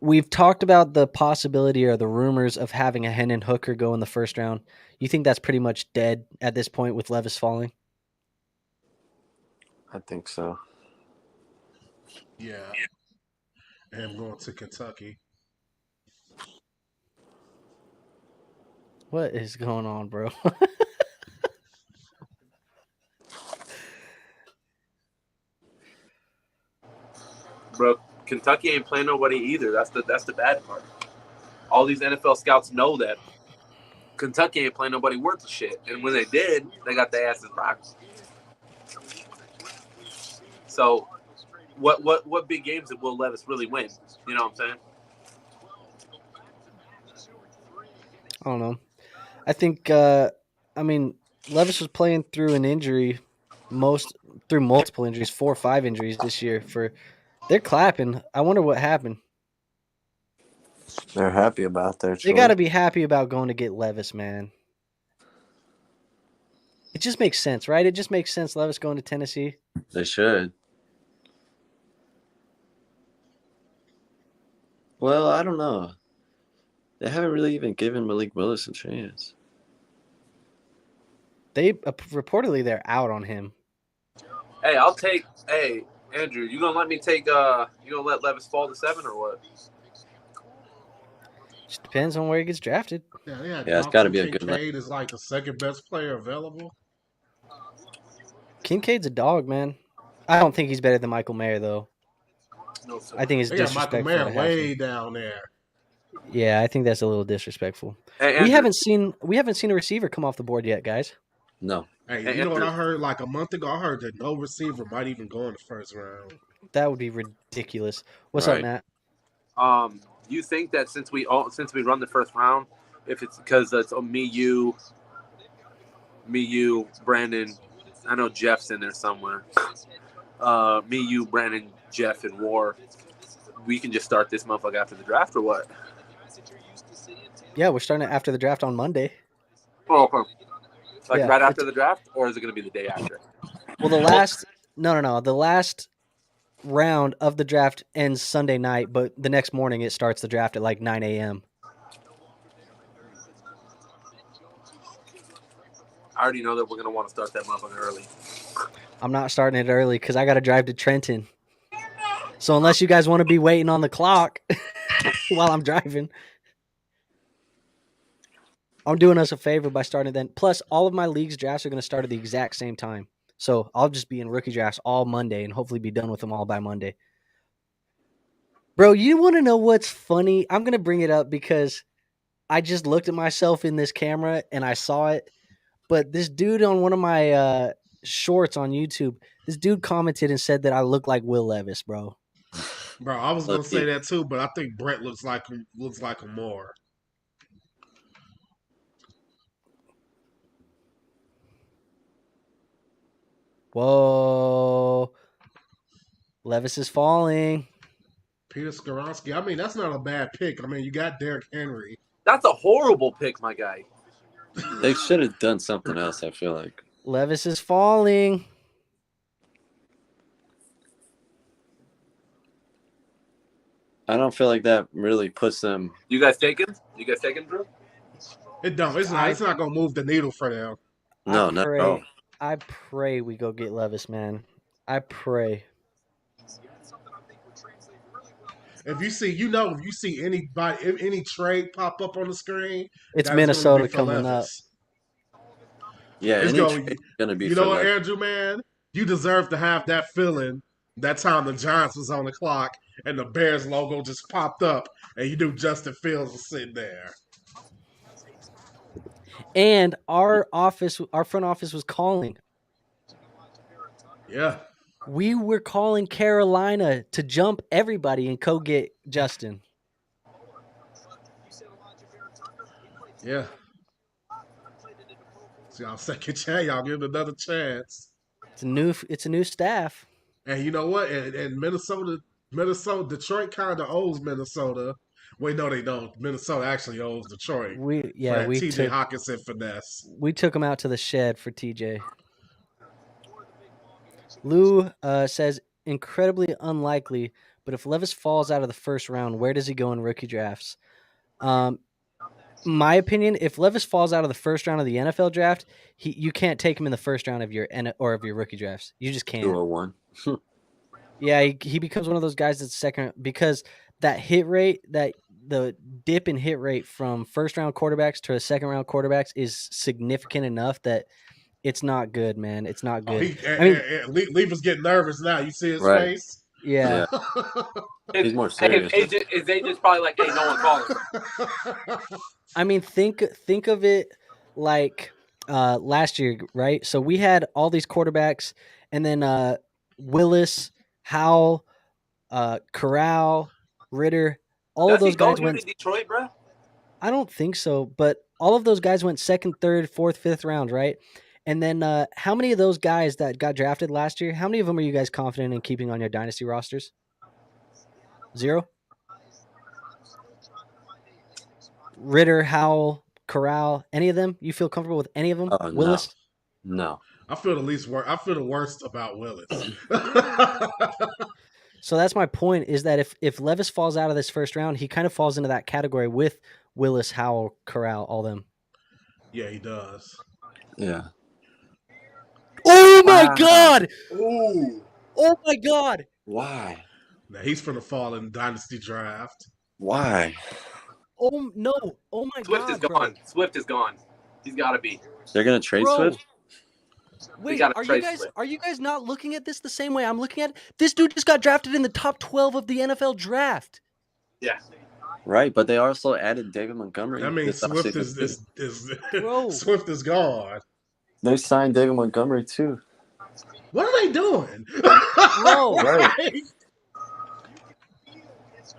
We've talked about the possibility or the rumors of having a Hendon Hooker go in the first round. You think that's pretty much dead at this point with Levis falling? I think so. Yeah. And I'm going to Kentucky. What is going on, bro? Bro, Kentucky ain't playing nobody either. That's the bad part. All these NFL scouts know that Kentucky ain't playing nobody worth a shit. And when they did, they got their asses rocked. So what big games did Will Levis really win? You know what I'm saying? I don't know. I think Levis was playing through an injury, through multiple injuries, 4 or 5 injuries this year. They're clapping. I wonder what happened. They're happy about their choice. They got to be happy about going to get Levis, man. It just makes sense, right? It just makes sense. Levis going to Tennessee. They should. Well, I don't know. They haven't really even given Malik Willis a chance. They reportedly they're out on him. Hey, Andrew, you gonna let me take? You gonna let Levis fall to 7 or what? Just depends on where he gets drafted. Yeah, it's got to be a good. Kincaid is like the second best player available. Kincaid's a dog, man. I don't think he's better than Michael Mayer, though. No, sir. I think it's They got disrespectful. Michael Mayer to have way him. down there. Yeah, I think that's a little disrespectful. Hey, we haven't seen a receiver come off the board yet, guys. No. Hey, you know what I heard like a month ago? I heard that no receiver might even go in the first round. That would be ridiculous. What's up, Nat? You think that since we run the first round, if it's because it's me, you, Brandon, I know Jeff's in there somewhere. Me, you, Brandon, Jeff, and War, we can just start this motherfucker after the draft or what? Yeah, we're starting it after the draft on Monday. Oh, okay. Like Yeah, right after the draft, or is it going to be the day after? Well, the last the last round of the draft ends Sunday night, but the next morning it starts the draft at like 9 a.m. I already know that we're going to want to start that motherfucker early. I'm not starting it early because I got to drive to Trenton. So unless you guys want to be waiting on the clock while I'm driving, I'm doing us a favor by starting then. Plus, all of my league's drafts are going to start at the exact same time. So I'll just be in rookie drafts all Monday and hopefully be done with them all by Monday. Bro, you want to know what's funny? I'm going to bring it up because I just looked at myself in this camera and I saw it. But this dude on one of my shorts on YouTube, this dude commented and said that I look like Will Levis, bro. Bro, I was gonna say that too, but I think Brett looks like him more. Whoa. Levis is falling. Peter Skoronsky. I mean, that's not a bad pick. I mean, you got Derrick Henry. That's a horrible pick, my guy. They should have done something else, I feel like. Levis is falling. I don't feel like that really puts them. You guys taking? Drew? It don't. It's not gonna move the needle for them. No, not at all. I pray we go get Levis, man. I pray. If you see anybody, if any trade pop up on the screen, It's that's Minnesota gonna be for coming Levis. Yeah, It's gonna be. You know what, Andrew, man? You deserve to have that feeling. That time the Giants was on the clock and the Bears logo just popped up, and you knew Justin Fields was sitting there. And our front office was calling. Yeah. We were calling Carolina to jump everybody and go get Justin. Yeah. So y'all second chance, y'all give it another chance. It's a new staff. And you know what? And Minnesota, Detroit kind of owes Minnesota. Wait, no, they don't. Minnesota actually owes Detroit. We TJ Hawkinson finesse. We took him out to the shed for TJ. Lou says incredibly unlikely, but if Levis falls out of the first round, where does he go in rookie drafts? My opinion, if Levis falls out of the first round of the NFL draft, you can't take him in the first round of your rookie drafts. You just can't. 201. Yeah, he becomes one of those guys that's second, because that hit rate, the dip in hit rate from first round quarterbacks to second round quarterbacks is significant enough that it's not good, man. It's not good. Lever's getting nervous now. You see his face? Yeah. He's more serious. His agent's probably like, hey, no one call him. I mean, think of it like last year, right? So we had all these quarterbacks, and then Willis, Howell, Corral, Ritter, all of those guys went to Detroit, bro? I don't think so, but all of those guys went second, third, fourth, fifth round, right? And then how many of those guys that got drafted last year, how many of them are you guys confident in keeping on your dynasty rosters? 0? Ritter, Howell, Corral, any of them? You feel comfortable with any of them? Willis? No. I feel the worst about Willis. So that's my point, is that if Levis falls out of this first round, he kind of falls into that category with Willis, Howell, Corral, all them. Yeah, he does. Yeah. Oh my God! Ooh. Oh my God! Why? Now he's finna fall in dynasty draft. Why? Oh no! Oh my Swift God! Swift is gone. Swift is gone. He's got to be. They're gonna trade Swift. Wait, are you guys not looking at this the same way I'm looking at it? This dude just got drafted in the top 12 of the NFL draft. Yeah. Right, but they also added David Montgomery. That means Swift is gone. They signed David Montgomery too. What are they doing? Bro, right.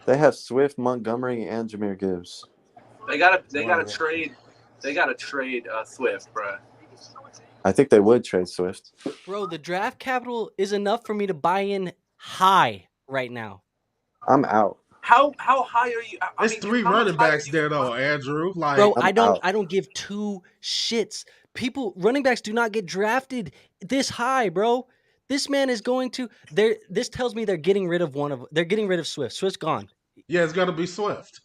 They have Swift, Montgomery, and Jahmyr Gibbs. They gotta trade Swift, bro. I think they would trade Swift. Bro, the draft capital is enough for me to buy in high right now. I'm out. How high are you? There's 3 running backs there though, Andrew. Like, bro, I don't give 2 shits. Running backs do not get drafted this high, bro. This man is going to. This tells me they're getting rid of They're getting rid of Swift. Swift's gone. Yeah, it's got to be Swift.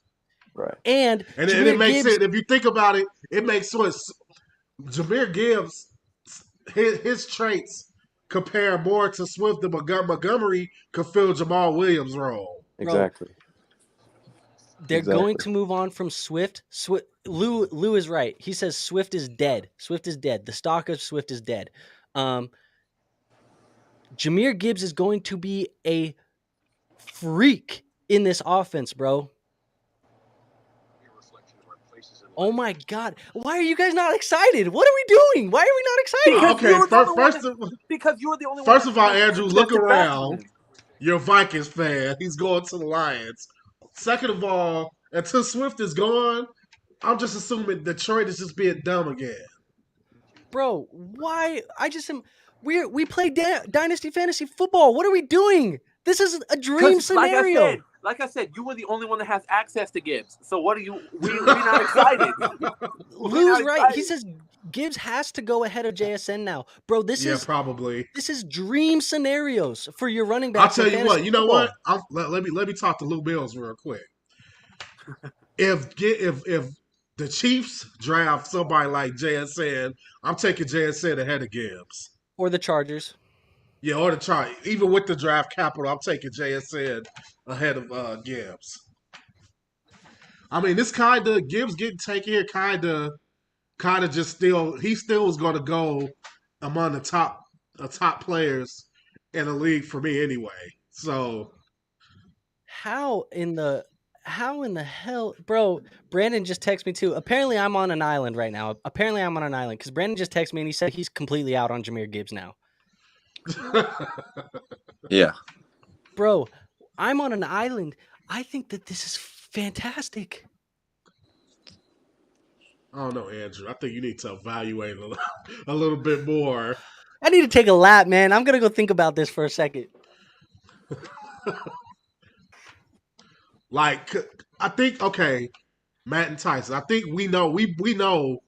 Right. And it makes sense if you think about it. It makes sense. Jahmyr Gibbs, his traits compare more to Swift than Montgomery could fill Jamal Williams' role. Exactly. They're going to move on from Swift. Lou is right. He says Swift is dead. Swift is dead. The stock of Swift is dead. Jahmyr Gibbs is going to be a freak in this offense, bro. Oh my God! Why are you guys not excited? What are we doing? Why are we not excited? Because you're the only one. First of all, Andrew, look around. You're a Vikings fan. He's going to the Lions. Second of all, until Swift is gone, I'm just assuming Detroit is just being dumb again. Bro, why? We play Dynasty Fantasy Football. What are we doing? This is a dream scenario. like I said, you were the only one that has access to Gibbs. So what are you? We're not excited. Lou's right. He says Gibbs has to go ahead of JSN now, bro. This Yeah, is probably. this is dream scenarios for your running I'll backs. tell in you what. fantasy You know football. what? Let me talk to Lou Mills real quick. If the Chiefs draft somebody like JSN, I'm taking JSN ahead of Gibbs. Or the Chargers. Yeah, or the chart. Even with the draft capital, I'm taking JSN ahead of Gibbs. I mean, this kind of Gibbs getting taken here, kind of just still. He still was going to go among the top players in the league for me anyway. So How in the hell, bro? Brandon just texted me too. Apparently, I'm on an island right now. Apparently, I'm on an island because Brandon just texted me and he said he's completely out on Jahmyr Gibbs now. Yeah. Bro, I'm on an island. I think that this is fantastic. I don't know, Andrew. I think you need to evaluate a little bit more. I need to take a lap, man. I'm gonna go think about this for a second. Like, I think Matt and Tyson. I think we know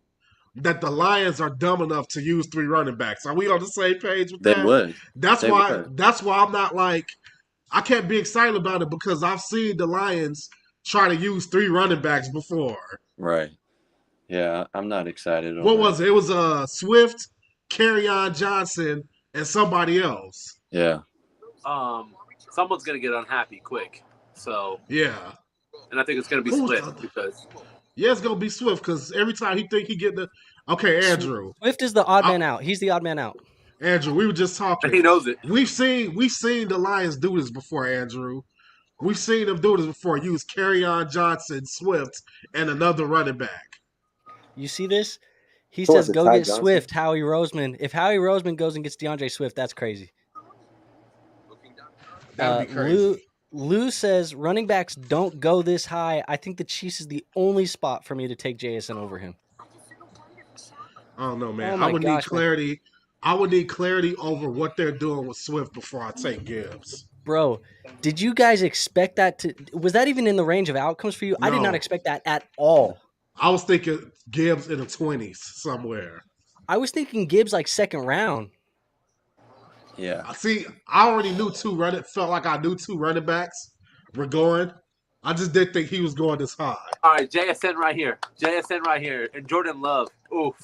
that the Lions are dumb enough to use 3 running backs. Are we on the same page with They that? would. That's They why. would. That's why I'm not like. I can't be excited about it because I've seen the Lions try to use 3 running backs before. Right. Yeah, I'm not excited. What was it? It was Swift, Kerryon Johnson, and somebody else. Yeah. Someone's gonna get unhappy quick. So yeah, and I think it's gonna be Swift because it's gonna be Swift because every time he think he get the Andrew. Swift is the odd man out. He's the odd man out. Andrew, we were just talking. he knows it. We've seen the Lions do this before, Andrew. We've seen them do this before. Use Kerryon Johnson, Swift, and another running back. You see this? He What says was it, go Ty get Johnson? Swift, Howie Roseman. If Howie Roseman goes and gets DeAndre Swift, that's crazy. That'd be crazy. Lou says running backs don't go this high. I think the Chiefs is the only spot for me to take JSN over him. I don't know, man. Oh my I would gosh, need clarity. Man. I would need clarity over what they're doing with Swift before I take Gibbs. Bro, did you guys expect that was that even in the range of outcomes for you? No. I did not expect that at all. I was thinking Gibbs in the 20s somewhere. I was thinking Gibbs like second round. Yeah. See, I already knew felt like I knew 2 running backs were going. I just didn't think he was going this high. All right, JSN right here. And Jordan Love. Oof.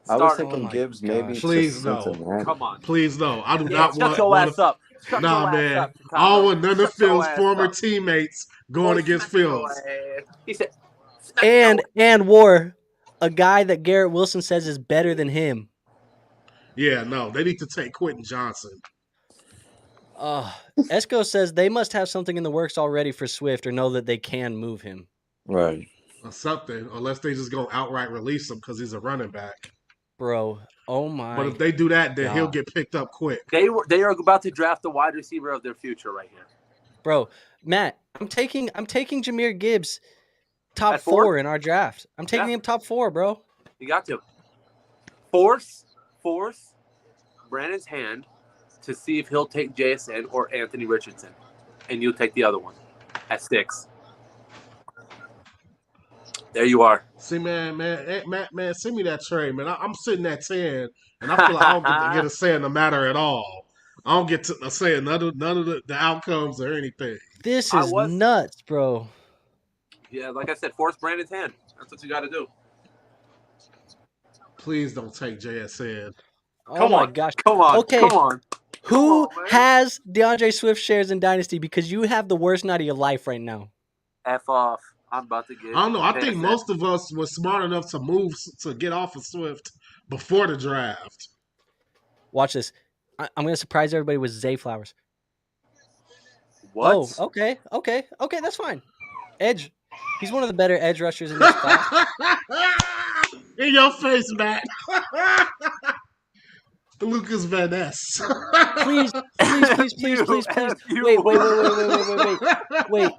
I was thinking Gibbs maybe. Please no. Come on. Please no. I do not want. Shut your ass up. Nah, man. I don't want none of Phil's former teammates going against Phil's. He said. And War, a guy that Garrett Wilson says is better than him. Yeah, no, they need to take Quentin Johnson. Esco says they must have something in the works already for Swift or know that they can move him. Right. Or something, unless they just go outright release him because he's a running back. Bro, oh my. But if they do that, then he'll get picked up quick. They are about to draft the wide receiver of their future right here. Bro, Matt, I'm taking Jahmyr Gibbs top At 4 in our draft. I'm taking him top 4, bro. You got to. Force Brandon's hand to see if he'll take JSN or Anthony Richardson. And you'll take the other one at 6. There you are. See, man, send me that trade, man. I'm sitting at 10, and I feel like I don't get to get a say in the matter at all. I don't get to say none of the outcomes or anything. This is nuts, bro. Yeah, like I said, force Brandon's hand. That's what you got to do. Please don't take JSN. Oh my gosh. Come on. Okay. Come on. Who has DeAndre Swift shares in Dynasty? Because you have the worst night of your life right now. F off. I'm about to get. I don't know. I think most of us were smart enough to get off of Swift before the draft. Watch this. I'm going to surprise everybody with Zay Flowers. What? Oh, okay. That's fine. Edge. He's one of the better edge rushers in this class. In your face, Matt. Lucas Van Ness. Please. Wait.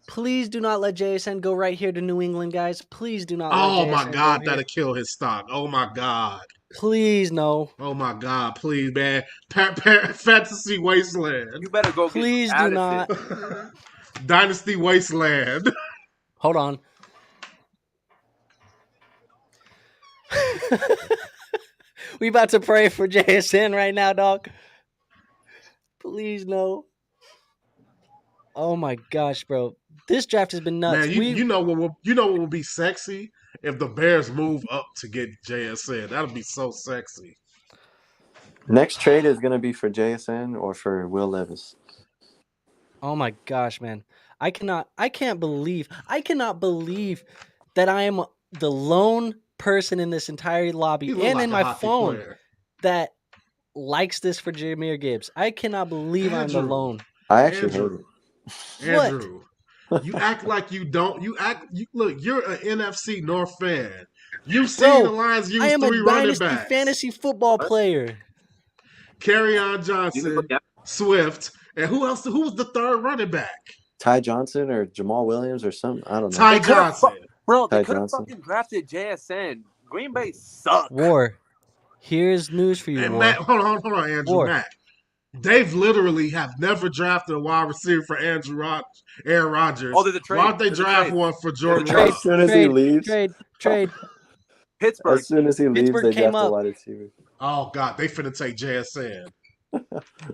Please do not let JSN go right here to New England, guys. Please do not. Oh my God, that'll kill his stock. Oh my God. Please no. Oh my God, please, man. Fantasy wasteland. You better go. Please do not. Dynasty Wasteland. Hold on. We about to pray for JSN right now, dog. Please no. Oh my gosh, bro. This draft has been nuts. Man, you know what will be sexy if the Bears move up to get JSN. That'll be so sexy. Next trade is going to be for JSN or for Will Levis. Oh my gosh, man. I cannot believe that I am the lone person in this entire lobby He look and like in a my hockey phone player. that likes this for Jahmyr Gibbs. I cannot believe I'm the Andrew. lone. I actually hate Andrew, it. Andrew, you act like you don't. Look, you're an NFC North fan. You've seen the Bro, Lions I use am a 3 running dynasty backs. fantasy football player. Kerryon Johnson, Swift, and who else? Who was the third running back? Ty Johnson or Jamal Williams or something. I don't know. Ty Johnson. Bro, they Ty could have Johnson. fucking drafted JSN. Green Bay sucks. War. Here's news for you, And War. Matt, hold on, Andrew. War. Matt. They've literally have never drafted a wide receiver for Aaron Rodgers. Oh, there's a trade. Why don't they There's a draft trade. one for Jordan Trade. Love? As soon as he leaves, Trade. Pittsburgh. as soon as he leaves, Pittsburgh they came draft a up. wide receiver. Oh God, they finna take JSN.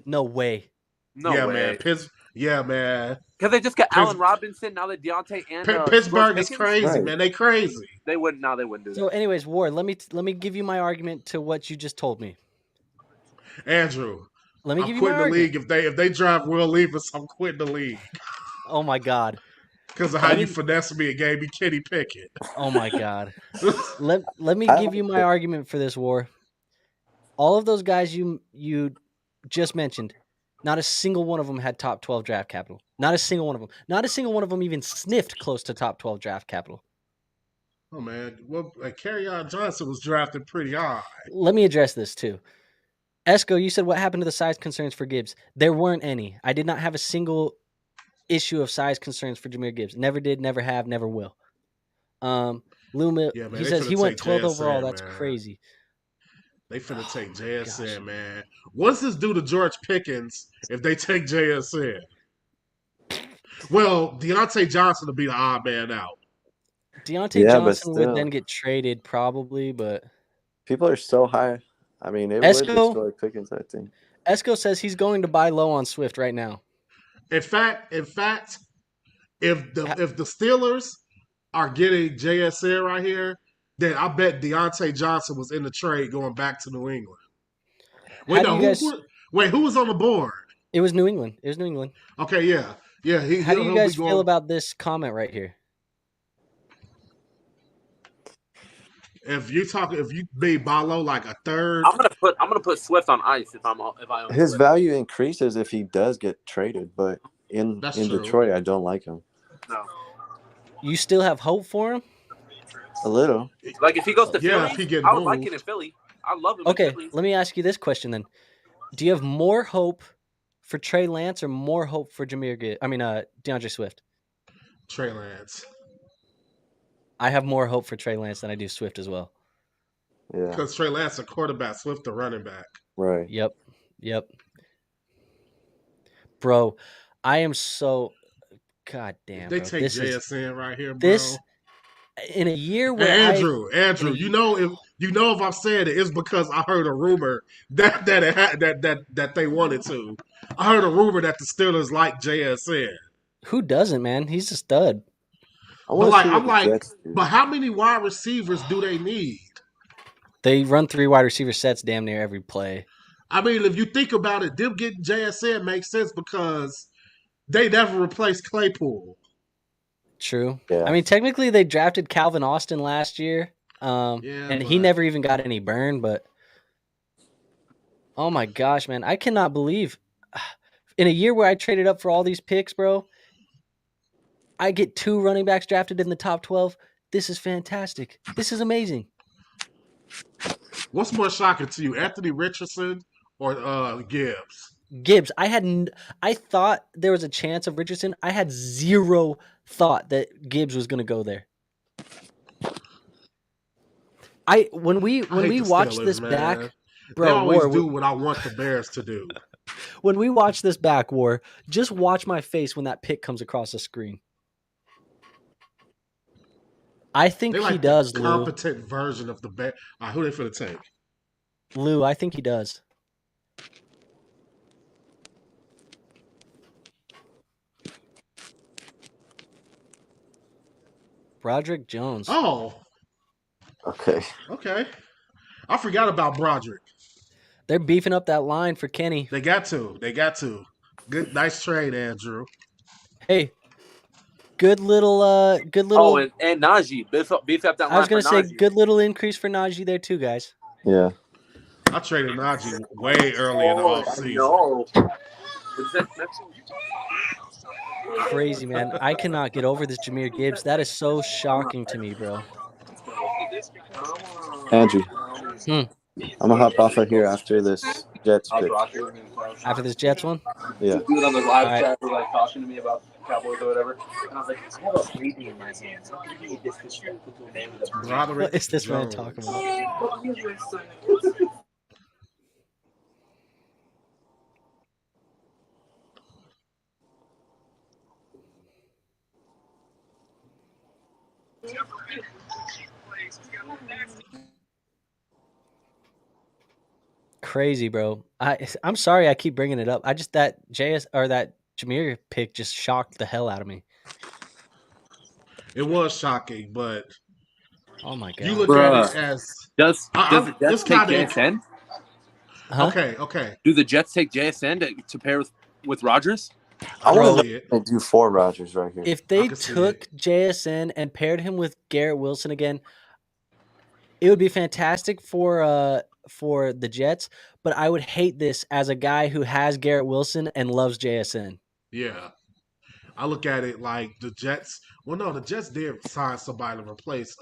No way. No yeah, way. man. Yeah, man. Because they just got Allen Robinson, now that Deontay and Pittsburgh is George Pickens? crazy, Right. man. They crazy. They wouldn't do that. So, anyways, War, let me give you my argument to what you just told me. Andrew, Let me I'm give you my quitting the argument. league if they draft Will Levis. I'm quitting the league Oh my God. because of how you finessed me and gave me Kenny Pickett. Oh my God. Let me I give like you my it. argument for this, War. All of those guys you just mentioned, not a single one of them had top 12 draft capital. Not a single one of them. Not a single one of them even sniffed close to top 12 draft capital. Oh man, well, Kerryon Johnson was drafted pretty high. Let me address this too. Esco, you said what happened to the size concerns for Gibbs? There weren't any. I did not have a single issue of size concerns for Jahmyr Gibbs. Never did, never have, never will. Luma, Yeah, man, he they says finna he went take 12 JSN, overall. That's man. crazy. They finna take JSN, gosh. man. What's this do to George Pickens if they take JSN? Well, Deontay Johnson will be the odd man out. Deontay Yeah, but Johnson would still. then get traded probably, but People are so high. I mean, it Esco? would destroy Pickens, I think. Esco says he's going to buy low on Swift right now. In fact, if the Steelers are getting JSN right here, then I bet Deontay Johnson was in the trade going back to New England. Wait, How do you guys- who was on the board? It was New England. Okay, yeah. How do you guys feel about this comment right here? If you be Balo like a third, I'm gonna put Swift on ice if I own His Swift. value increases if he does get traded, but in true. Detroit, I don't like him. No. You still have hope for him? A little. Like if he goes to Yeah, Philly, if he get I would like moved. it in Philly. I love him. Okay, in Philly. let me ask you this question then. Do you have more hope for Trey Lance or more hope for DeAndre Swift? Trey Lance. I have more hope for Trey Lance than I do Swift as well. Yeah. Because Trey Lance a quarterback, Swift a running back. Right. Yep. Bro, I am so God damn. They bro. take This is JSN right here, bro. this in a year where Andrew, you know if I'm saying it, it's because I heard a rumor that they wanted to. I heard a rumor that the Steelers like JSN. who doesn't, man? He's a stud. But how many wide receivers do they need? They run 3 wide receiver sets damn near every play. I mean, if you think about it, them getting JSN makes sense because they never replaced Claypool. True. Yeah. I mean, technically they drafted Calvin Austin last year. He never even got any burn, but oh my gosh, man. I cannot believe in a year where I traded up for all these picks, bro, I get 2 running backs drafted in the top 12. This is fantastic. This is amazing. What's more shocking to you, Anthony Richardson or Gibbs? Gibbs, I thought there was a chance of Richardson. I had zero thought that Gibbs was going to go there. When we watched this back, bro, they always do what I want the Bears to do. When we watch this back, War, just watch my face when that pick comes across the screen. I think They he like the does, Lou. competent version of the bet. Who they finna take? Lou, I think he does. Broderick Jones. Oh, Okay. okay. I forgot about Broderick. They're beefing up that line for Kenny. They got to. Good, nice trade, Andrew. Hey, good little. Oh, and Najee. Beef up that line I was gonna for say Najee. good little increase for Najee there too, guys. Yeah. I traded Najee way early in the offseason. No. Crazy, man. I cannot get over this Jahmyr Gibbs. That is so shocking to me, bro. Andrew, Hmm. I'm gonna hop off of here after this Jets pick. After this Jets one? Yeah. Dude on the live All chat was like talking to me about Cowboys or whatever. And I was like, I have a baby in my hands. How can you be disrespectful to a man with a baby? Broderick What is this man Jones. talking about? Crazy, bro. I'm sorry I keep bringing it up. I just that Jahmyr pick just shocked the hell out of me. It was shocking, but Oh my god. you look at it as Does the Jets it's take kinda JSN? Huh? okay. Do the Jets take JSN to pair with Rodgers? I Bro, want to do 4 Rodgers right here. If they can see took JSN and paired him with Garrett Wilson again, it would be fantastic for the Jets, but I would hate this as a guy who has Garrett Wilson and loves JSN. Yeah. I look at it like the Jets. Well, no, the Jets did sign somebody to replace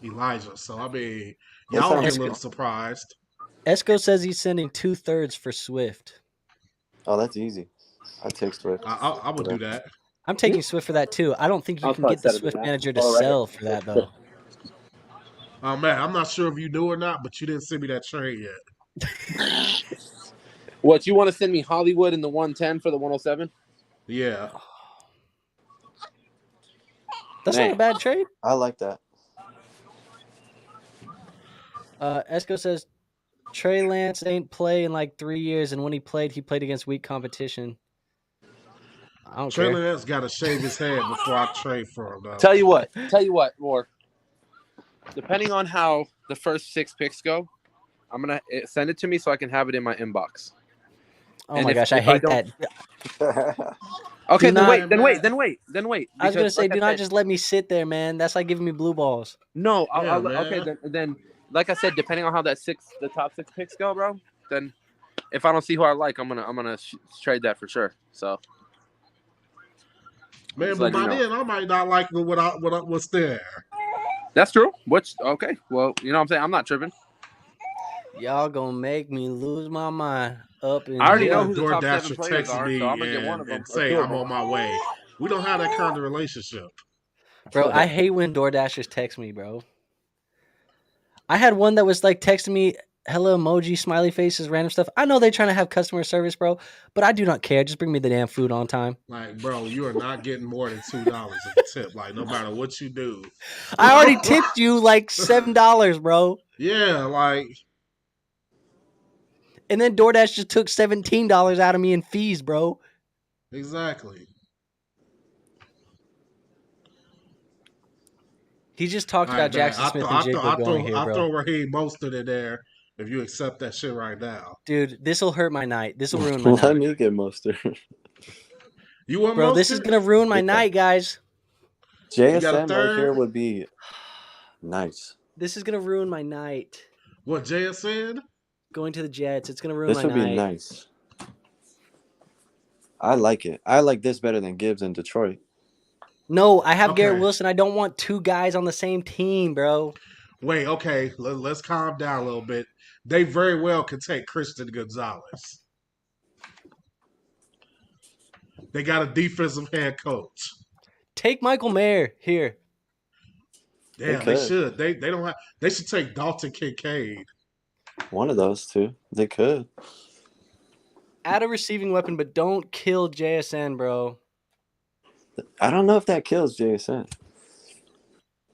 Elijah. So I mean, y'all would be a little surprised. Esco says he's sending 2/3 for Swift. Oh, that's easy. I take Swift. I would do that. I'm taking Swift for that too. I don't think you can get the Swift manager to sell for that though. Oh man, I'm not sure if you knew or not, but you didn't send me that trade yet. What, you want to send me Hollywood in the 110 for the 107? Yeah. That's not a bad trade. I like that. Esco says Trey Lance ain't play in like 3 years, and when he played against weak competition. I don't Trey care. Lance got to shave his head before I trade for him, though. Tell you what, War. Depending on how the first 6 picks go, I'm gonna send it to me so I can have it in my inbox. Oh my gosh, I hate that. Okay, then wait. I was gonna say, do not just let me sit there, man. That's like giving me blue balls. No, okay. Then, like I said, depending on how the top 6 picks go, bro. Then, if I don't see who I like, I'm gonna trade that for sure. So, man, but by then I might not like what's there. That's true. Okay? Well, you know what I'm saying. I'm not tripping. Y'all gonna make me lose my mind up in I already here. know who the top 7 DoorDasher players text are, me so I'm gonna get one of them. and say I'm on my way. We don't have that kind of relationship. Bro, I hate when DoorDashers text me, bro. I had one that was like texting me hello emoji, smiley faces, random stuff. I know they're trying to have customer service, bro, but I do not care. Just bring me the damn food on time. Like, bro, you are not getting more than $2 of a tip. Like, no matter what you do. I already tipped you like $7, bro. Yeah, like. And then DoorDash just took $17 out of me in fees, bro. Exactly. He just talked about Jackson Smith and Jigba going here, bro. I'll throw Raheem Mostert in there if you accept that shit right now. Dude, this will hurt my night. This will ruin my night. Let me get Mostert. You want bro, Mostert? This is going to ruin my night, guys. JSN right here would be nice. This is going to ruin my night. What, JSN? Going to the Jets. It's going to ruin my night. This would be nice. I like it. I like this better than Gibbs in Detroit. No, I have Garrett Wilson. I don't want 2 guys on the same team, bro. Wait, okay. Let's calm down a little bit. They very well could take Christian Gonzalez. They got a defensive head coach. Take Michael Mayer here. Yeah, they should. They don't have. They should take Dalton Kincaid. One of those two. They could. Add a receiving weapon, but don't kill JSN, bro. I don't know if that kills JSN.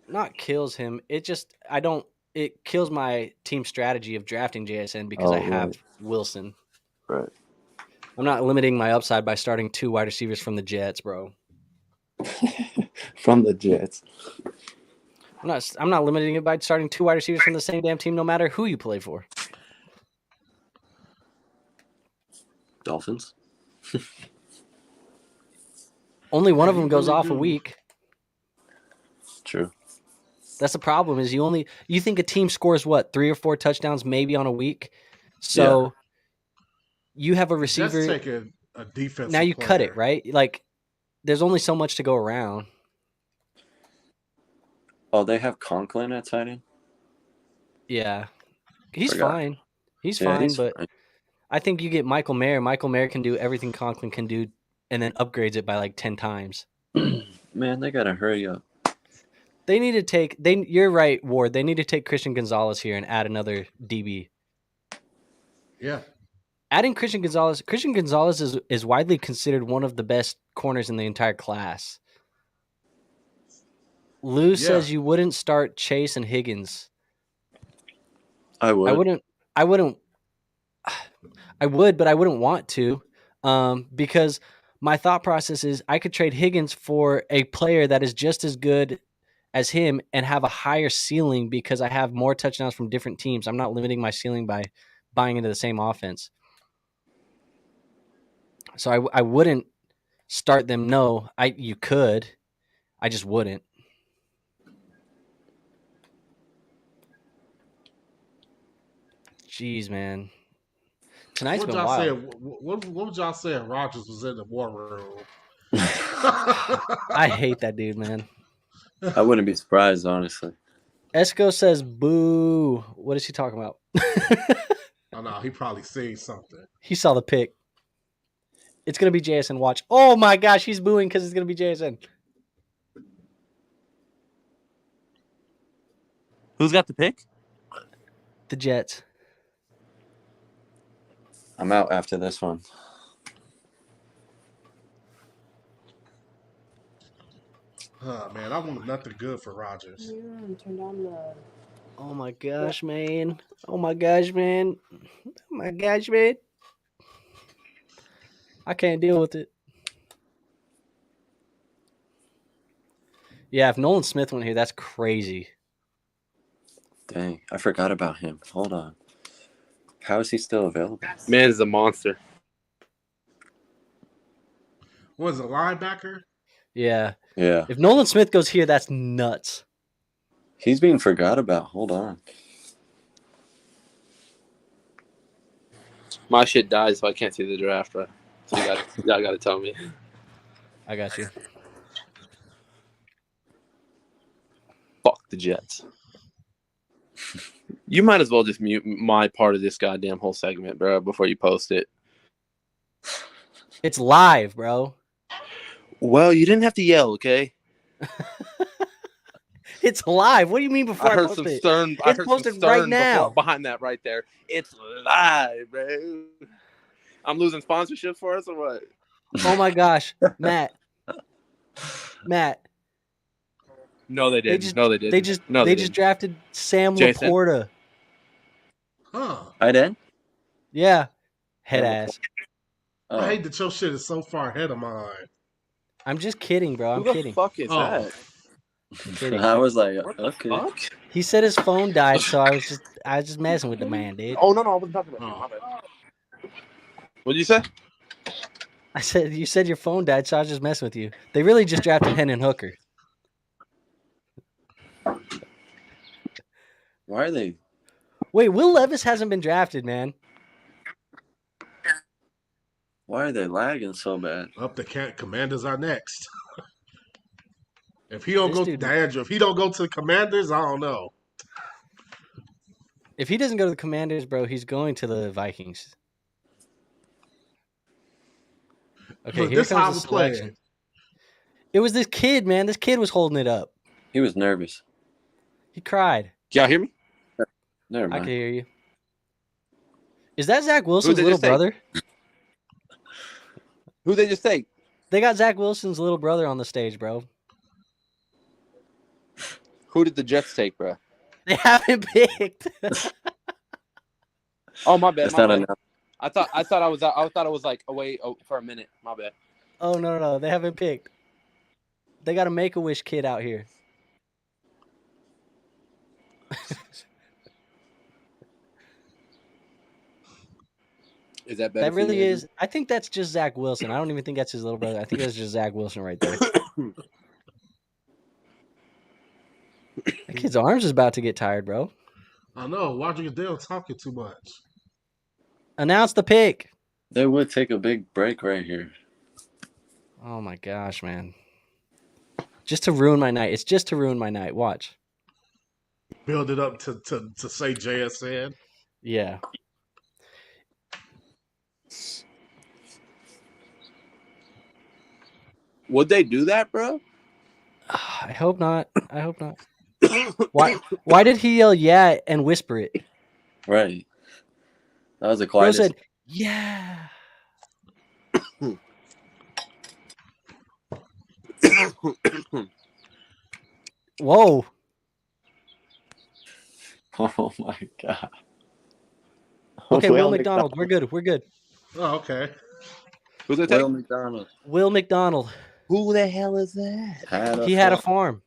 Not kills him. It kills my team strategy of drafting JSN because I have Wilson. Right. I'm not limiting my upside by starting 2 wide receivers from the Jets, bro. From the Jets. I'm not limiting it by starting 2 wide receivers from the same damn team, no matter who you play for. Dolphins. Only one of them goes off a week. True. That's the problem. Is you think a team scores what 3 or 4 touchdowns maybe on a week, so you have a receiver. Just take a defensive. Now you player. cut it right. Like there's only so much to go around. Oh, they have Conklin at tight end? Yeah. He's fine. He's fine, he's but fine. I think you get Michael Mayer. Michael Mayer can do everything Conklin can do and then upgrades it by like 10 times. Man, they got to hurry up. They need to take you're right, Ward. They need to take Christian Gonzalez here and add another DB. Yeah. Adding Christian Gonzalez is widely considered one of the best corners in the entire class. Lou says you wouldn't start Chase and Higgins. I would. I would, but I wouldn't want to, because my thought process is I could trade Higgins for a player that is just as good as him and have a higher ceiling because I have more touchdowns from different teams. I'm not limiting my ceiling by buying into the same offense. So I wouldn't start them. No, you could. I just wouldn't. Jeez, man. Tonight's been wild. What would y'all say if Rodgers was in the war room? I hate that dude, man. I wouldn't be surprised, honestly. Esco says, boo. What is he talking about? Oh, no, he probably seen something. He saw the pick. It's going to be JSN. Watch. Oh, my gosh. He's booing because it's going to be JSN. Who's got the pick? The Jets. I'm out after this one. Man, I want nothing good for Rodgers. Oh, my gosh, man. Oh, my gosh, man. Oh, my gosh, man. I can't deal with it. Yeah, if Nolan Smith went here, that's crazy. Dang, I forgot about him. Hold on. How is he still available? Man's a monster. What is it, linebacker? Yeah. Yeah. If Nolan Smith goes here, that's nuts. He's being forgot about. Hold on. My shit died, so I can't see the draft, right? So y'all got to tell me. I got you. Fuck the Jets. You might as well just mute my part of this goddamn whole segment, bro, before you post it. It's live, bro. Well, you didn't have to yell, okay? It's live. What do you mean before I heard post some it? stern. It's I heard posted some stern right now. behind that right there. It's live, bro. I'm losing sponsorship for us or what? Oh my gosh, Matt. No, they didn't. They didn't. They just drafted Sam Laporta. Huh. I did? Yeah. Head ass. I hate that your shit is so far ahead of mine. I'm just kidding, bro. I'm kidding. Who the fuck is that? Kidding. I was like, What okay. the fuck? He said his phone died, so I was just messing with the man, dude. Oh no, I wasn't talking about you. My bad. What did you say? I said you said your phone died, so I was just messing with you. They really just drafted Hendon Hooker. Why are they? Wait, Will Levis hasn't been drafted, man. Why are they lagging so bad? Up the Commanders are next. If he don't This go to Andrew, if he don't go to the Commanders, I don't know. If he doesn't go to the Commanders, bro, he's going to the Vikings. Okay, Look, here this how comes we the play selection. it. It was this kid, man. This kid was holding it up. He was nervous. He cried. Can y'all hear me? Never I mind. can hear you. Is that Zach Wilson's they little just say? brother? Who they just take? They got Zach Wilson's little brother on the stage, bro. Who did the Jets take, bro? They haven't picked. Oh, my bad. It's My not bad. enough. I thought I was like away for a minute. My bad. Oh no, they haven't picked. They got a Make-A-Wish kid out here. Is that better? That really is. I think that's just Zach Wilson. I don't even think that's his little brother. I think that's just Zach Wilson right there. That kid's arms is about to get tired, bro. I know. Roger Goodell talking too much. Announce the pick. They would take a big break right here. Oh my gosh, man. Just to ruin my night. It's just to ruin my night. Watch. Build it up to say JSN. Yeah. Would they do that, bro? I hope not. I hope not. Why did he yell yeah and whisper it? Right. That was the Bro quietest. said, yeah. Whoa. Oh my god. Okay, Will McDonald. We're good. We're good. Oh, okay. Who's they take? Will McDonald. Will McDonald. Who the hell is that? He had a farm.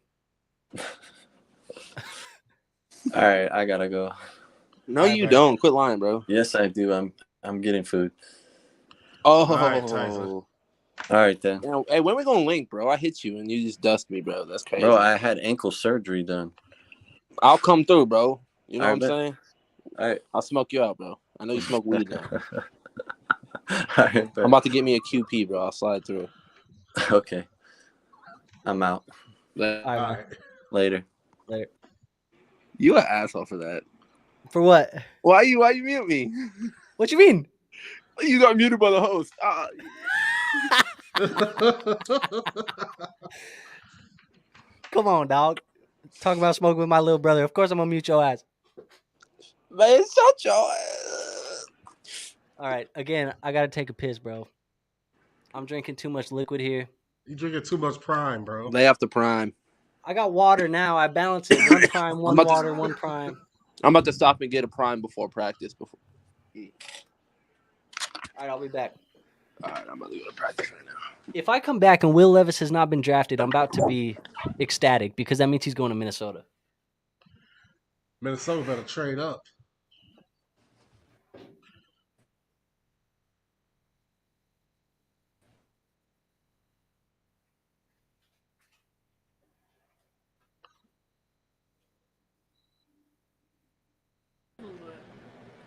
All right, I gotta go. No, you don't. Quit lying, bro. Yes, I do. I'm getting food. Oh, All right, Tyson. All right then, you know, hey, when we gonna link, bro? I hit you and you just dust me, bro. That's crazy. bro. I had ankle surgery done. I'll come through, bro. You know All what I'm right, saying? All right. I'll smoke you out, bro. I know you smoke weed now. All right, I'm about to get me a QP, bro. I'll slide through. Okay. I'm out. All right. All right. Later. Later. You an asshole for that. For what? Why you mute me? What you mean? You got muted by the host. Come on, dog. Talking about smoking with my little brother. Of course I'm gonna mute your ass. Man, shut your ass. All right. Again, I gotta take a piss, bro. I'm drinking too much liquid here. You drinking too much Prime, bro. Lay off the prime. I got water now. I balance it. One prime, one about to- water, one prime. I'm about to stop and get a prime before practice. All right, I'll be back. All right, I'm about to go to practice right now. If I come back and Will Levis has not been drafted, I'm about to be ecstatic because that means he's going to Minnesota. Minnesota better trade up.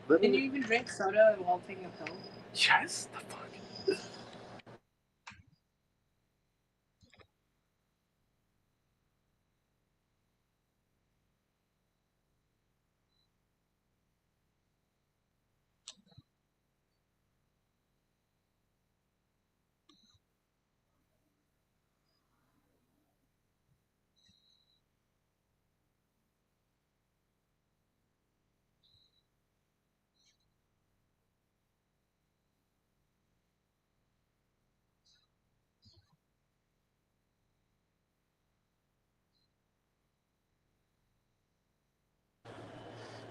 Can you even drink soda while taking a pill? Yes, the fuck.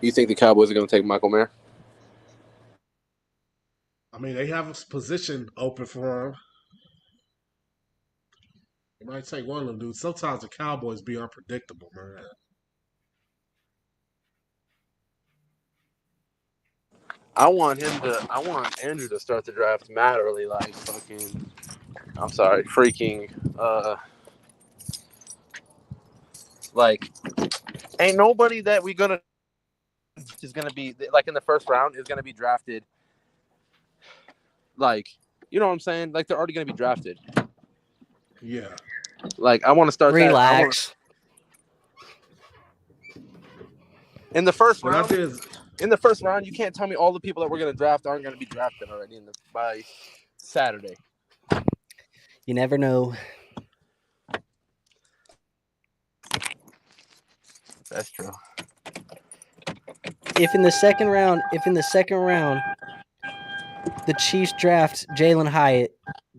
You think the Cowboys are going to take Michael Mayer? I mean, they have a position open for him. They might take one of them dudes. Sometimes the Cowboys be unpredictable, man. I want Andrew to start the draft mad early, like fucking. I'm sorry, freaking. Like, ain't nobody that we gonna is gonna be like in the first round is gonna be drafted. Like, you know what I'm saying? Like they're already gonna be drafted. Yeah. Like I want to start. Relax. In the first But round. that is In the first round, you can't tell me all the people that we're going to draft aren't going to be drafted already by Saturday. You never know. That's true. If in the second round, the Chiefs draft Jalen Hyatt,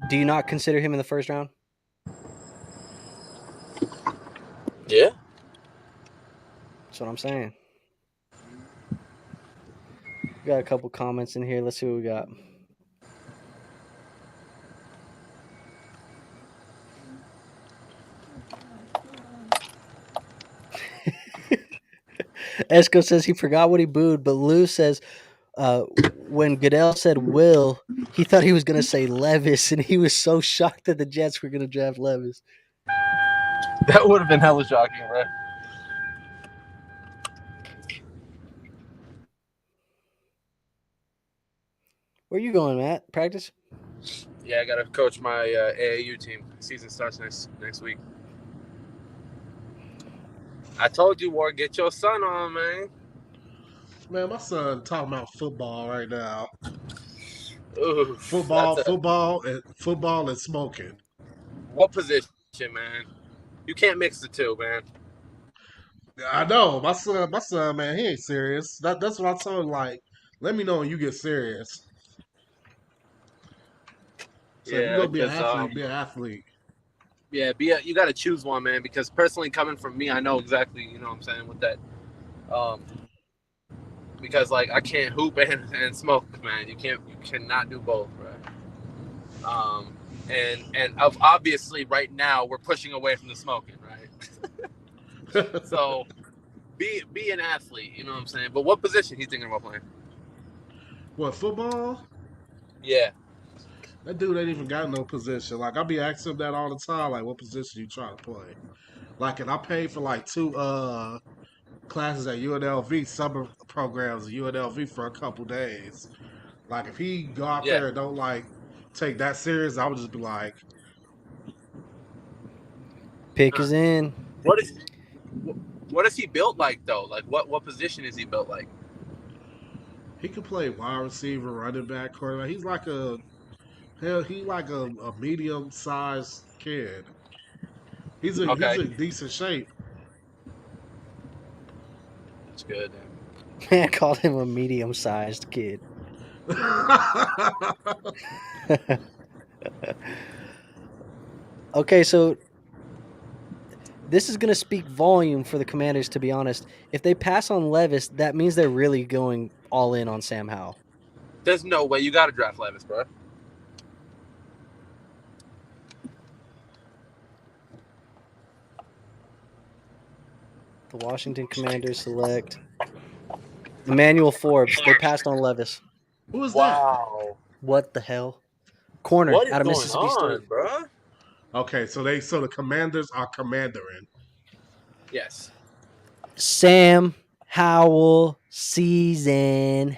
Do you not consider him in the first round? Yeah. That's what I'm saying. We got a couple comments in here. Let's see what we got. Esco says he forgot what he booed, but Lou says when Goodell said Will, he thought he was going to say Levis, and he was so shocked that the Jets were going to draft Levis. That would have been hella shocking, bro. Where you going, Matt? Practice? Yeah, I got to coach my AAU team. Season starts next week. I told you, Ward, get your son on, man. Man, my son talking about football right now. Ooh, Football and smoking. What position, man? You can't mix the two, man. I know my son, man, he ain't serious. That's what I told him. Like, let me know when you get serious. So if you're Yeah, gonna be an because athlete, be an athlete. yeah, you got to choose one, man. Because personally, coming from me, I know exactly, you know what I'm saying, with that. Because like I can't hoop and smoke, man. You cannot do both, right? And obviously right now we're pushing away from the smoking, right? So be an athlete, you know what I'm saying. But what position he's thinking about playing? What, football? Yeah. That dude ain't even got no position. Like I be asking him that all the time. Like, what position you trying to play? Like, and I paid for like two classes at UNLV, summer programs at UNLV for a couple days. Like, if he go out Yeah. there and don't like take that serious, I would just be like, Pick is in. What is he built like though? Like what position is he built like? he could play wide receiver, running back, quarterback. He's like a hell, he like a medium sized kid. He's Okay, in decent shape. that's good. Man called him a medium-sized kid. Okay, so this is going to speak volume for the Commanders, to be honest. If they pass on Levis, that means they're really going all in on Sam Howell. There's no way you got to draft Levis, bro. The Washington Commanders select Emmanuel Forbes. They passed on Levis. Who is that? Wow. What the hell? Corner What is out of going Mississippi State. on, bro? Okay, so the Commanders are commandering. Yes. Sam Howell season.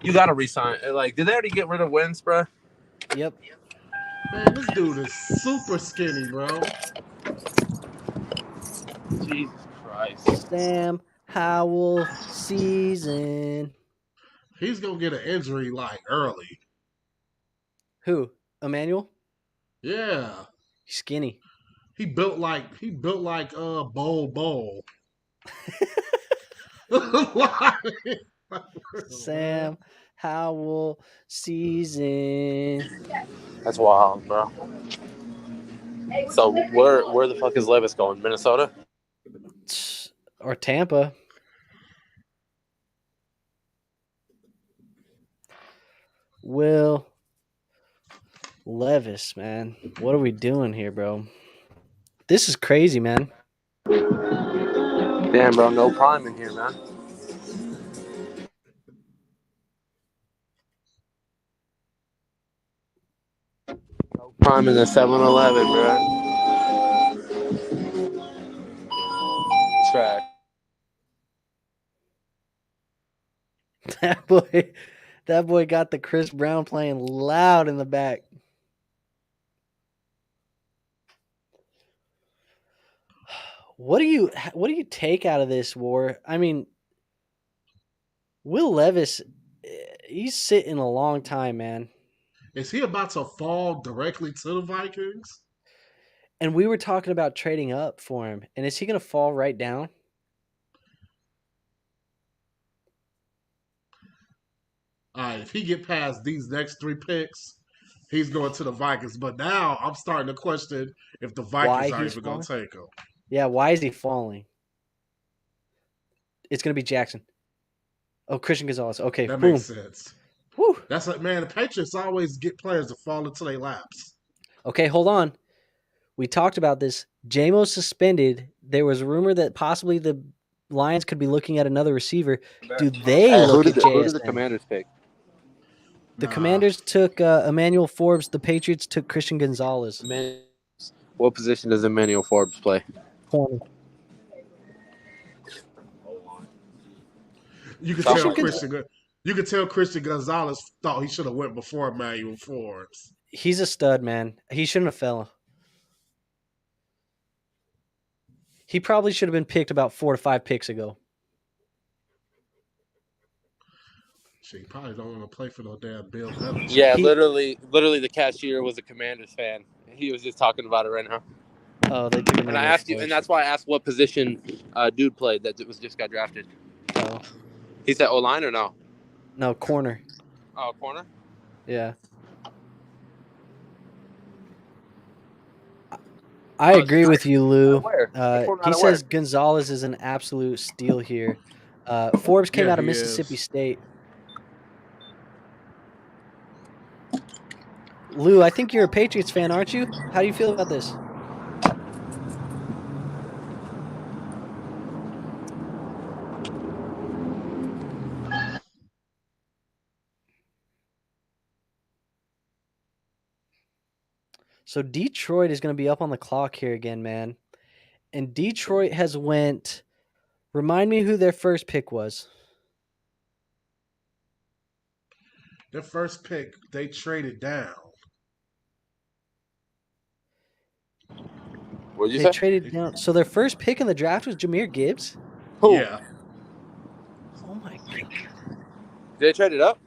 You got to resign. Like, did they already get rid of Wentz, bro? Yep. Man, this dude is super skinny, bro. Jesus Christ. Sam Howell season. He's gonna get an injury like early. Who? Emmanuel? Yeah. He's skinny. He built like Bowl. Sam Howell season. That's wild, bro. So where the fuck is Levis going? Minnesota? Or Tampa. Will Levis, man. What are we doing here, bro? This is crazy, man. Damn, bro, no prime in here, man. No prime in the 7-Eleven, bro. Track. That boy got the Chris Brown playing loud in the back. What do you take out of this, War? I mean, Will Levis, he's sitting a long time, man. Is he about to fall directly to the Vikings? And we were talking about trading up for him. And is he going to fall right down? all right, if he get past these next 3 picks, he's going to the Vikings. But now I'm starting to question if the Why Vikings are he's even going falling? to take him. Yeah, why is he falling? It's going to be Jackson. Oh, Christian Gonzalez. Okay, That boom. makes sense. Woo. That's like, man, the Patriots always get players to fall into their laps. Okay, hold on. We talked about this. J-Mo's suspended. There was a rumor that possibly the Lions could be looking at another receiver. Do they Hey, look at who did the JSN? Commanders pick? The Nah. Commanders took Emmanuel Forbes. The Patriots took Christian Gonzalez. What position does Emmanuel Forbes play? Corner. You could Christian tell Gonzalez. Christian Gonzalez thought he should have went before Emmanuel Forbes. He's a stud, man. He shouldn't have fell. He probably should have been picked about 4 to 5 picks ago. Shit, he probably don't want to play for no damn Bill Belichick. Yeah, literally, the cashier was a Commanders fan. He was just talking about it right now. Oh, they took him. And I asked you, and that's why I asked what position dude played that just got drafted. Oh. He said O-line or no? No, corner. Oh, corner? Yeah. I agree with you, Lou. He says Gonzalez is an absolute steal here. Forbes came out of Mississippi State. Lou, I think you're a Patriots fan, aren't you? How do you feel about this? So Detroit is going to be up on the clock here again, man. And Detroit has went. Remind me who their first pick was. Their first pick, they traded down. What did you They say? traded down. So their first pick in the draft was Jahmyr Gibbs? Who? Yeah. Oh, my God. Did they trade it up?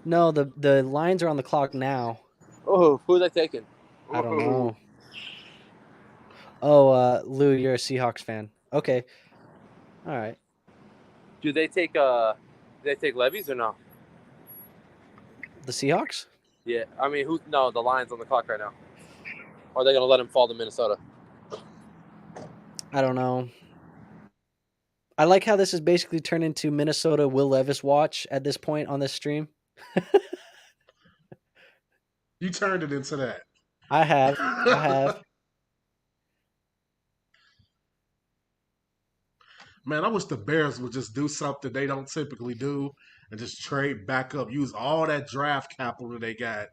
No, the lines are on the clock now. Oh, who are they taking? I don't know. Oh, Lou, you're a Seahawks fan. Okay. All right. Do they take Levy's or no? The Seahawks? Yeah. I mean, no, the Lions on the clock right now. Or are they going to let him fall to Minnesota? I don't know. I like how this has basically turned into Minnesota Will Levis watch at this point on this stream. You turned it into that. I have. Man, I wish the Bears would just do something they don't typically do and just trade back up. Use all that draft capital they got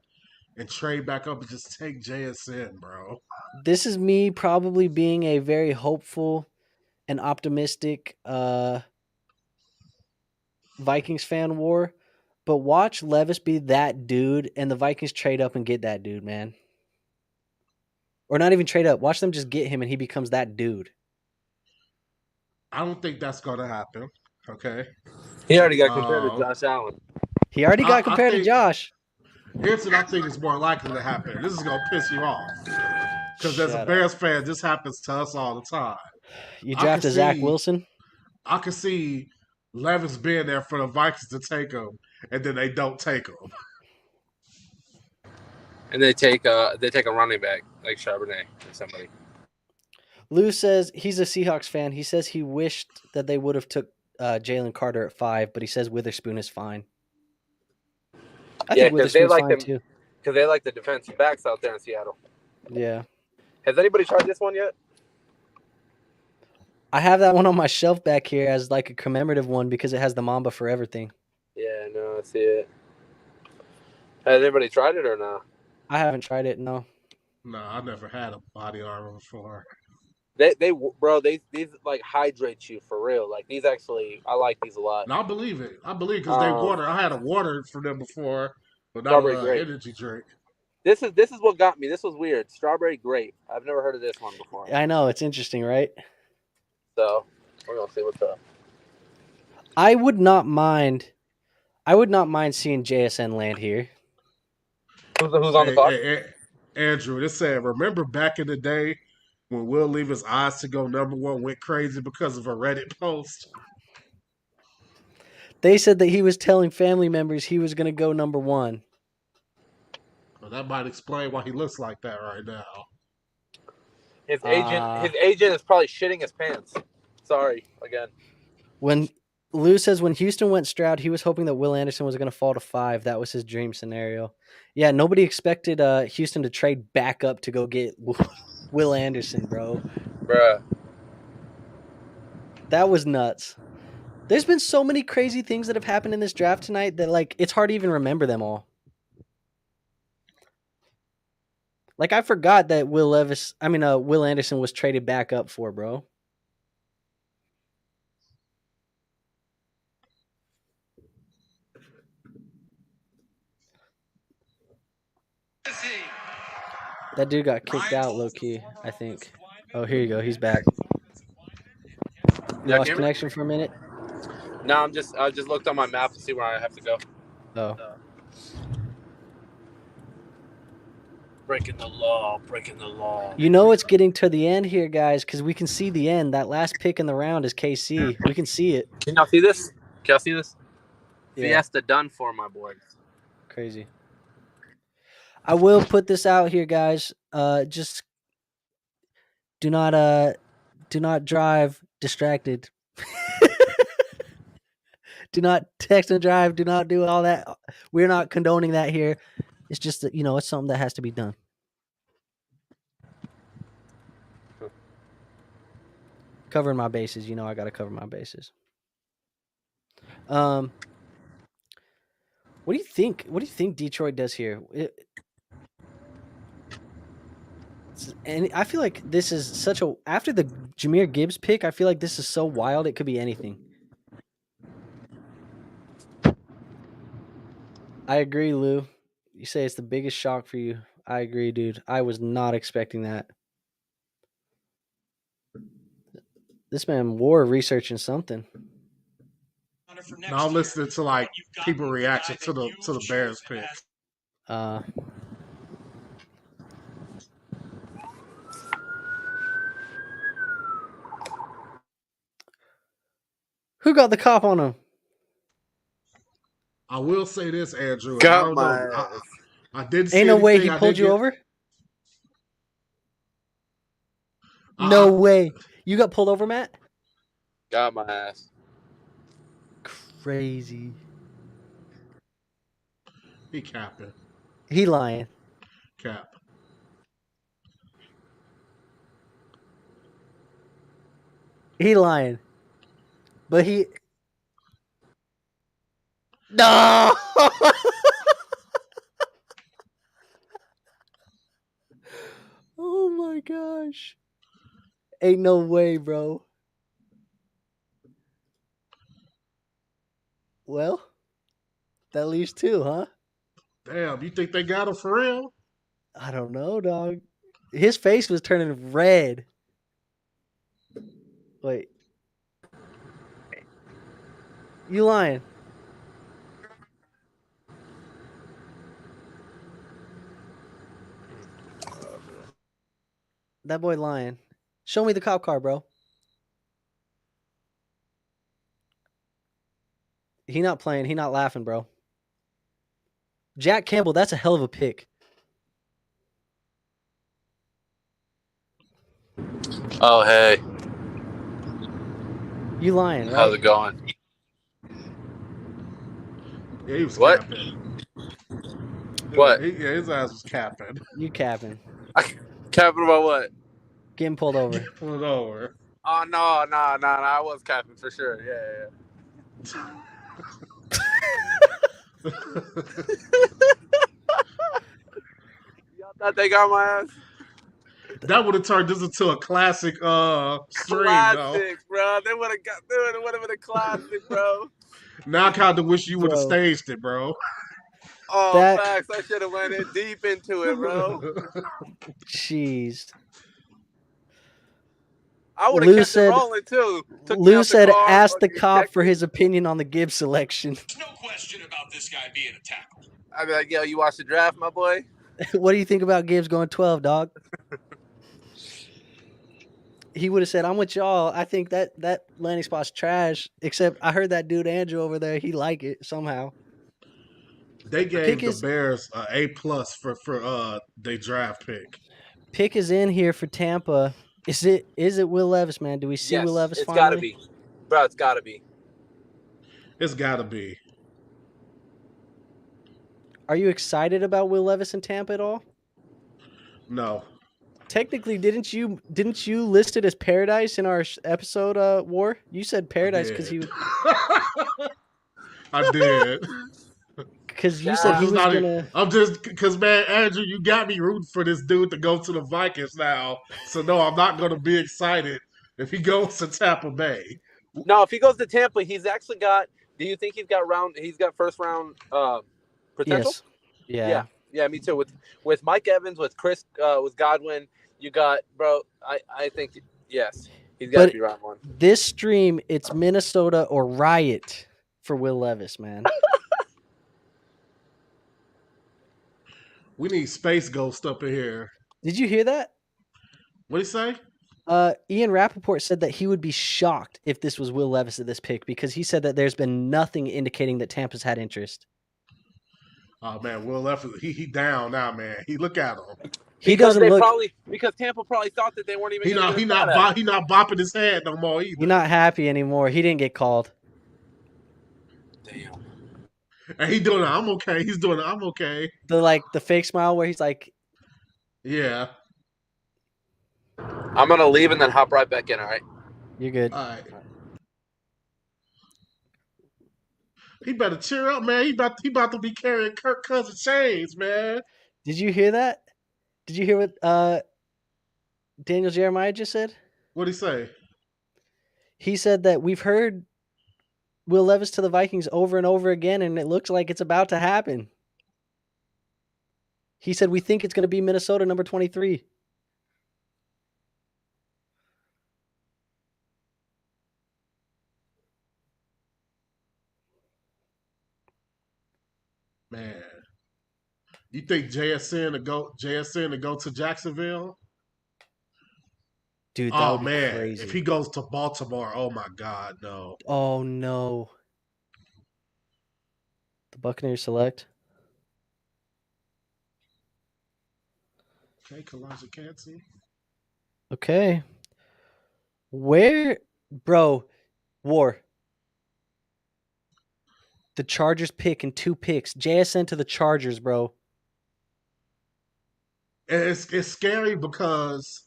and trade back up and just take JSN, bro. This is me probably being a very hopeful and optimistic Vikings fan war. But watch Levis be that dude and the Vikings trade up and get that dude, man. Or not even trade up. Watch them just get him and he becomes that dude. I don't think that's going to happen. Okay. He already got compared to Josh Allen. He already got compared to Josh. Here's what I think is more likely to happen. This is going to piss you off. Because as a Bears fan, this happens to us all the time. You draft a Zach Wilson? I can see Levis being there for the Vikings to take him, and then they don't take him. And they take a running back like Charbonnet or somebody. Lou says he's a Seahawks fan. He says he wished that they would have took Jalen Carter at 5, but he says Witherspoon is fine. I think Witherspoon's fine too. Because they like the defensive backs out there in Seattle. Yeah. Has anybody tried this one yet? I have that one on my shelf back here as like a commemorative one because it has the Mamba Forever thing. Yeah, no, I see it. Has anybody tried it or no? I haven't tried it, no. No, I never had a body armor before. These like hydrate you for real. Like these actually, I like these a lot. And I believe it. I believe because they water. I had a water for them before, but not an energy drink. This is what got me. This was weird. Strawberry grape. I've never heard of this one before. I know, it's interesting, right? So we're gonna see what's up. I would not mind seeing JSN land here. Who's on the clock? Andrew, this said, remember back in the day when Will Levis' Eyes to Go #1 went crazy because of a Reddit post? They said that he was telling family members he was going to go number 1. Well, that might explain why he looks like that right now. His agent is probably shitting his pants. Sorry again. When Lou says when Houston went Stroud, he was hoping that Will Anderson was going to fall to 5. That was his dream scenario. Yeah, nobody expected Houston to trade back up to go get Will Anderson, bro. Bruh. That was nuts. There's been so many crazy things that have happened in this draft tonight that like it's hard to even remember them all. Like I forgot that Will Anderson was traded back up for, bro. That dude got kicked out low key, I think. Oh, here you go. He's back. You lost connection for a minute? No, I just looked on my map to see where I have to go. Oh. Breaking the law. You know it's getting to the end here, guys, because we can see the end. That last pick in the round is KC. We can see it. Can y'all see this? Can y'all see this? Yeah. Fiesta done for, my boy. Crazy. I will put this out here, guys. Just do not drive distracted. Do not text and drive. Do not do all that. We're not condoning that here. It's just that, it's something that has to be done. Covering my bases. I got to cover my bases. What do you think? What do you think Detroit does here? And I feel like this is after the Jahmyr Gibbs pick, I feel like this is so wild. It could be anything. I agree, Lou. You say it's the biggest shock for you. I agree, dude. I was not expecting that. This man wore researching something. Now I'm listening to like people reaction to the Bears pick. Who got the cop on him? I will say this, Andrew. Got my ass. I didn't see Ain't no way anything. he pulled you over? No way. You got pulled over, Matt? Got my ass. Crazy. He capping. He lying. Cap. He lying. But he... No! Oh my gosh. Ain't no way, bro. Well, that leaves 2, huh? Damn, you think they got him for real? I don't know, dog. His face was turning red. Wait. You lying? That boy lying. Show me the cop car, bro. He not playing. He not laughing, bro. Jack Campbell, that's a hell of a pick. Oh, hey. You lying, right? How's it going? Yeah, he was What? capping. What? His ass was capping. You capping. Capping about what? Getting pulled over. Pulled over. Oh, no. I was capping for sure. Yeah. Y'all thought they got my ass? That would have turned this into a classic stream, Classic, bro. They would have it would have been a classic, bro. Now I kind of wish you would have staged it, bro. Oh, facts. I should have went in deep into it, bro. Jeez. I would have kept it rolling, too. Lou said, ask the cop for his opinion on the Gibbs selection. There's no question about this guy being a tackle. I'd be like, yo, you watched the draft, my boy? What do you think about Gibbs going 12, dog? he would have said, "I'm with y'all. I think that landing spot's trash." Except I heard that dude Andrew over there, he like it somehow. They Pick gave the is Bears an A+ for their draft pick. in here for Tampa. Is it Will Levis, man? Do we see Will Yes, Levis it's got to finally? be, bro. It's got to be. It's got to be. Are you excited about Will Levis in Tampa at all? No. Technically, didn't you list it as paradise in our episode, War? You said I paradise did. I did. because you said I'm Yeah. he just was not. gonna. I'm just because, man, Andrew, you got me rooting for this dude to go to the Vikings now. So no, I'm not going to be excited if he goes to Tampa Bay. No, if he goes to Tampa, he's actually got. Do you think he's got first round potential? Yes. Yeah. Yeah, me too. With Mike Evans, with Chris, with Godwin, you got, bro. I think yes, he's got to But be round one. this stream, it's Minnesota or riot for Will Levis, man. We need Space Ghost up in here. Did you hear that? What do you say? Ian Rappaport said that he would be shocked if this was Will Levis at this pick because he said that there's been nothing indicating that Tampa's had interest. Oh man, Will Levis, he down now, man. He look at him. He doesn't look. Because Tampa probably thought that they weren't even. He not bopping his head no more either. He's not happy anymore. He didn't get called. Damn. And he doing. I'm okay. He's doing. I'm okay. The fake smile where he's like, Yeah. I'm gonna leave and then hop right back in. All right. "You're good." All right. He better cheer up, man. He about to be carrying Kirk Cousins chains, man. Did you hear that? Did you hear what Daniel Jeremiah just said? What'd he say? He said that we've heard Will Levis to the Vikings over and over again, and it looks like it's about to happen. He said we think it's going to be Minnesota number 23. Man, you think JSN to go to Jacksonville? Dude, that Oh would be man, crazy. if he goes to Baltimore, oh my God, no. Oh no. The Buccaneers select. Okay, Kalijah Kancey. Okay. Where, bro, War. The Chargers pick in 2 picks. JSN to the Chargers, bro. And it's scary because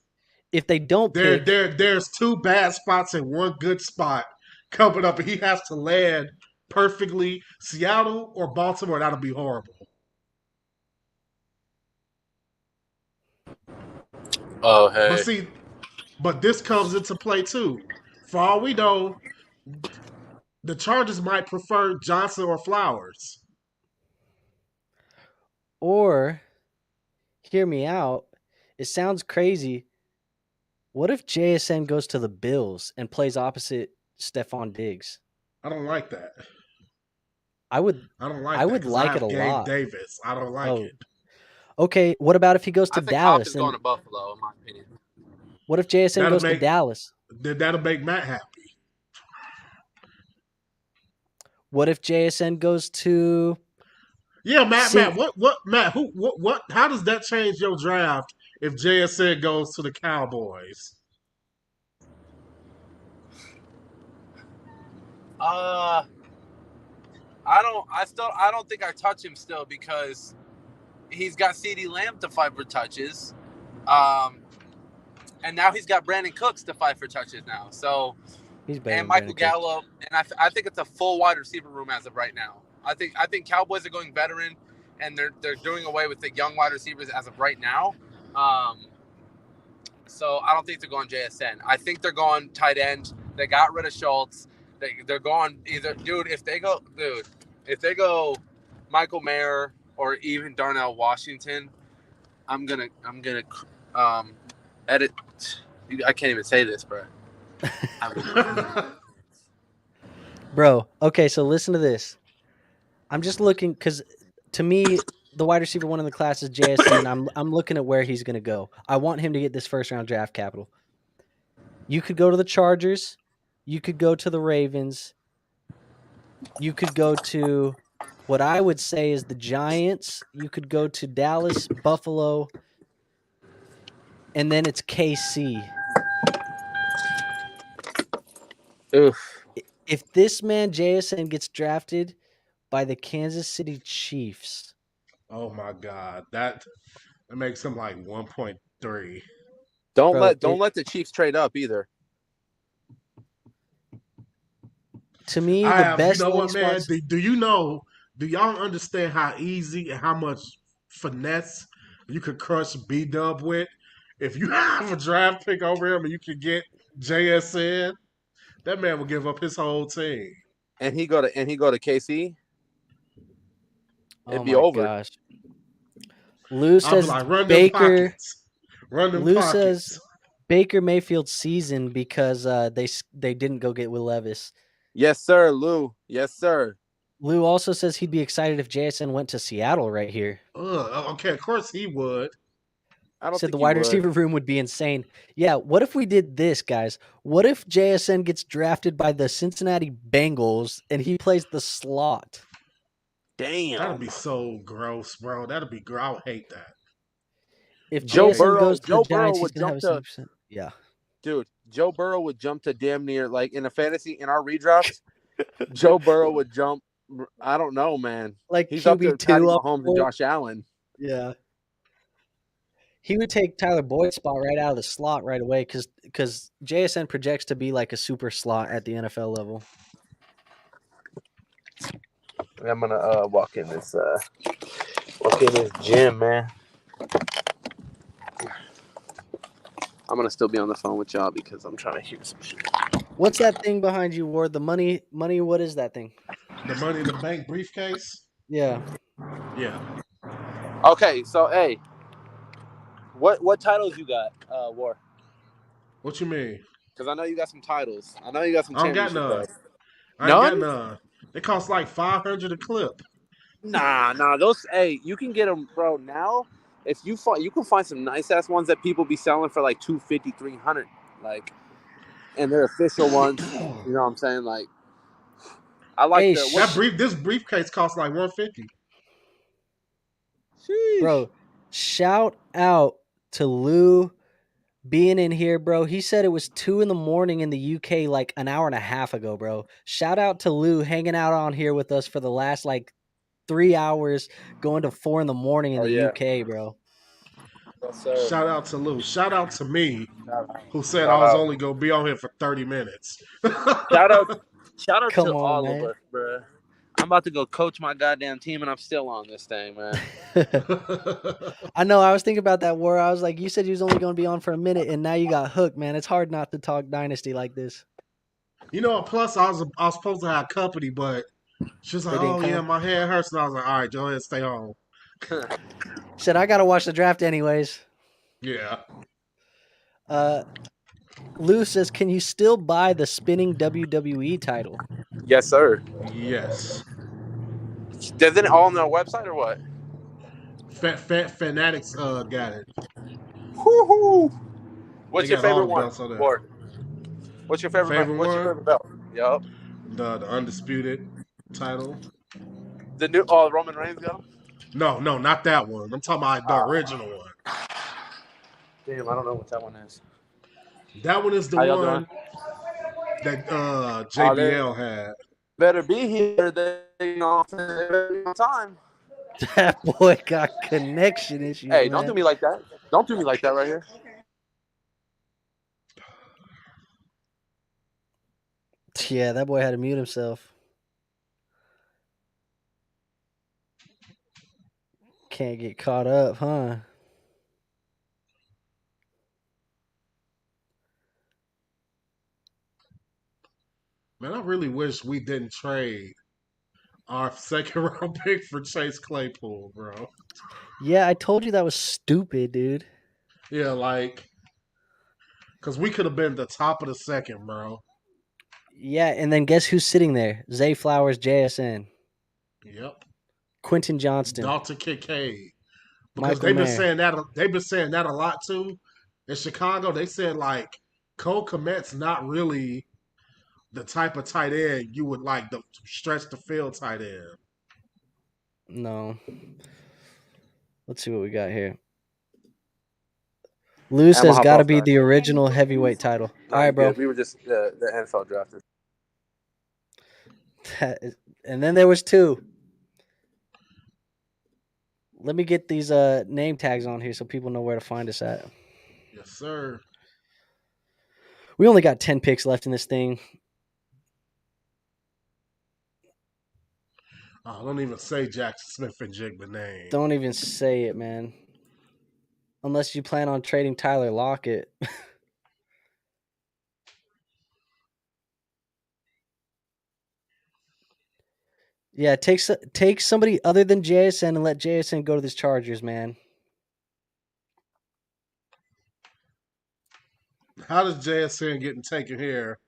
If they don't pick, there's 2 bad spots and 1 good spot coming up, and he has to land perfectly. Seattle or Baltimore, that'll be horrible. Oh hey. But this comes into play too. For all we know, the Chargers might prefer Johnson or Flowers. or hear me out. It sounds crazy. What if JSN goes to the Bills and plays opposite Stephon Diggs? I don't like that. I would I would 'cause like have it a Gabe lot. Davis. I don't like it. Okay, what about if he goes to I think Hop Dallas? is going to Buffalo, in my opinion. What if JSN That'll goes to make- Dallas? That'll make Matt happy. What if JSN goes to Yeah, Matt. See- Matt? What? How does that change your draft if JSN goes to the Cowboys? I don't think I touch him still because he's got CeeDee Lamb to fight for touches. And now he's got Brandon Cooks to fight for touches now. So he's better and Michael Gallup, and I think it's a full wide receiver room as of right now. I think Cowboys are going veteran, and they're doing away with the young wide receivers as of right now. So I don't think they're going JSN. I think they're going tight end. They got rid of Schultz. They're going either if they go Michael Mayer or even Darnell Washington, I'm gonna edit. I can't even say this, bro. Bro, okay, so listen to this. I'm just looking because to me, the wide receiver one in the class is JSN. I'm looking at where he's going to go. I want him to get this first round draft capital. You could go to the Chargers. You could go to the Ravens. You could go to what I would say is the Giants. You could go to Dallas, Buffalo, and then it's KC. Oof. If this man JSN gets drafted by the Kansas City Chiefs, Oh my God, that makes him like 1.3. Don't bro, let the Chiefs trade up either. to me, I the have, you best know landing what, man? spots. Do you know? Do y'all understand how easy and how much finesse you could crush B Dub with? If you have a draft pick over him and you can get JSN, that man will give up his whole team. And he go to KC. Oh It'd be my over. gosh. Lou I'll be says like, run them Baker. pockets. Run them Lou says pockets. Baker Mayfield's season because they didn't go get Will Levis. Yes, sir, Lou. Yes, sir. Lou also says he'd be excited if JSN went to Seattle right here. Okay, of course he would. I don't Said think the he wide would. receiver room would be insane. Yeah, what if we did this, guys? What if JSN gets drafted by the Cincinnati Bengals and he plays the slot? Damn. That'd be so gross, bro. That'd be gross. I would hate that. If Joe JSN Burrow. goes to the Joe Burrow Giants, he's would gonna have jump a to. 70%. Yeah. Dude, Joe Burrow would jump to damn near like in a fantasy in our redraft. Joe Burrow would jump. I don't know, man. Like He's up there with QB2 Patty up Mahomes and forward. Josh Allen. Yeah. He would take Tyler Boyd's spot right out of the slot right away because JSN projects to be like a super slot at the NFL level. I'm gonna walk in this gym, man. I'm gonna still be on the phone with y'all because I'm trying to hear some shit. What's that thing behind you, Ward? The money. What is that thing? The Money in the Bank briefcase? Yeah. Yeah. Okay, so hey, what titles you got, War? What you mean? Because I know you got some titles. I know you got some I don't got championship none. belts. I ain't got None? none. They cost like 500 a clip. Nah. Those, hey, you can get them, bro. Now, if you find, you can find some nice ass ones that people be selling for like 250, 300, like, and they're official ones. You know what I'm saying? Like, I like Hey, This briefcase costs like 150. Sheesh. Bro, shout out to Lou being in here, bro. He said it was 2 a.m. in the UK like an hour and a half ago, bro. Shout out to Lou hanging out on here with us for the last like 3 hours, going to 4 a.m. in the UK, bro. Yes, sir. Shout out to Lou. Shout out to me, who said Shout I was out. only going to be on here for 30 minutes. Shout out Come to on, all man. of us, bro. I'm about to go coach my goddamn team, and I'm still on this thing, man. I know. I was thinking about that, War. I was like, you said you was only going to be on for a minute, and now you got hooked, man. It's hard not to talk Dynasty like this. You know, plus I was supposed to have company, but she was like, They didn't "Oh come? yeah, my head hurts," and I was like, "All right, go ahead, and stay home." Said, I got to watch the draft anyways. Yeah. Lou says, can you still buy the spinning WWE title? Yes, sir. Yes. Does it all on their website or what? Fanatics got it. Woo-hoo. What's They your got all favorite the one? belts on there. Or what's your favorite? What's your favorite belt? Yup. The undisputed title. The new Roman Reigns got him? No, not that one. I'm talking about the original one. Damn, I don't know what that one is. That one is the How y'all one doing? that JBL had. Better be here. They on time. That boy got connection issues. Hey, man. don't do me like that. Don't do me like that right here. Yeah, that boy had to mute himself. Can't get caught up, huh? Man, I really wish we didn't trade our second round pick for Chase Claypool, bro. Yeah, I told you that was stupid, dude. Yeah, like, because we could have been the top of the second, bro. Yeah, and then guess who's sitting there? Zay Flowers, JSN. Yep. Quentin Johnston. Dalton Kincaid. Because Michael they've been Mayer. saying that a lot too. In Chicago, they said like Cole Komet's not really the type of tight end you would like the stretch the field tight end. No. Let's see what we got here. Lou I'm gonna says hop got to off, be guys. the original heavyweight title. No, All right, you're bro. good. We were just the NFL draft. And then there was two. Let me get these name tags on here so people know where to find us at. Yes, sir. We only got 10 picks left in this thing. Oh, don't even say Jackson Smith and Jigba name. Don't even say it, man. Unless you plan on trading Tyler Lockett. Yeah, take somebody other than JSN and let JSN go to the Chargers, man. How does JSN getting taken here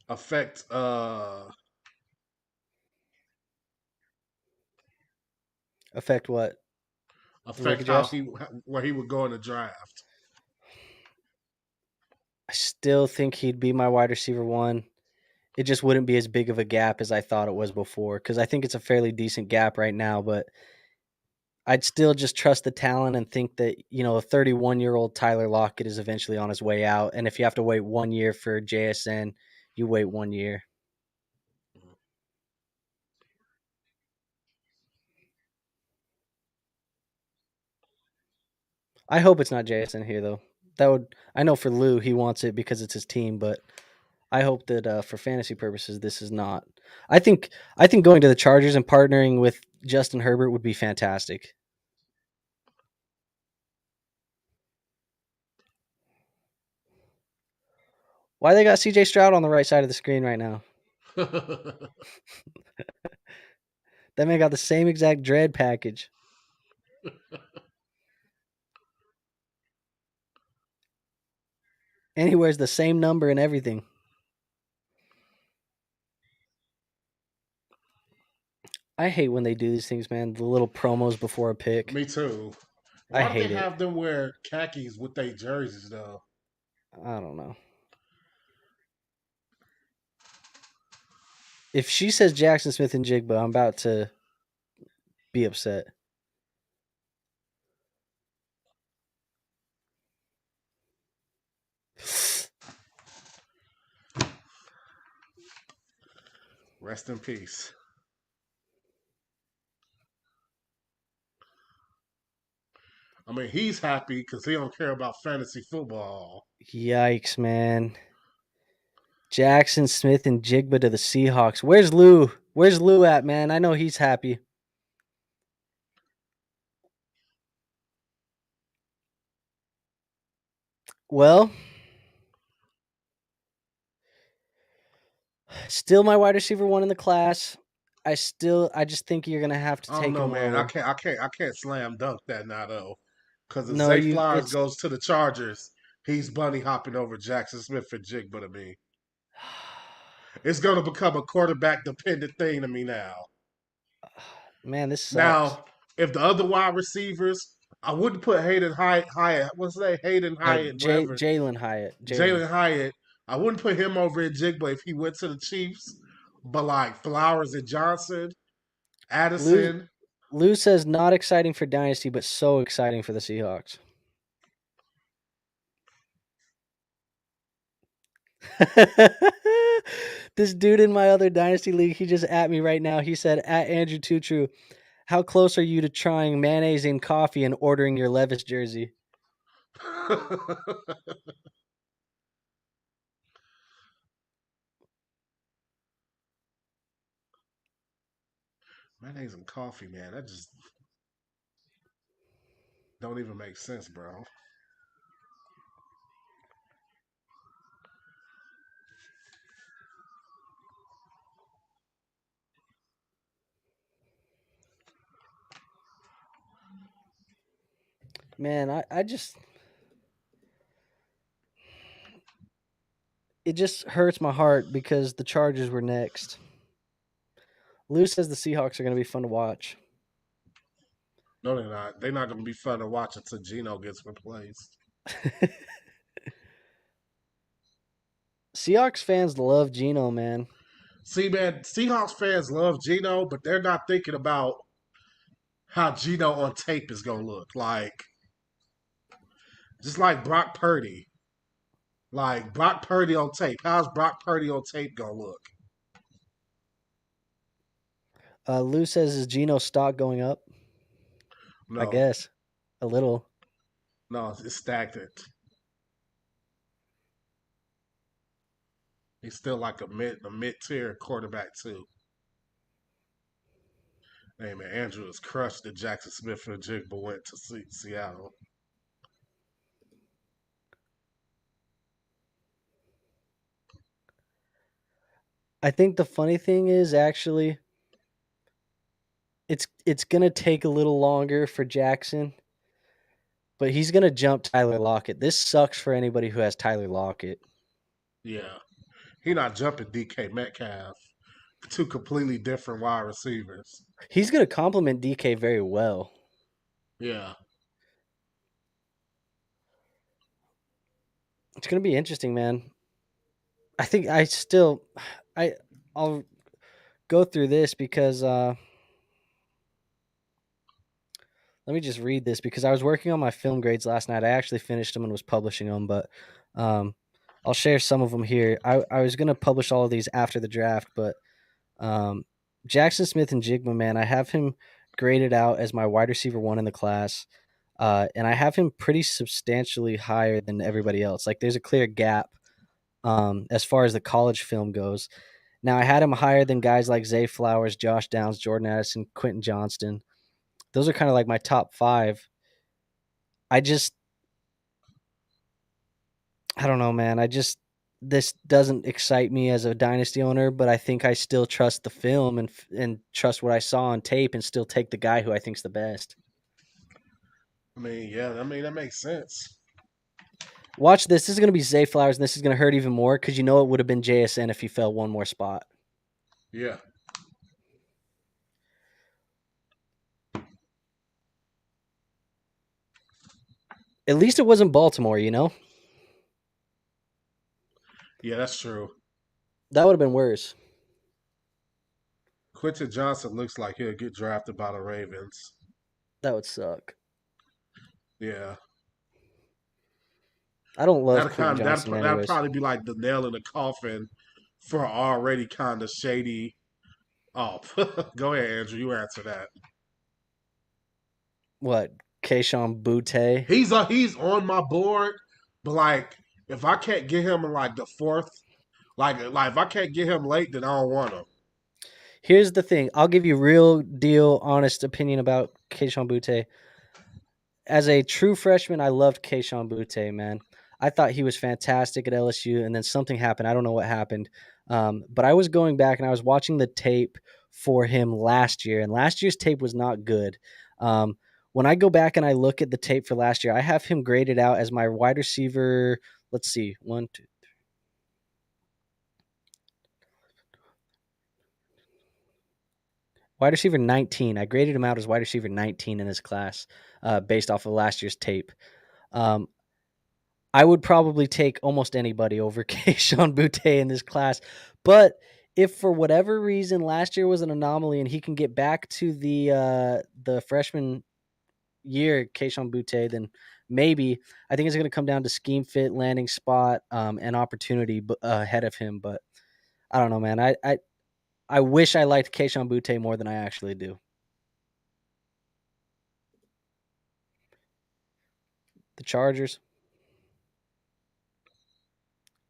affect Affect what? The rookie affect how drafts? he where he would go in the draft? I still think he'd be my wide receiver one. It just wouldn't be as big of a gap as I thought it was before because I think it's a fairly decent gap right now, but I'd still just trust the talent and think that, a 31-year-old Tyler Lockett is eventually on his way out. And if you have to wait 1 year for JSN, you wait 1 year. I hope it's not JSN here, though. I know for Lou, he wants it because it's his team, but I hope that for fantasy purposes, this is not. I think going to the Chargers and partnering with Justin Herbert would be fantastic. Why they got CJ Stroud on the right side of the screen right now? That man got the same exact dread package. And he wears the same number and everything. I hate when they do these things, man. The little promos before a pick. Me too. I Why do they hate it. have them wear khakis with their jerseys though? I don't know. If she says Jackson Smith and Jigba, I'm about to be upset. Rest in peace. I mean, he's happy because he don't care about fantasy football. Yikes, man. Jackson Smith and Jigba to the Seahawks. Where's Lou? Where's Lou at, man? I know he's happy. Well, still my wide receiver one in the class. I just think you're gonna have to I don't take know, him man. lower. I can't slam dunk that now though. Because if No, Zay Flowers it's goes to the Chargers, he's bunny hopping over Jackson Smith and Jigba to me. It's going to become a quarterback dependent thing to me now. man, this sucks. Now, if the other wide receivers, I wouldn't put Hyatt. What's that? Hayden Hyatt, whatever. Jalen Hyatt. Jalen Hyatt. I wouldn't put him over in Jigba if he went to the Chiefs. But like Flowers and Johnson, Lou Addison. Lou says not exciting for Dynasty, but so exciting for the Seahawks. This dude in my other Dynasty league, he just at me right now. He said, at Andrew Too True, how close are you to trying mayonnaise in coffee and ordering your Levis jersey? Mayonnaise and coffee, man. That just don't even make sense, bro. Man, I just it just hurts my heart because the Chargers were next. Lou says the Seahawks are going to be fun to watch. No, they're not. They're not going to be fun to watch until Geno gets replaced. Seahawks fans love Geno, man. See, man, Seahawks fans love Geno, but they're not thinking about how Geno on tape is gonna look. Like, just like Brock Purdy. Like Brock Purdy on tape. How's Brock Purdy on tape gonna look? Lou says, is Geno's stock going up? I No, guess. A little. no, it's stagnant. He's still like a mid tier quarterback too. Hey man, Andrew is crushed that Jackson Smith and Jigba went to Seattle. I think the funny thing is actually it's gonna take a little longer for Jackson, but he's gonna jump Tyler Lockett. This sucks for anybody who has Tyler Lockett. Yeah, he not jumping DK Metcalf. Two completely different wide receivers. He's gonna complement DK very well. Yeah, It's gonna be interesting, man. I think I'll go through this because let me just read this because I was working on my film grades last night. I actually finished them and was publishing them, but I'll share some of them here. I was gonna publish all of these after the draft, but Jackson Smith and Jigma, man, I have him graded out as my wide receiver 1 in the class. And I have him pretty substantially higher than everybody else. Like there's a clear gap as far as the college film goes. Now I had him higher than guys like Zay Flowers, Josh Downs, Jordan Addison, Quentin Johnston. Those are kind of like my top 5. I don't know, man. This doesn't excite me as a dynasty owner, but I think I still trust the film and trust what I saw on tape and still take the guy who I think's the best. I mean, yeah, I mean that makes sense. Watch this. This is going to be Zay Flowers, and this is going to hurt even more because you know it would have been JSN if he fell one more spot. Yeah. At least it wasn't Baltimore, you know? Yeah, that's true. That would have been worse. Quentin Johnson looks like he'll get drafted by the Ravens. That would suck. Yeah. I don't love Quentin Johnson anyways. That'd probably be like the nail in the coffin for already kind of shady. Oh, go ahead, Andrew. You answer that. What? Kayshon Boutte? He's on my board, but like if I can't get him in like the 4th, like if I can't get him late, then I don't want him. Here's the thing. I'll give you real deal, honest opinion about Kayshon Boutte. As a true freshman, I loved Kayshon Boutte, man. I thought he was fantastic at LSU, and then something happened. I don't know what happened. But I was going back and I was watching the tape for him last year, and last year's tape was not good. When I go back and I look at the tape for last year, I have him graded out as my wide receiver. Let's see, 1, 2, 3. Wide receiver 19. I graded him out as wide receiver 19 in his class based off of last year's tape. I would probably take almost anybody over Kayshon Boutte in this class. But if for whatever reason last year was an anomaly and he can get back to the freshman year, Kayshon Boutte, then maybe. I think it's going to come down to scheme fit, landing spot, and opportunity ahead of him. But I don't know, man. I wish I liked Kayshon Boutte more than I actually do. The Chargers.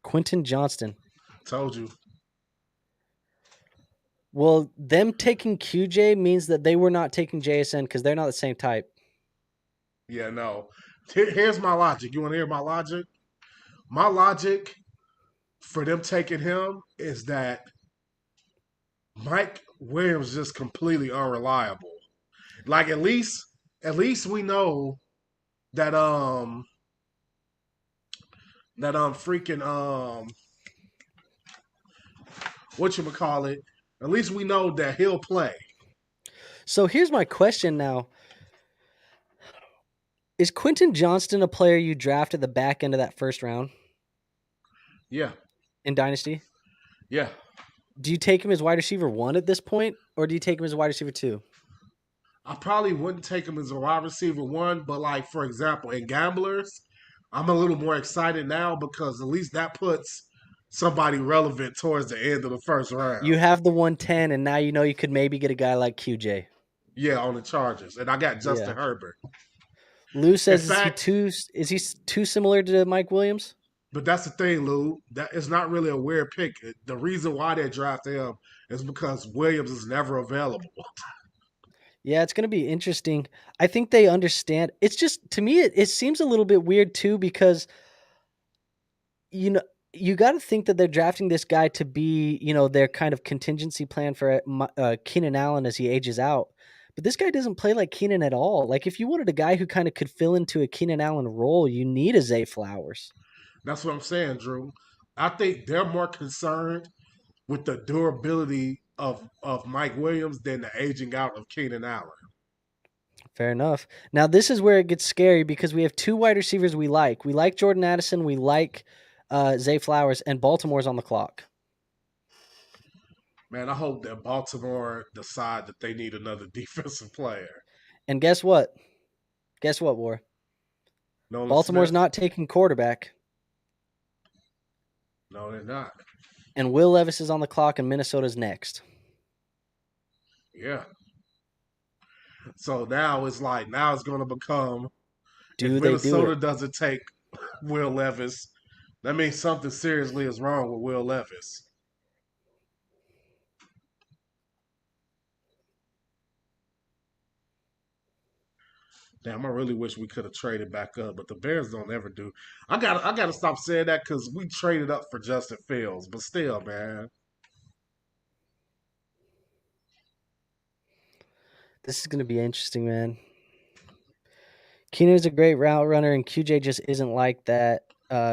Quentin Johnston. Told you. Well, them taking QJ means that they were not taking JSN because they're not the same type. Yeah, no. Here's my logic. You want to hear my logic? My logic for them taking him is that Mike Williams is just completely unreliable. Like at least we know that freaking whatchamacallit, at least we know that he'll play. So here's my question now. Is Quentin Johnston a player you draft at the back end of that first round? Yeah. in Dynasty? Yeah. Do you take him as wide receiver 1 at this point, or do you take him as wide receiver 2? I probably wouldn't take him as a wide receiver 1, but like for example, in gamblers, I'm a little more excited now because at least that puts somebody relevant towards the end of the first round. You have the 110, and now you know you could maybe get a guy like QJ. Yeah, on the Chargers, and I got Yeah. Justin Herbert. Lou In says fact, is he too similar to Mike Williams? but that's the thing, Lou. That is not really a weird pick. The reason why they drafted him is because Williams is never available. Yeah, it's going to be interesting. I think they understand. It's just to me it seems a little bit weird too because you know you got to think that they're drafting this guy to be, their kind of contingency plan for Keenan Allen as he ages out. But this guy doesn't play like Keenan at all. Like if you wanted a guy who kind of could fill into a Keenan Allen role, you need a Zay Flowers. That's what I'm saying, Drew. I think they're more concerned with the durability of Mike Williams than the aging out of Keenan Allen. Fair enough. Now this is where it gets scary because we have two wide receivers we like. We like Jordan Addison. We like Zay Flowers, and Baltimore's on the clock. Man, I hope that Baltimore decide that they need another defensive player. And guess what? Guess what, War? Nolan Baltimore's Smith? not taking quarterback. No, they're not. And Will Levis is on the clock, and Minnesota's next. Yeah. So now it's going to become if Do they do Minnesota it? doesn't take Will Levis, that means something seriously is wrong with Will Levis. Damn, I really wish we could have traded back up, but the Bears don't ever do. I gotta stop saying that because we traded up for Justin Fields, but still, man. This is going to be interesting, man. Keenan is a great route runner, and QJ just isn't like that.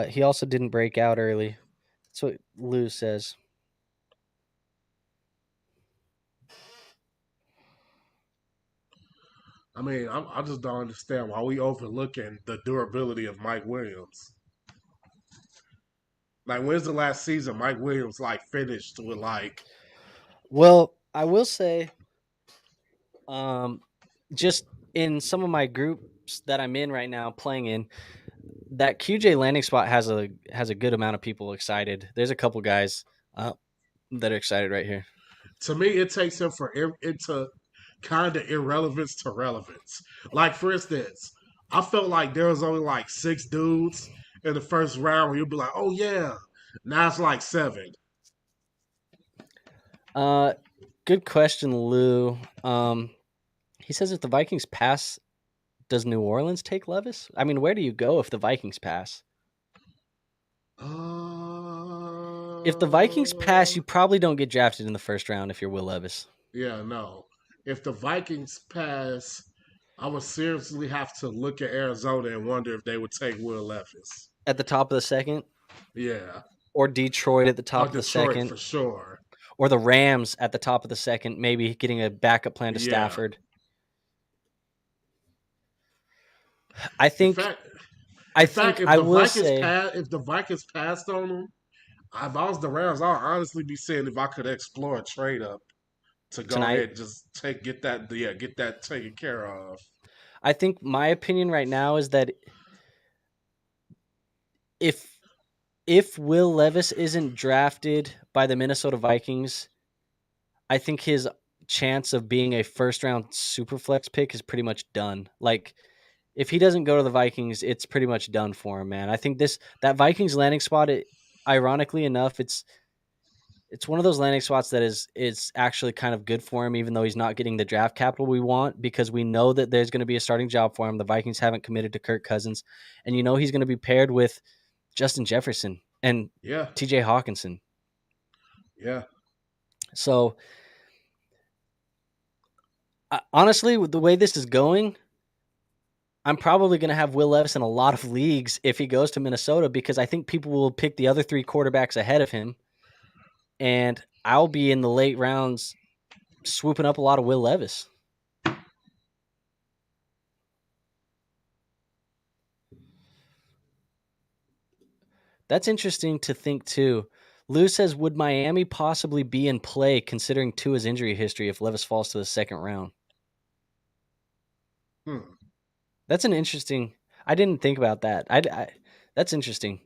He also didn't break out early. That's what Lou says. I mean, I just don't understand why we overlooking the durability of Mike Williams. Like, when's the last season Mike Williams finished with Well, I will say, just in some of my groups that I'm in right now, playing in, that QJ landing spot has a good amount of people excited. There's a couple guys that are excited right here. To me, it takes him into kind of irrelevance to relevance. Like, for instance, I felt like there was only 6 dudes in the first round where you'd be like, oh yeah. Now it's 7. Good question, Lou. He says if the Vikings pass, does New Orleans take Levis? I mean, where do you go if the Vikings pass? If the Vikings pass, you probably don't get drafted in the first round if you're Will Levis. Yeah, no. If the Vikings pass, I would seriously have to look at Arizona and wonder if they would take Will Levis. At the top of the second? Yeah. Or Detroit at the top Or of the Detroit second? for sure. Or the Rams at the top of the second, maybe getting a backup plan to Yeah. Stafford. I think if I will say if the Vikings passed on them, if I was the Rams, I'll honestly be saying if I could explore a trade up to go tonight. ahead and just get that taken care of. I think my opinion right now is that if Will Levis isn't drafted by the Minnesota Vikings, I think his chance of being a first round super flex pick is pretty much done. Like if he doesn't go to the Vikings, it's pretty much done for him, man. I think that Vikings landing spot, ironically enough, it's one of those landing spots that is actually kind of good for him, even though he's not getting the draft capital we want, because we know that there's going to be a starting job for him. The Vikings haven't committed to Kirk Cousins, and he's going to be paired with Justin Jefferson and TJ Hawkinson. Yeah. So honestly, with the way this is going, I'm probably going to have Will Levis in a lot of leagues if he goes to Minnesota, because I think people will pick the other 3 quarterbacks ahead of him. And I'll be in the late rounds swooping up a lot of Will Levis. That's interesting to think too. Lou says, would Miami possibly be in play considering Tua's injury history if Levis falls to the second round? That's an interesting. I didn't think about that. That's interesting.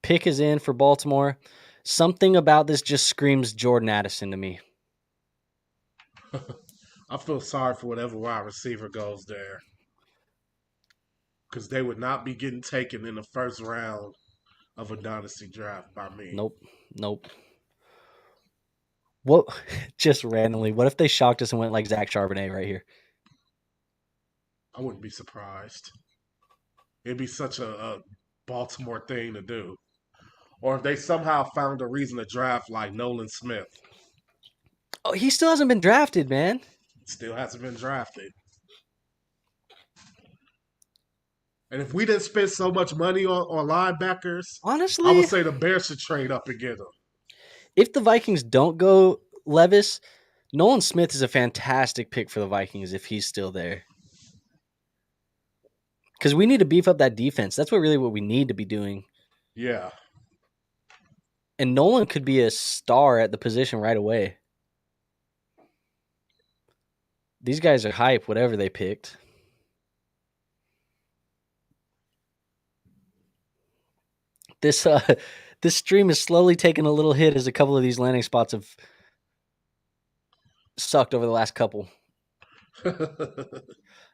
Pick is in for Baltimore. Something about this just screams Jordan Addison to me. I feel sorry for whatever wide receiver goes there, because they would not be getting taken in the first round of a dynasty draft by me. Nope. What? Just randomly. What if they shocked us and went like Zach Charbonnet right here? I wouldn't be surprised. It'd be such a Baltimore thing to do. Or if they somehow found a reason to draft like Nolan Smith. Oh, he still hasn't been drafted, man. Still hasn't been drafted. And if we didn't spend so much money on linebackers, Honestly, I would say the Bears should trade up and get him. If the Vikings don't go Levis, Nolan Smith is a fantastic pick for the Vikings if he's still there. Because we need to beef up that defense. That's what we need to be doing. Yeah. And Nolan could be a star at the position right away. These guys are hype, whatever they picked. This stream is slowly taking a little hit as a couple of these landing spots have sucked over the last couple.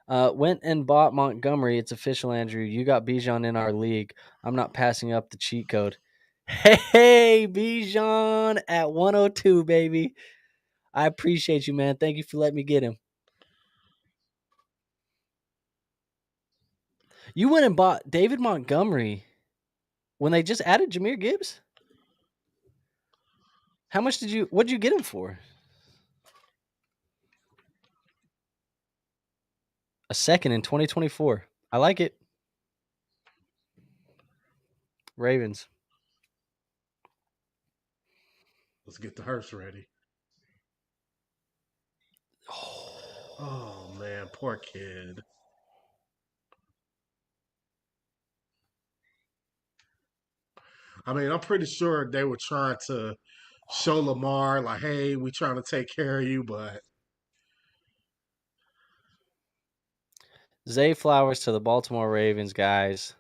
Went and bought Montgomery. It's official, Andrew. You got Bijan in our league. I'm not passing up the cheat code. Hey, Bijan at 102, baby. I appreciate you, man. Thank you for letting me get him. You went and bought David Montgomery when they just added Jahmyr Gibbs? How much what did you get him for? A second in 2024. I like it. Ravens. Let's get the hearse ready. Oh, man. Poor kid. I mean, I'm pretty sure they were trying to show Lamar, like, hey, we trying to take care of you, but Zay Flowers to the Baltimore Ravens, guys.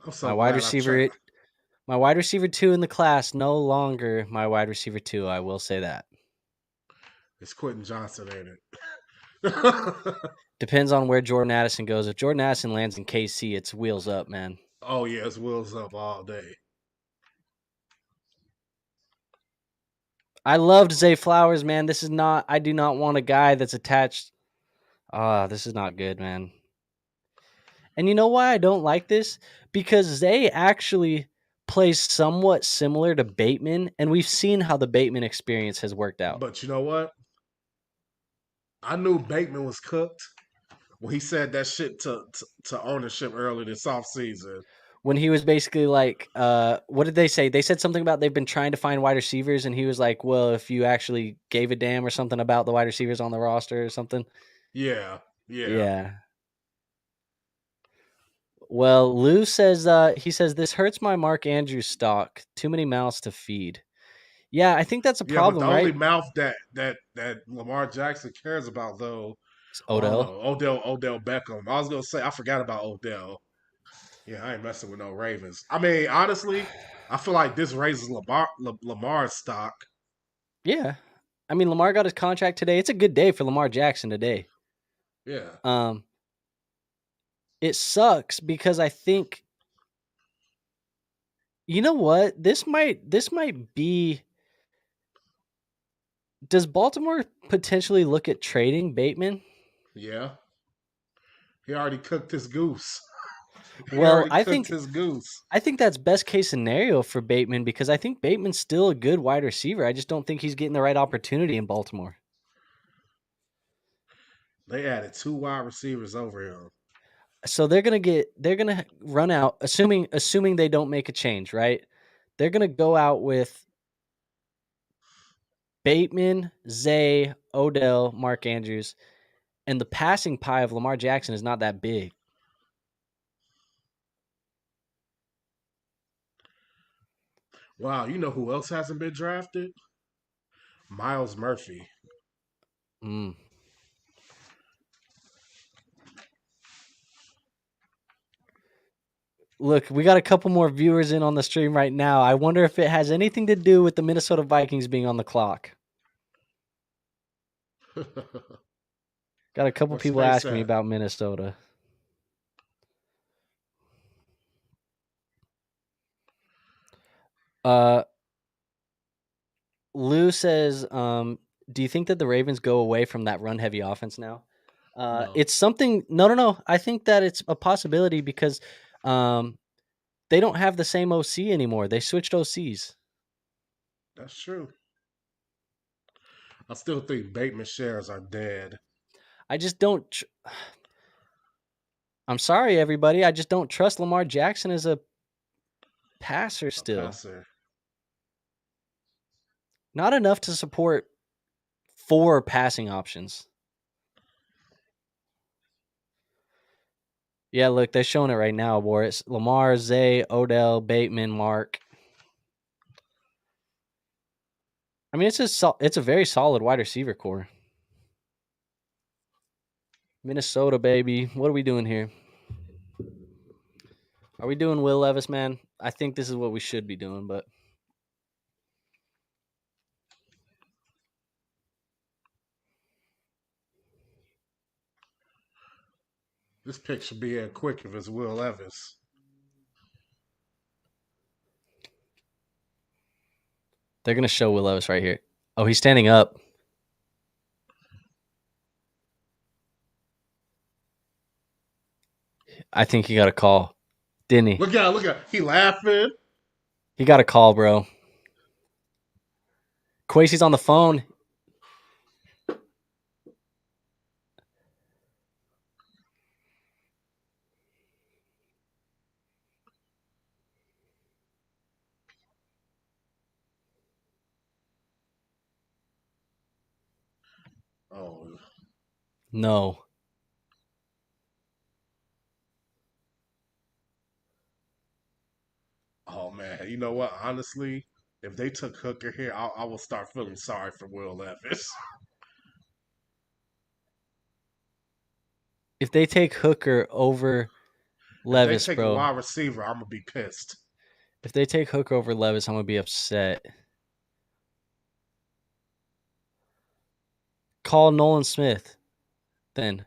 I'm so My glad wide receiver 2 in the class, no longer my wide receiver 2. I will say that. It's Quentin Johnson, ain't it? Depends on where Jordan Addison goes. If Jordan Addison lands in KC, it's wheels up, man. Oh, yeah, it's wheels up all day. I loved Zay Flowers, man. I do not want a guy that's attached. This is not good, man. And you know why I don't like this? Because Zay actually plays somewhat similar to Bateman, and we've seen how the Bateman experience has worked out. But you know what? I knew Bateman was cooked when he said that shit to ownership early this offseason. When he was basically like, what did they say? They said something about they've been trying to find wide receivers, and he was like, well, if you actually gave a damn or something about the wide receivers on the roster or something. Yeah. Well, Lou says, he says, this hurts my Mark Andrews stock. Too many mouths to feed. Yeah, I think that's a problem, but the right? only mouth that Lamar Jackson cares about, though, It's Odell. Odell Beckham. I was gonna say I forgot about Odell. Yeah, I ain't messing with no Ravens. I mean, honestly, I feel like this raises Lamar's stock. Yeah, I mean, Lamar got his contract today. It's a good day for Lamar Jackson today. Yeah. It sucks because I think, you know what? This might be. Does Baltimore potentially look at trading Bateman? Yeah. He already cooked his goose. Well, I think his goose. I think that's best case scenario for Bateman because I think Bateman's still a good wide receiver. I just don't think he's getting the right opportunity in Baltimore. They added 2 wide receivers over him. So they're gonna run out, assuming they don't make a change, right? They're gonna go out with Bateman, Zay, Odell, Mark Andrews, and the passing pie of Lamar Jackson is not that big. Wow, you know who else hasn't been drafted? Miles Murphy. Mm. Look, we got a couple more viewers in on the stream right now. I wonder if it has anything to do with the Minnesota Vikings being on the clock. Got a couple Where's people Space asking me at? about Minnesota. Lou says, do you think that the Ravens go away from that run heavy offense now? No, It's something. No. I think that it's a possibility because they don't have the same OC anymore. They switched OCs. that's true. I still think Bateman shares are dead. I just don't. I'm sorry, everybody. I just don't trust Lamar Jackson as a passer A still. passer. Not enough to support 4 passing options. Yeah, look, they're showing it right now, Boris. Lamar, Zay, Odell, Bateman, Mark. I mean, it's a very solid wide receiver core. Minnesota, baby. What are we doing here? Are we doing Will Levis, man? I think this is what we should be doing, but This pick should be in quick if it's Will Levis. they're going to show Will Levis right here. Oh, he's standing up. I think he got a call. Didn't he? Look out. He laughing. He got a call, bro. Quasi's on the phone. Oh, No. oh man. You know what? Honestly, if they took Hooker here, I will start feeling sorry for Will Levis. If they take Hooker over If they Levis, take a bro. wide receiver, I'm gonna be pissed. If they take Hooker over Levis, I'm going to be upset. Call Nolan Smith then.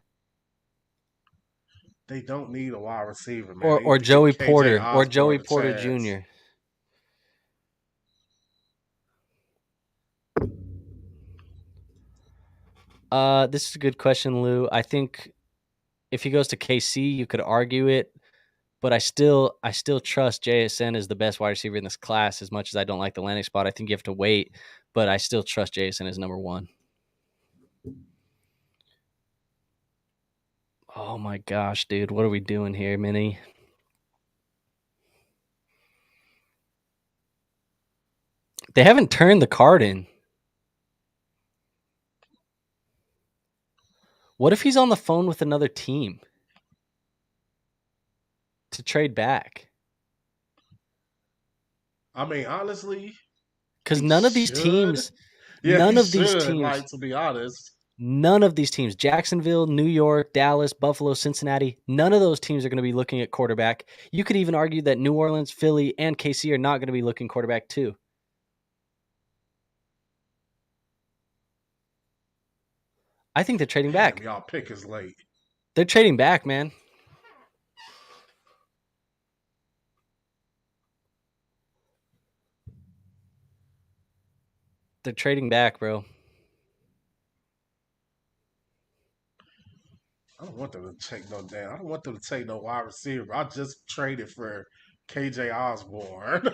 They don't need a wide receiver, man. They Or need to give Joey KJ Porter. Or Osborne Joey a Porter chance. Jr. This is a good question, Lou. I think if he goes to KC, you could argue it, but I still trust JSN as the best wide receiver in this class. As much as I don't like the landing spot, I think you have to wait, but I still trust JSN as number 1. Oh my gosh, dude, what are we doing here, Minnie? They haven't turned the card in. What if he's on the phone with another team to trade back? I mean, honestly, Because he none of these should. teams, Yeah, he none of these should. teams, Like, to be honest. none of these teams, Jacksonville, New York, Dallas, Buffalo, Cincinnati, none of those teams are going to be looking at quarterback. You could even argue that New Orleans, Philly, and KC are not going to be looking quarterback too. I think they're trading Damn, back. y'all pick is late. They're trading back, man. They're trading back, bro. I don't want them to take no damn. I don't want them to take no wide receiver. I just traded for KJ Osborne.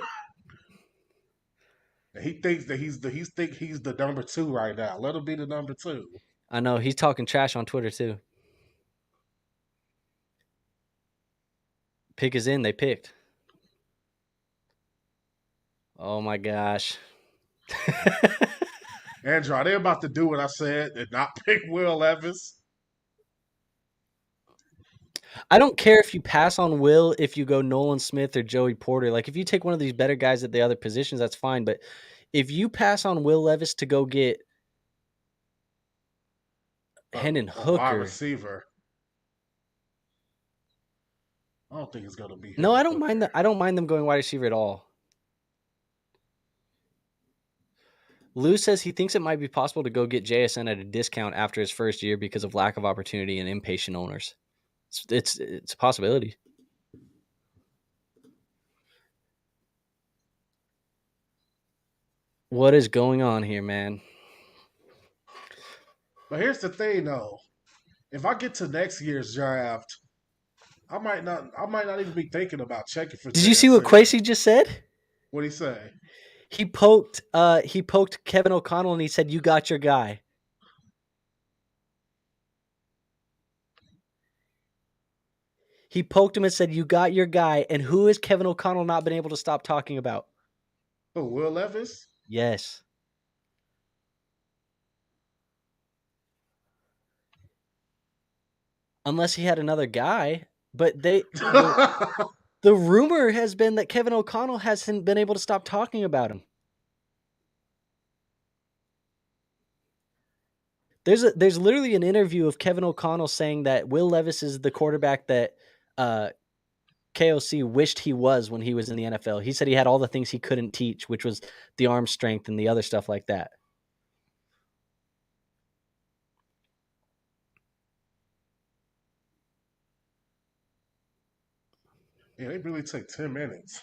And he thinks that he's the number 2 right now. Let him be the number 2. I know. He's talking trash on Twitter too. Pick is in. They picked. Oh my gosh. Andrew, are they about to do what I said and not pick Will Levis? I don't care if you pass on Will if you go Nolan Smith or Joey Porter. Like if you take one of these better guys at the other positions, that's fine. But if you pass on Will Levis to go get Hendon A wide Hooker, receiver. I don't think it's gonna be no, Hendon I don't mind Hooker. that. I don't mind them going wide receiver at all. Lou says he thinks it might be possible to go get JSN at a discount after his first year because of lack of opportunity and impatient owners. It's a possibility. What is going on here, man? But here's the thing, though. If I get to next year's draft, I might not even be thinking about checking for Did you see what JSN. Quasey just said? What do he say? He poked Kevin O'Connell and he said, "You got your guy." He poked him and said, "You got your guy." And who has Kevin O'Connell not been able to stop talking about? Oh, Will Levis? Yes. Unless he had another guy, but the rumor has been that Kevin O'Connell hasn't been able to stop talking about him. There's literally an interview of Kevin O'Connell saying that Will Levis is the quarterback that KOC wished he was when he was in the NFL. He said he had all the things he couldn't teach, which was the arm strength and the other stuff like that. Yeah, they really took 10 minutes.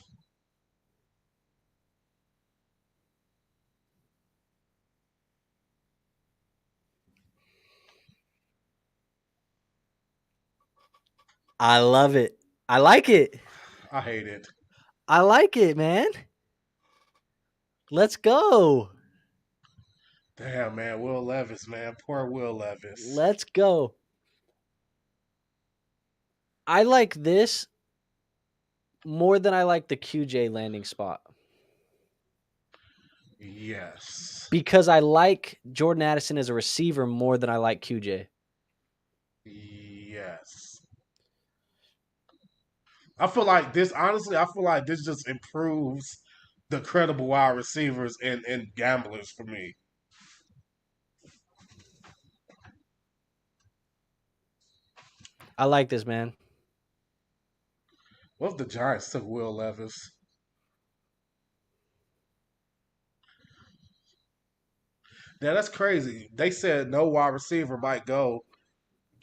I love it. I like it. I hate it. I like it, man. Let's go. Damn, man. Will Levis, man. Poor Will Levis. Let's go. I like this more than I like the QJ landing spot Yes. because I like Jordan Addison as a receiver more than I like QJ. Yes. I feel like this, honestly, I feel like this just improves the credible wide receivers and gamblers for me. I like this, man. What if the Giants took Will Levis? Yeah, that's crazy. They said no wide receiver might go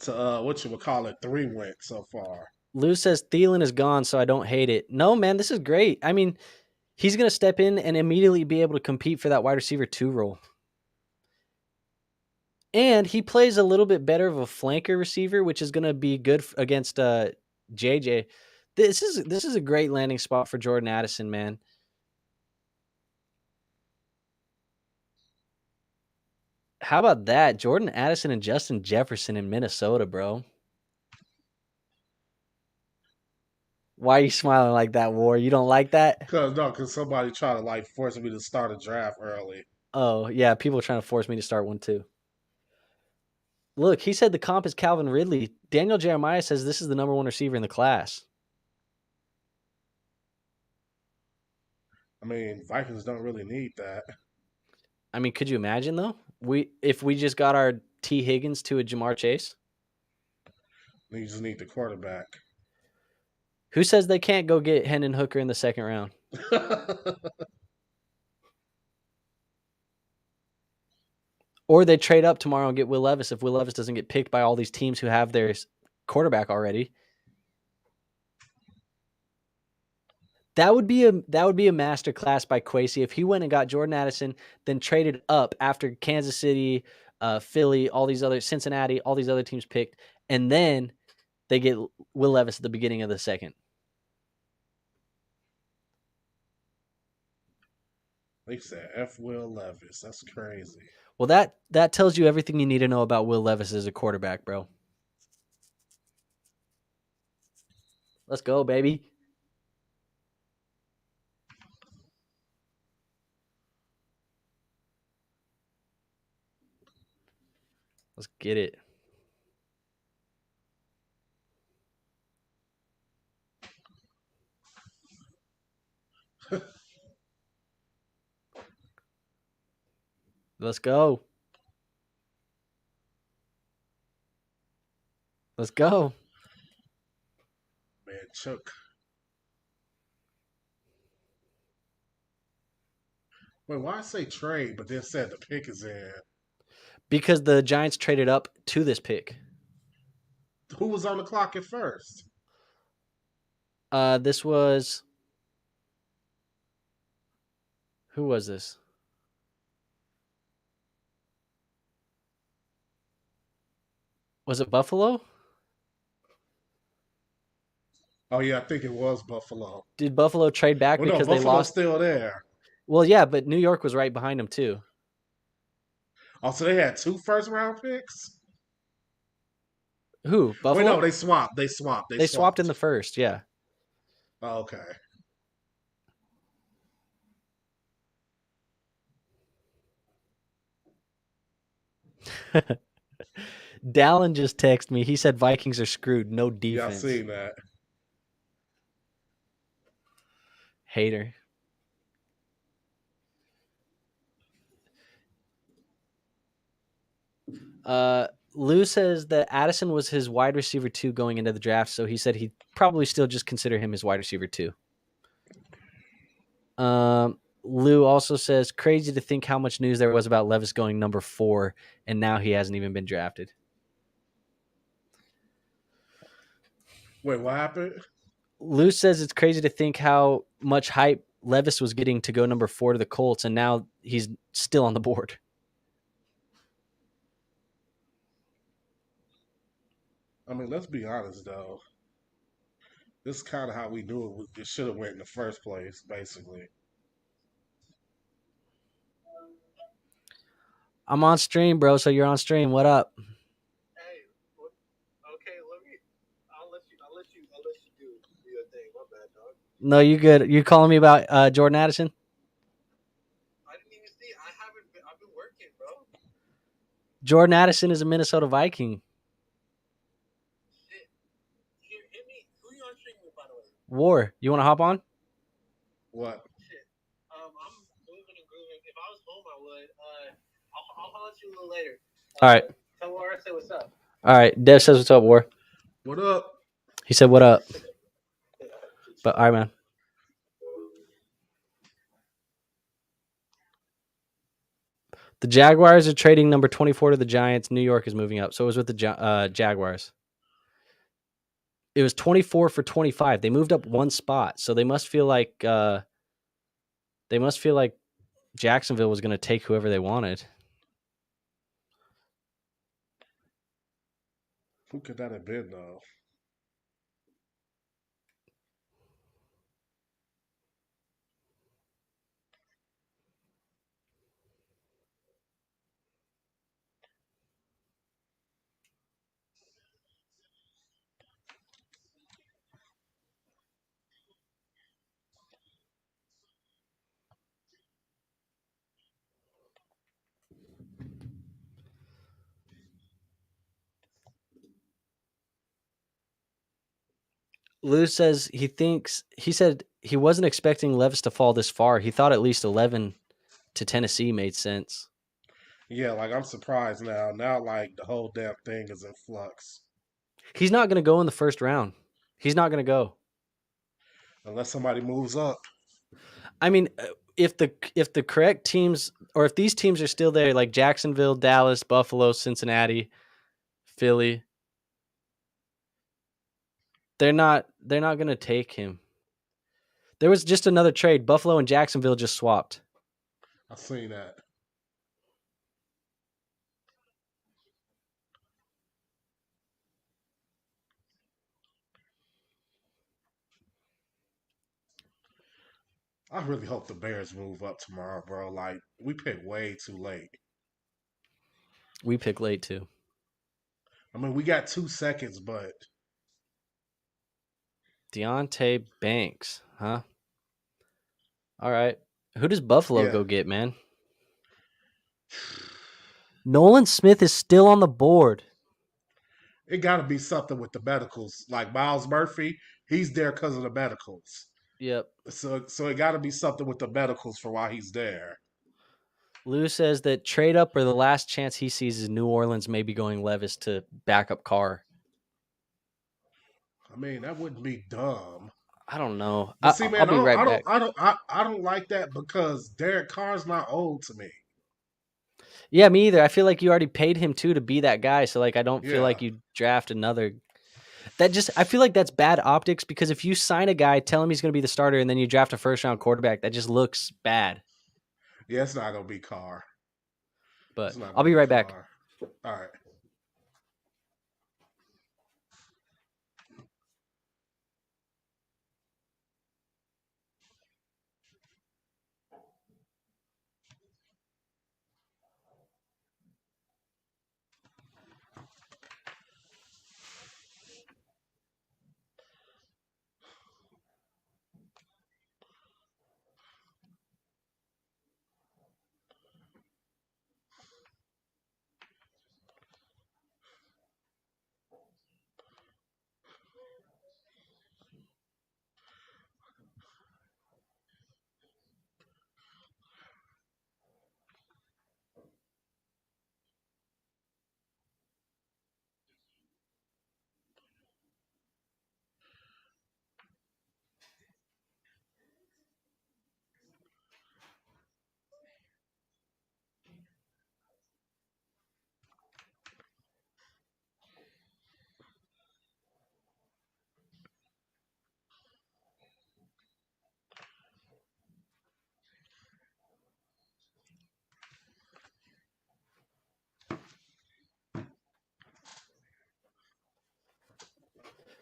to what you would call it 3 went so far. Lou says Thielen is gone, so I don't hate it. No, man, this is great. I mean, he's going to step in and immediately be able to compete for that wide receiver 2 role. And he plays a little bit better of a flanker receiver, which is going to be good against JJ. This is a great landing spot for Jordan Addison, man. How about that? Jordan Addison and Justin Jefferson in Minnesota, bro. Why are you smiling like that, War? You don't like that? Cause somebody tried to like force me to start a draft early. Oh, yeah, people are trying to force me to start one too. Look, he said the comp is Calvin Ridley. Daniel Jeremiah says this is the number 1 receiver in the class. I mean, Vikings don't really need that. I mean, could you imagine though? If we just got our T. Higgins to a Jamar Chase? You just need the quarterback. Who says they can't go get Hendon Hooker in the 2nd round? Or they trade up tomorrow and get Will Levis if Will Levis doesn't get picked by all these teams who have their quarterback already. That would be a master class by Quasey if he went and got Jordan Addison, then traded up after Kansas City, Philly, all these other Cincinnati, all these other teams picked, and then they get Will Levis at the beginning of the 2nd. They said F. Will Levis. That's crazy. Well, that tells you everything you need to know about Will Levis as a quarterback, bro. Let's go, baby. Let's get it. Let's go. Let's go. Man, Chuck. Wait, why I say trade, but then said the pick is in? Because the Giants traded up to this pick. Who was on the clock at first? This was. Who was this? Was it Buffalo? Oh yeah, I think it was Buffalo. Did Buffalo trade back Well, no, because they Buffalo's lost? still there. Well, yeah, but New York was right behind them too. Oh, so they had 2 first-round picks? Who? Wait, Buffalo? no, they swapped. They swapped. They They swapped in swapped. the first, yeah. Oh, okay. Dallin just texted me. He said Vikings are screwed. No Yeah, I defense. seen that. Hater. Lou says that Addison was his wide receiver 2 going into the draft, so he said he'd probably still just consider him his wide receiver 2. Lou also says, crazy to think how much news there was about Levis going number 4, and now he hasn't even been drafted. Wait, what happened? Lou says it's crazy to think how much hype Levis was getting to go number 4 to the Colts, and now he's still on the board. I mean, let's be honest though. This is kind of how we do it. It should have went in the first place, basically. I'm on stream, bro, so you're on stream. What up? Hey, okay, I'll let you do your thing. My bad, dog. No, you good. You calling me about Jordan Addison? I didn't even see. I've been working, bro. Jordan Addison is a Minnesota Viking. Shit. Here, hit me. Who you on stream with, by the way? War. You want to hop on? What? Shit. I'm moving and grooving. If I was home, I would. I'll holler at you a little later. All right. Tell Laura I say what's up. All right. Dev says what's up, War. What up? He said what up. But all right, man. The Jaguars are trading number 24 to the Giants. New York is moving up. So it was with the Jaguars. It was 24 for 25. They moved up one spot. So they must feel like Jacksonville was going to take whoever they wanted. Who could that have been though? Lou says he said he wasn't expecting Levis to fall this far. He thought at least 11 to Tennessee made sense. Yeah, like I'm surprised now. Now, like the whole damn thing is in flux. He's not going to go in the first round. He's not going to go unless somebody moves up. I mean, if the correct teams, or if these teams are still there, like Jacksonville, Dallas, Buffalo, Cincinnati, Philly, they're not going to take him. There was just another trade. Buffalo and Jacksonville just swapped. I've seen that. I really hope the Bears move up tomorrow, bro. Like, we picked way too late. We pick late, too. I mean, we got 2 seconds, but... Deontay Banks, huh? All right. Who does Buffalo go get, man? Nolan Smith is still on the board. It got to be something with the medicals. Like Miles Murphy, he's there because of the medicals. Yep. So it got to be something with the medicals for why he's there. Lou says that trade up or the last chance he sees is New Orleans maybe going Levis to backup Carr. I mean, that wouldn't be dumb. I don't know. But see, I'll man, be right back. I don't like that because Derek Carr's not old to me. Yeah, me either. I feel like you already paid him to be that guy. So like, I don't feel Yeah. like you draft another. I feel like that's bad optics because if you sign a guy, tell him he's going to be the starter, and then you draft a first round quarterback, that just looks bad. Yeah, it's not gonna be Carr. But I'll be right back. All right.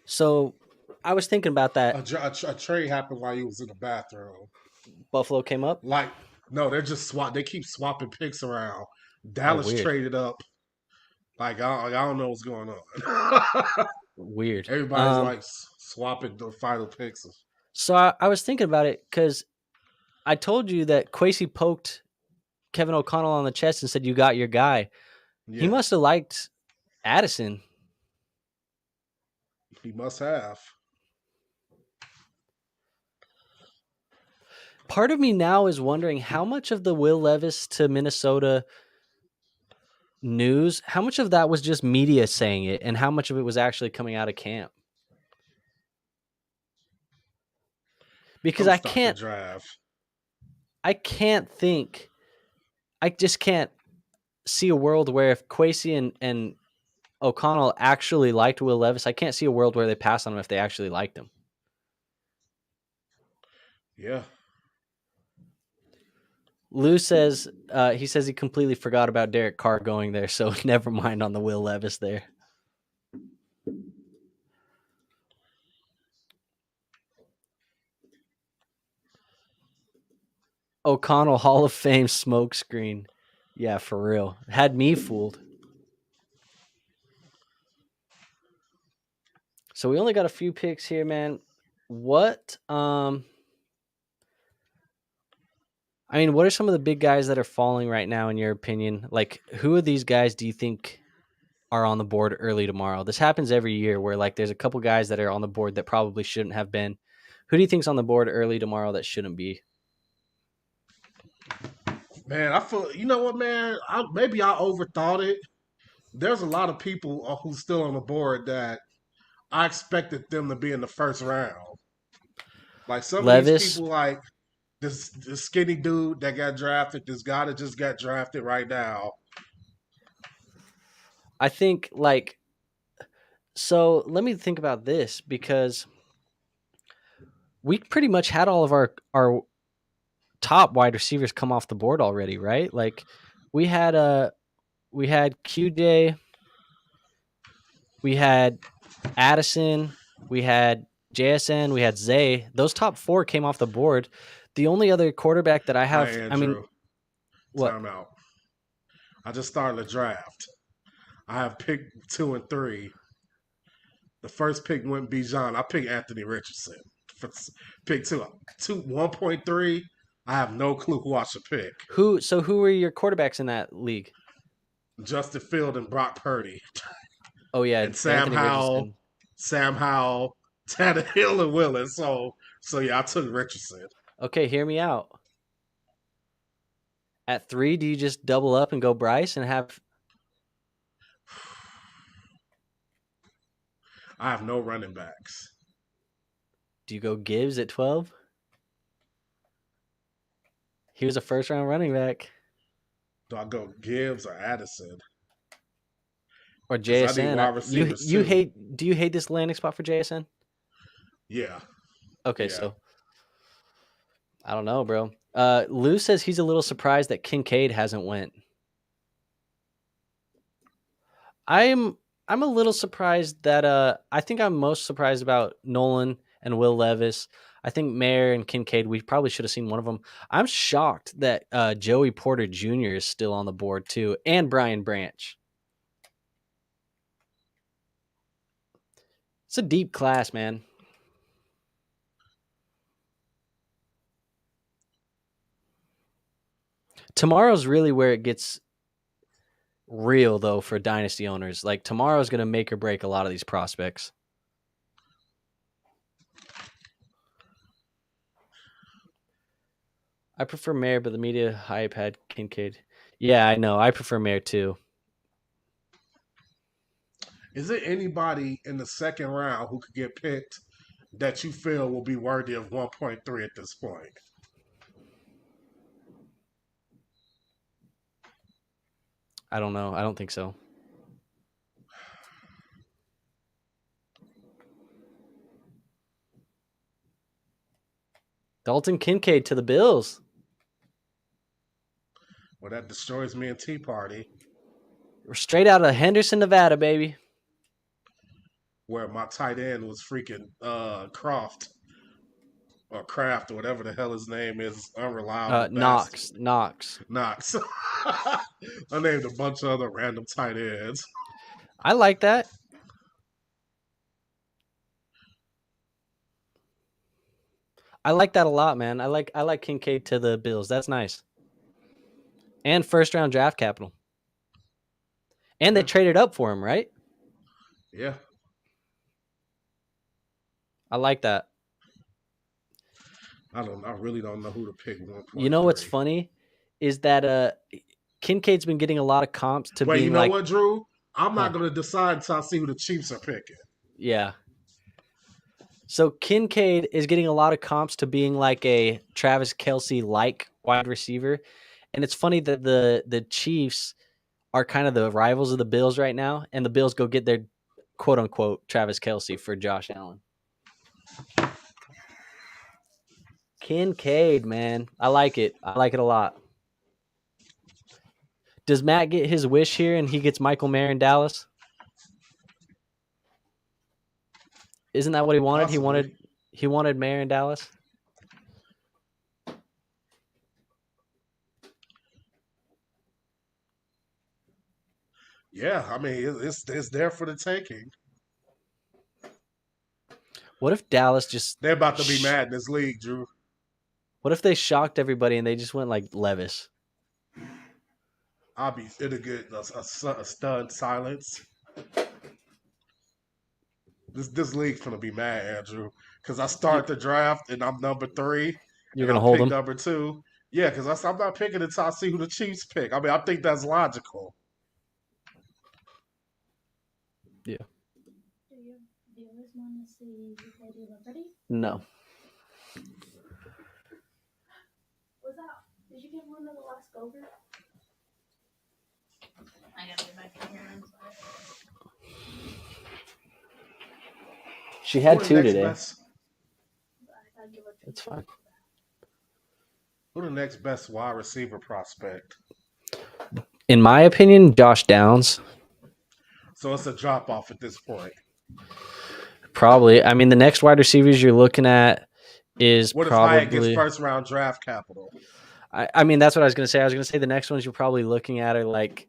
So I was thinking about that. A trade happened while he was in the bathroom. Buffalo came up. Like, no, they're just They keep swapping picks around. Dallas weird. traded up. Like, I don't know what's going on. Weird. Everybody's like swapping the final picks. So I was thinking about it because I told you that Kwesi poked Kevin O'Connell on the chest and said, "You got your guy." Yeah. He must have liked Addison. He must have. Part of me now is wondering how much of the Will Levis to Minnesota news, how much of that was just media saying it, and how much of it was actually coming out of camp. Because I can't see a world where if Kwesi and O'Connell actually liked Will Levis, I can't see a world where they pass on him if they actually liked him. Yeah. Lou says he completely forgot about Derek Carr going there, so never mind on the Will Levis there. O'Connell Hall of Fame smokescreen. Yeah, for real. Had me fooled. So we only got a few picks here, man. What are some of the big guys that are falling right now in your opinion? Like, who of these guys do you think are on the board early tomorrow? This happens every year where like there's a couple guys that are on the board that probably shouldn't have been. Who do you think's on the board early tomorrow that shouldn't be? Man, I feel, you know what, man? Maybe I overthought it. There's a lot of people who's still on the board that I expected them to be in the first round. Like some of these people, like this skinny dude that got drafted, this guy that just got drafted right now. I think so let me think about this because we pretty much had all of our top wide receivers come off the board already, right? Like we had QJ, we had Addison, we had JSN, we had Zay. Those top four came off the board. The only other quarterback that I have, Hi, Andrew. What? Time out. I just started a draft. I have pick 2 and 3. The first pick went Bijan. I picked Anthony Richardson. For pick 2. 1.3. I have no clue who I should pick. Who were your quarterbacks in that league? Justin Field and Brock Purdy. Oh yeah, and Sam Howell, Tannehill, and Willis. So yeah, I took Richardson. Okay, hear me out. At 3, do you just double up and go Bryce and have? I have no running backs. Do you go Gibbs at 12? He was a first-round running back. Do I go Gibbs or Addison? Or Because I need JSN. wide receivers You too. hate? Do you hate this landing spot for JSN? Yeah. Okay, Yeah. so I don't know, bro. Lou says he's a little surprised that Kincaid hasn't went. I'm a little surprised that I think I'm most surprised about Nolan and Will Levis. I think Mayer and Kincaid, we probably should have seen one of them. I'm shocked that Joey Porter Jr. is still on the board too, and Brian Branch. It's a deep class, man. Tomorrow's really where it gets real, though, for dynasty owners. Like, tomorrow's going to make or break a lot of these prospects. I prefer Mayer, but the media hype had Kincaid. Yeah, I know. I prefer Mayer, too. Is there anybody in the second round who could get picked that you feel will be worthy of 1.3 at this point? I don't know. I don't think so. Dalton Kincaid to the Bills. Well, that destroys me and Tea Party, We're straight out of Henderson, Nevada, baby. where my tight end was freaking Kraft or whatever the hell his name is, unreliable bastard. Knox. Knox. I named a bunch of other random tight ends. I like that. I like that a lot, man. I like Kincaid to the Bills. That's nice. And first round draft capital. And they traded up for him, right? Yeah. I like that. I really don't know who to pick 1.3. You know what's funny is that Kincaid's been getting a lot of comps to Wait, being you know like, what, Drew? I'm not going to decide until I see who the Chiefs are picking. yeah. So Kincaid is getting a lot of comps to being like a Travis Kelce like wide receiver, and it's funny that the Chiefs are kind of the rivals of the Bills right now, and the Bills go get their quote unquote Travis Kelce for Josh Allen. Kincaid, man, I like it. I like it a lot. Does Matt get his wish here and he gets Michael Mayer in Dallas? Isn't that what he wanted? Possibly. He wanted Mayer in Dallas. Yeah, I mean it's there for the taking. What if Dallas just They're about to be mad in this league, Drew. What if they shocked everybody and they just went like Levis? It'll get a stunned silence. This league's gonna be mad, Andrew, because I start the draft and I'm number 3. You're and gonna I hold pick him? number 2. Yeah, because I'm not picking until I see who the Chiefs pick. I mean, I think that's logical. Yeah. Do you always want to see Lady Liberty? No. Was that? Did you get one of the last over? I gotta get back in here. I'm sorry. She had Who the 2 next today. best- It's fine. Who the next best wide receiver prospect? In my opinion, Josh Downs. So it's a drop off at this point. Probably. I mean, the next wide receivers you're looking at is What if Hyatt probably. gets first round draft capital? I mean, that's what I was going to say. I was going to say the next ones you're probably looking at are like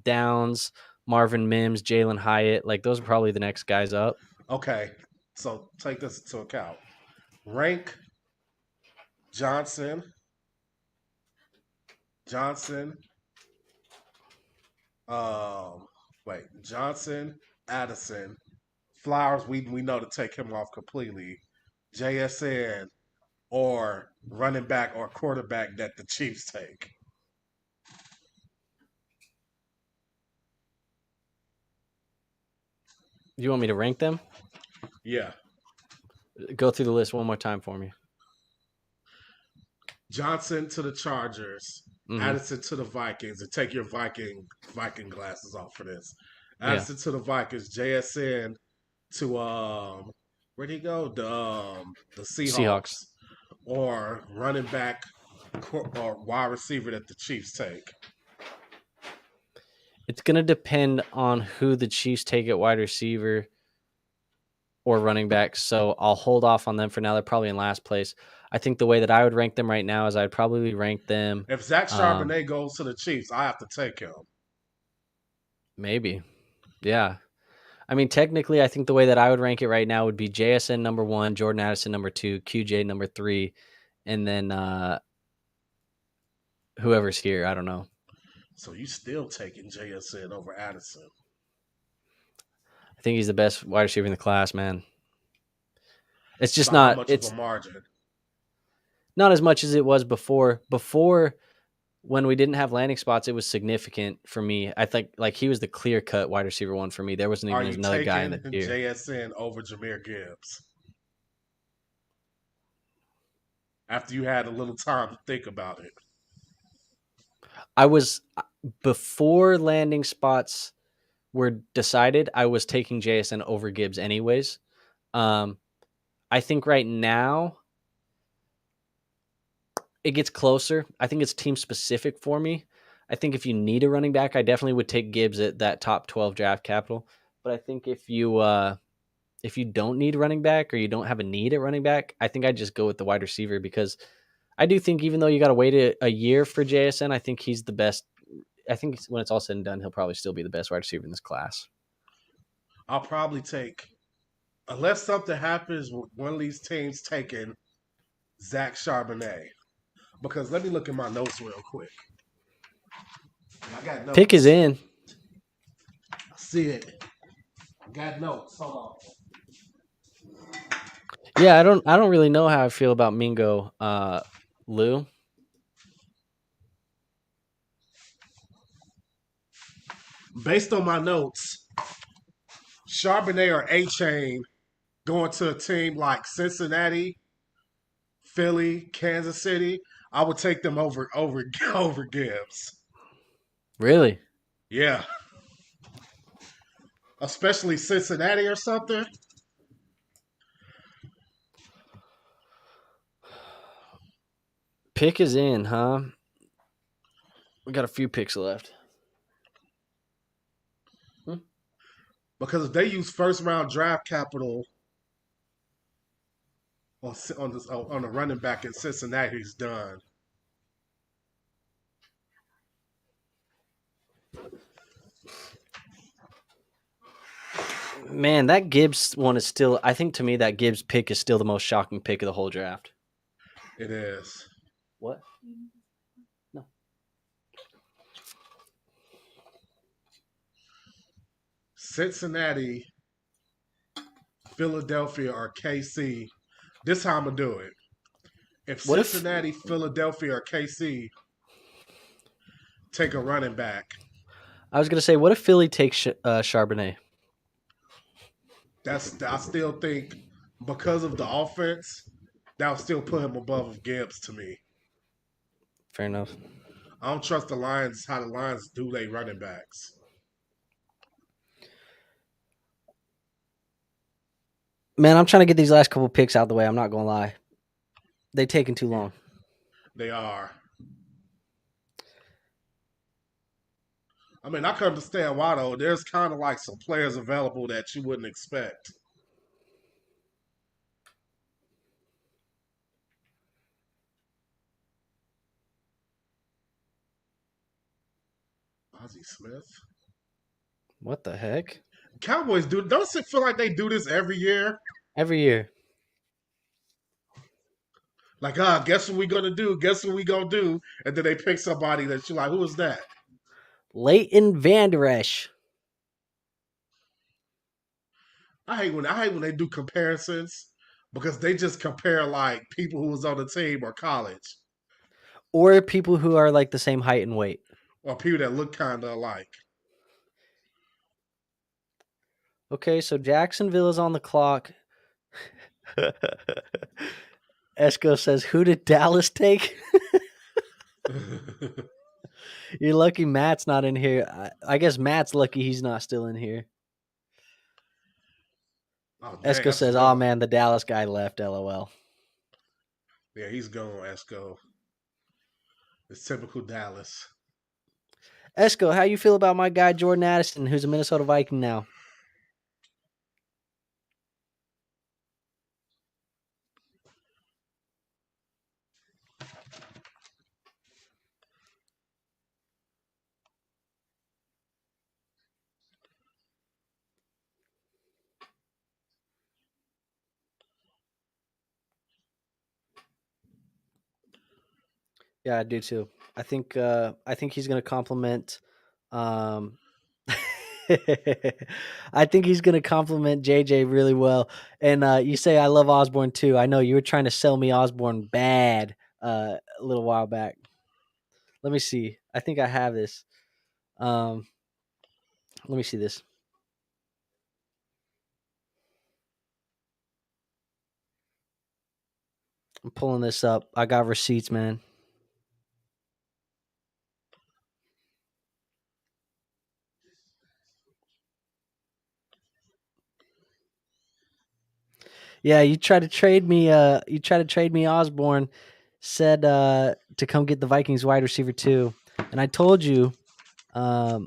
Downs, Marvin Mims, Jalen Hyatt. Like, those are probably the next guys up. Okay, so take this into account. Rank Johnson, Johnson, Addison, Flowers. We know to take him off completely. JSN or running back or quarterback that the Chiefs take. You want me to rank them? Yeah. Go through the list one more time for me. Johnson to the Chargers, Mhm. Addison to the Vikings, and take your Viking glasses off for this. Yeah. Addison to the Vikings, JSN to where'd he go? The Seahawks, Seahawks. or running back or wide receiver that the Chiefs take. It's going to depend on who the Chiefs take at wide receiver or running back. So I'll hold off on them for now. They're probably in last place. I think the way that I would rank them right now is I'd probably rank them. If Zach Charbonnet goes to the Chiefs, I have to take him. Maybe. Yeah. I mean, technically, I think the way that I would rank it right now would be JSN number 1, Jordan Addison number 2, QJ number 3, and then whoever's here. I don't know. So you still taking JSN over Addison? I think he's the best wide receiver in the class, man. It's just By not how much it's of a margin? not as much as it was before. Before, when we didn't have landing spots, it was significant for me. I think like he was the clear cut wide receiver 1 for me. There wasn't Are even you another guy in taking the tier. JSN over Jahmyr Gibbs? After you had a little time to think about it. I was before landing spots were decided, I was taking JSN over Gibbs anyways. I think right now it gets closer. I think it's team specific for me. I think if you need a running back, I definitely would take Gibbs at that top 12 draft capital. But I think if you don't need a running back or you don't have a need at running back, I think I'd just go with the wide receiver, because I do think even though you got to wait a year for JSN, I think he's the best. I think when it's all said and done, he'll probably still be the best wide receiver in this class. I'll probably take, unless something happens with one of these teams taking Zach Charbonnet. Because let me look at my notes real quick. I got notes. Pick is in. I see it. I got notes. Hold on. Yeah, I don't really know how I feel about Mingo, Lou. Based on my notes, Charbonnet or A-Chain going to a team like Cincinnati, Philly, Kansas City, I would take them over Gibbs. Really? Yeah. Especially Cincinnati or something. Pick is in, huh? We got a few picks left. Because if they use first round draft capital on the running back in Cincinnati, he's done. Man, that Gibbs one is still, I think to me that Gibbs pick is still the most shocking pick of the whole draft. It is. What? No. Cincinnati, Philadelphia, or KC. This is how I'm going to do it. If Cincinnati, Philadelphia, or KC take a running back. I was going to say, what if Philly takes Charbonnet? I still think because of the offense, that would still put him above Gibbs to me. Fair enough. I don't trust the Lions, how the Lions do their running backs. Man, I'm trying to get these last couple picks out of the way. I'm not going to lie. They're taking too long. They are. I mean, I can understand why, though. There's kind of like some players available that you wouldn't expect. Ozzie Smith. What the heck? Cowboys don't it feel like they do this every year? Every year. Like, guess what we gonna do? Guess what we gonna do? And then they pick somebody that you're like, who is that? Leighton Vander Esch. I hate when they do comparisons because they just compare like people who was on the team or college. Or people who are like the same height and weight. Or people that look kind of alike. Okay, so Jacksonville is on the clock. Esco says, "Who did Dallas take?" You're lucky Matt's not in here. I guess Matt's lucky he's not still in here. Oh dang, Esco that's a says, good "Oh one. man, the Dallas guy left. LOL." Yeah, he's gone, Esco. It's typical Dallas. Esco, how you feel about my guy Jordan Addison, who's a Minnesota Viking now? Yeah, I do too. I think he's going to complement. Um, I think he's going to complement JJ really well. And you say I love Osborne too. I know you were trying to sell me Osborne bad a little while back. Let me see. I think I have this. Let me see this. I'm pulling this up. I got receipts, man. Yeah, you tried to trade me. Osborne. Said to come get the Vikings wide receiver too, and I told you. I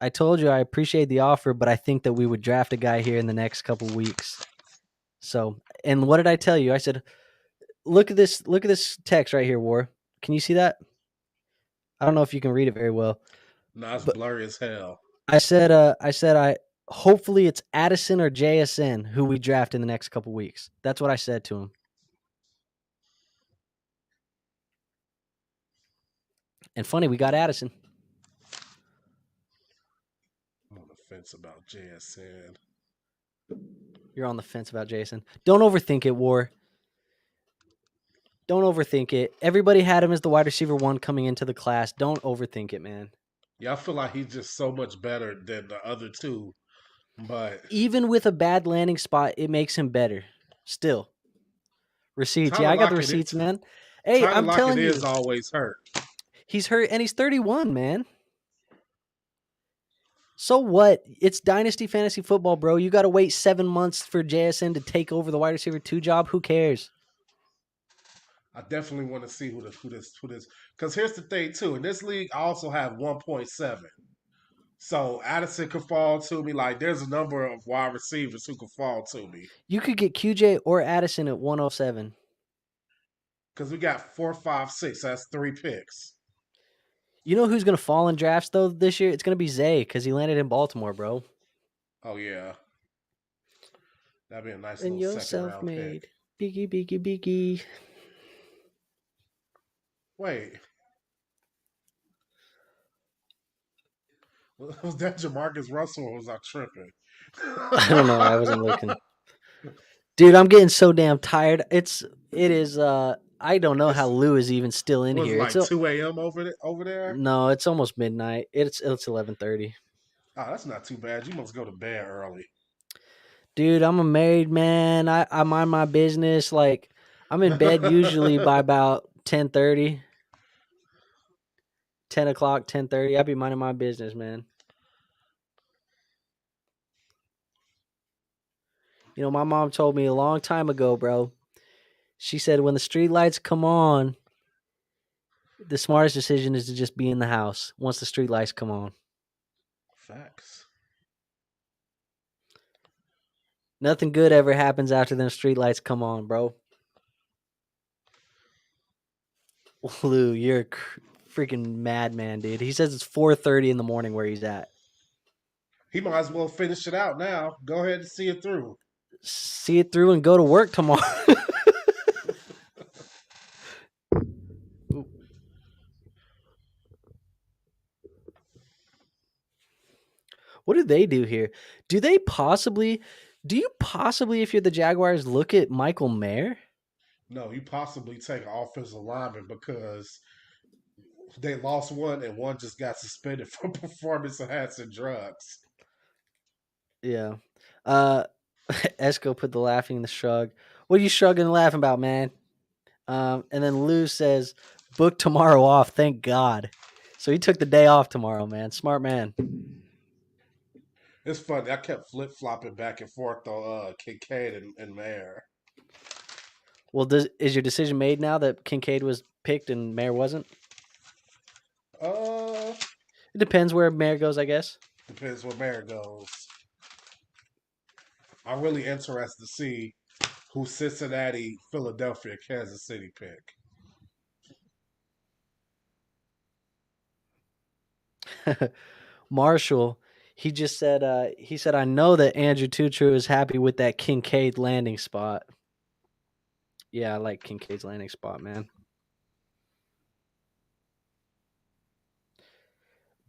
appreciate the offer, but I think that we would draft a guy here in the next couple weeks. So, and what did I tell you? I said, look at this. Look at this text right here, War. Can you see that? I don't know if you can read it very well, Nah, it's but blurry as hell. I hopefully it's Addison or JSN who we draft in the next couple weeks. That's what I said to him. And funny, we got Addison. I'm on the fence about JSN. You're on the fence about Jason. Don't overthink it, War. Don't overthink it. Everybody had him as the wide receiver one coming into the class. Don't overthink it, man. Yeah, I feel like he's just so much better than the other two. But Even with a bad landing spot, it makes him better. Still. Receipts. Yeah, Tyler I got the Lockett, receipts, man. Hey, Tyler I'm Lockett telling is you, always hurt. he's hurt and he's 31, man. So what? It's dynasty fantasy football, bro. You got to wait 7 months for JSN to take over the wide receiver 2 job. Who cares? I definitely want to see who this. Because here's the thing too. In this league, I also have 1.7. So Addison could fall to me. Like there's a number of wide receivers who could fall to me. You could get QJ or Addison at 107. Because we got 4, 5, 6. That's 3 picks. You know who's going to fall in drafts, though, this year? It's going to be Zay because he landed in Baltimore, bro. Oh yeah. That'd be a nice And little you're second round pick. self-made. Beaky, beaky, beaky. Wait. Was that Jamarcus Russell or was I tripping? I don't know. I wasn't looking. Dude, I'm getting so damn tired. It is I don't know how It's Lou is even still in was here. like 2 a.m. over there. No, it's almost midnight. It's 11:30. Oh, that's not too bad. You must go to bed early. Dude, I'm a married man. I mind my business. Like I'm in bed usually by about 10:30. 10 o'clock, 10:30. I be minding my business, man. You know, my mom told me a long time ago, bro. She said when the street lights come on, the smartest decision is to just be in the house once the street lights come on. Facts. Nothing good ever happens after them street lights come on, bro. Lou, you're a freaking madman, dude. He says it's 4:30 in the morning where he's at. He might as well finish it out now. Go ahead and see it through. See it through and go to work tomorrow. What do they do here? Do you possibly, if you're the Jaguars, look at Michael Mayer? No, you possibly take an offensive lineman because they lost one and one just got suspended for performance enhancing drugs. Yeah. Esco put the laughing in the shrug. What are you shrugging and laughing about, man? And then Lou says, book tomorrow off. Thank God. So he took the day off tomorrow, man. Smart man. It's funny. I kept flip flopping back and forth on Kincaid and Mayer. Well, is your decision made now that Kincaid was picked and Mayer wasn't? Uh, It depends where Mayer goes, I guess. Depends where Mayer goes. I'm really interested to see who Cincinnati, Philadelphia, Kansas City pick. Marshall, he just said, I know that Andrew Tutru is happy with that Kincaid landing spot. Yeah, I like Kincaid's landing spot, man.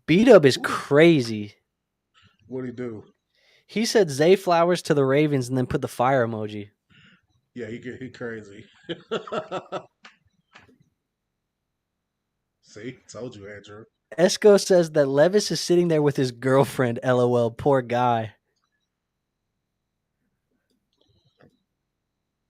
B-Dub is crazy. What'd he do? He said Zay Flowers to the Ravens and then put the fire emoji. Yeah, he crazy. See, told you, Andrew. Esco says that Levis is sitting there with his girlfriend. LOL, poor guy.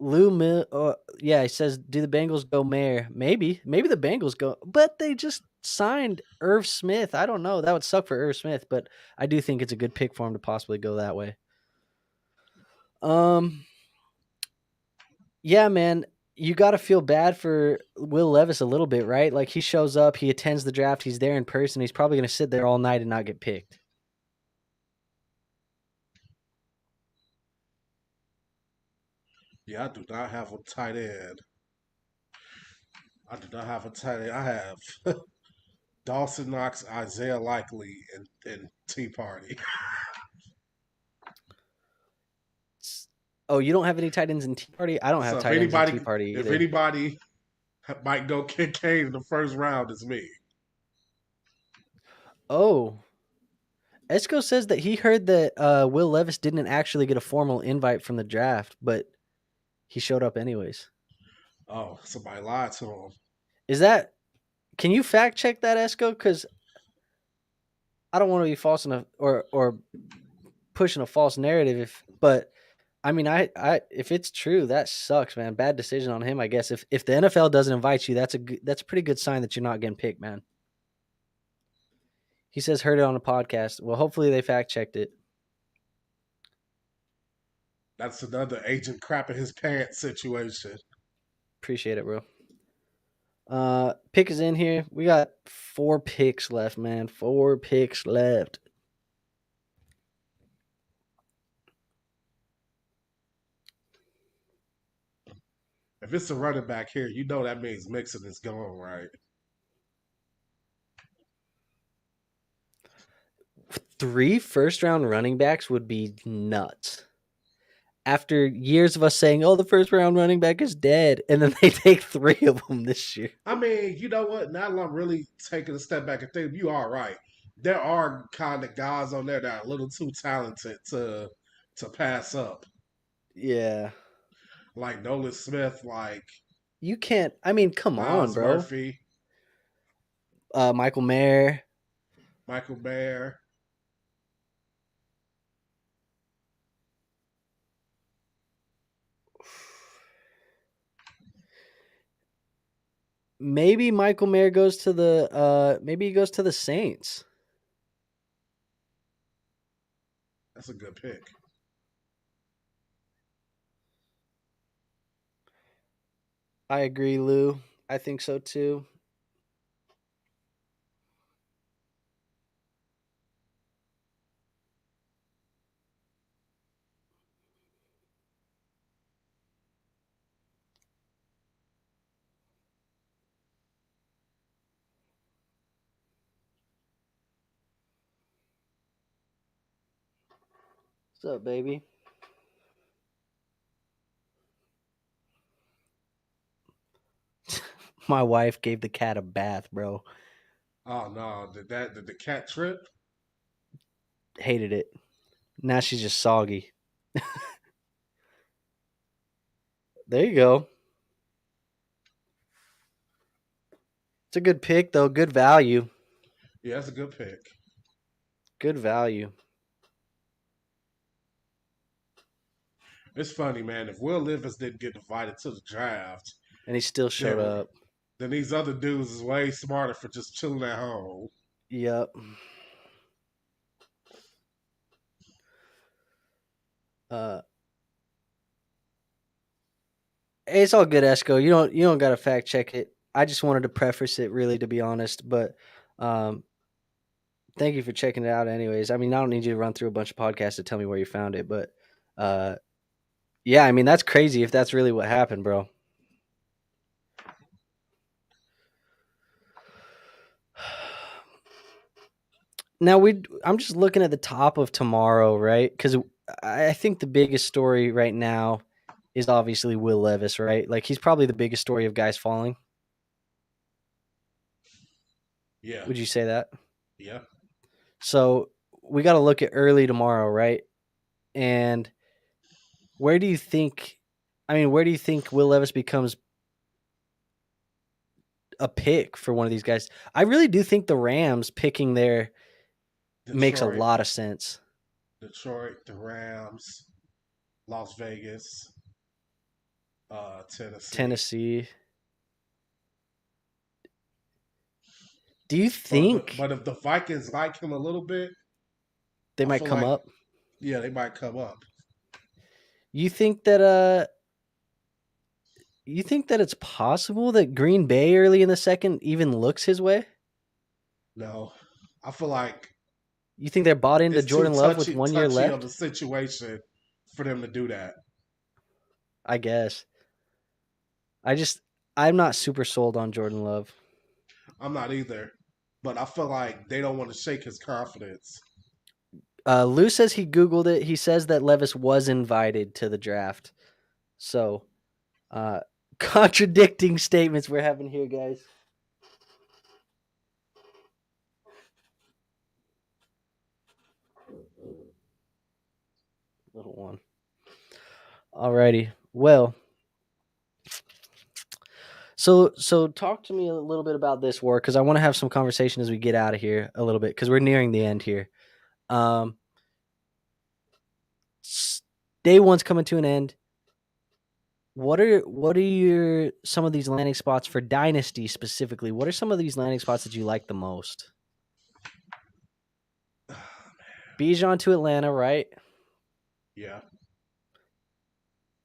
Yeah, he says, do the Bengals go Mayor? Maybe the Bengals go, but they just signed Irv Smith. I don't know. That would suck for Irv Smith, but I do think it's a good pick for him to possibly go that way. Yeah, man, you got to feel bad for Will Levis a little bit, right? Like he shows up, he attends the draft, he's there in person. He's probably going to sit there all night and not get picked. Yeah, I do not have a tight end. I have Dawson Knox, Isaiah Likely, and Tea Party. Oh, you don't have any tight ends in Tea Party? I don't have So tight ends in Tea Party if either. anybody might go Kincaid in the first round, it's me. Oh, Esco says that he heard that Will Levis didn't actually get a formal invite from the draft, but he showed up anyways. Oh, somebody lied to him. Is that? Can you fact check that, Esco? Because I don't want to be false enough or pushing a false narrative. But I mean, I if it's true, that sucks, man. Bad decision on him, I guess. If the NFL doesn't invite you, that's a pretty good sign that you're not getting picked, man. He says heard it on a podcast. Well, hopefully they fact checked it. That's another agent crapping his pants situation. Appreciate it, bro. Pick is in here. We got 4 picks left, man. 4 picks left. If it's a running back here, you know that means Mixon is gone, right? 3 first-round running backs would be nuts. After years of us saying, "Oh, the first-round running back is dead," and then they take 3 of them this year. I mean, you know what? Now that I'm really taking a step back and think, you are right. There are kind of guys on there that are a little too talented to pass up. Yeah. Like Nolan Smith, like You can't. I mean, come on, Miles bro. Murphy, Michael Mayer. Michael Mayer. Maybe Michael Mayer goes to the maybe he goes to the Saints. That's a good pick. I agree, Lou. I think so too. What's up, baby? My wife gave the cat a bath, bro. Oh no, did the cat trip? Hated it. Now she's just soggy. There you go. It's a good pick, though. Good value. Yeah, that's a good pick. Good value. It's funny, man. If Will Levis didn't get invited to the draft, And he still showed then up. then these other dudes is way smarter for just chilling at home. Yep. Uh, it's all good, Esco. You don't got to fact check it. I just wanted to preface it, really, to be honest. But um, thank you for checking it out, anyways. I mean, I don't need you to run through a bunch of podcasts to tell me where you found it, but uh, yeah, I mean, that's crazy if that's really what happened, bro. Now I'm just looking at the top of tomorrow, right? Because I think the biggest story right now is obviously Will Levis, right? Like he's probably the biggest story of guys falling. Yeah, Would you say that? yeah. So we got to look at early tomorrow, right? And where do you think? I mean, where do you think Will Levis becomes a pick for one of these guys? I really do think the Rams picking there makes a Detroit, lot of sense. the Rams, Las Vegas, Tennessee. Tennessee. Do you But think but if the Vikings like him a little bit, they I might feel come like up? yeah, they might come up. You think that it's possible that Green Bay early in the second even looks his way? No, I feel like You think they're bought into it's too Jordan Love with touchy 1 year touchy of left? a situation for them to do that. I guess. I'm not super sold on Jordan Love. I'm not either, but I feel like they don't want to shake his confidence. Lou says he Googled it. He says that Levis was invited to the draft. So, contradicting statements we're having here, guys. Little one. Alrighty. Well, so talk to me a little bit about this war because I want to have some conversation as we get out of here a little bit because we're nearing the end here. Um, day one's coming to an end. What are your some of these landing spots for Dynasty specifically? What are some of these landing spots that you like the most? Bijan to Atlanta, right? Yeah,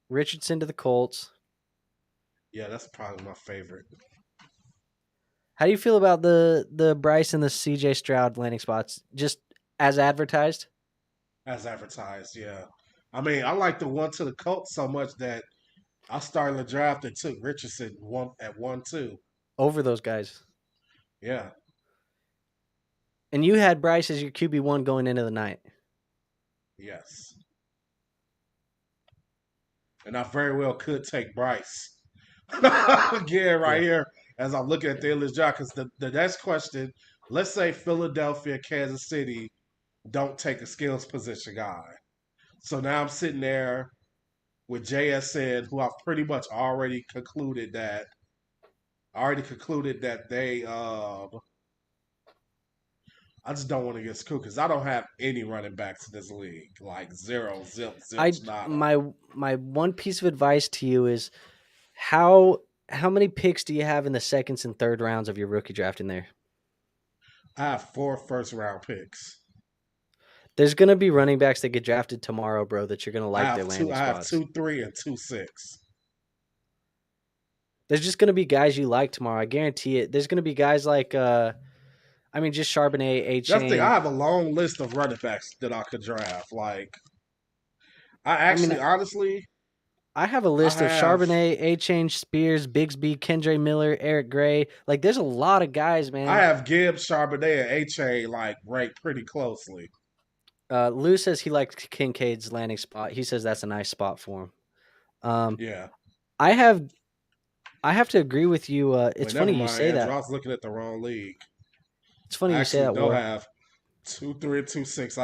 Richardson to the Colts. yeah, that's probably my favorite. How do you feel about the Bryce and the CJ Stroud landing spots just as advertised? As advertised, yeah. I mean, I like the one to the Colts so much that I started the draft and took Richardson at 1-2. Over those guys. Yeah, And you had Bryce as your QB1 going into the night. yes. And I very well could take Bryce. Again, right here, as I'm looking at the English job, because the next question, let's say Philadelphia, Kansas City don't take a skills position guy. So now I'm sitting there with JSN, who I've pretty much already concluded that they I just don't want to get screwed because I don't have any running backs in this league. Like zero, zip, zips, nada. My one piece of advice to you is how many picks do you have in the seconds and third rounds of your rookie draft in there? I have 4 first-round picks. There's gonna be running backs that get drafted tomorrow, bro, that you're gonna I like their have two. landing I have spots. 2, 3, and 2, 6. There's just gonna be guys you like tomorrow. I guarantee it. There's gonna be guys like just Charbonnet, A That's the thing. I Chain. have a long list of running backs that I could draft. Like, I I mean, actually, honestly, I have a I list of have Charbonnet, A Chain, Spears, Bigsby, Kendre Miller, Eric Gray. Like, there's a lot of guys, man. Gibbs, Charbonnet, and H.A. like ranked pretty closely. Lou says he likes Kincaid's landing spot. He says that's a nice spot for him. Yeah. I have to agree with you. It's Wait, never funny you mind, say Andrew. that. I was looking at the wrong league. It's funny I you say actually that, don't War. have 2, 3, and 2, 6.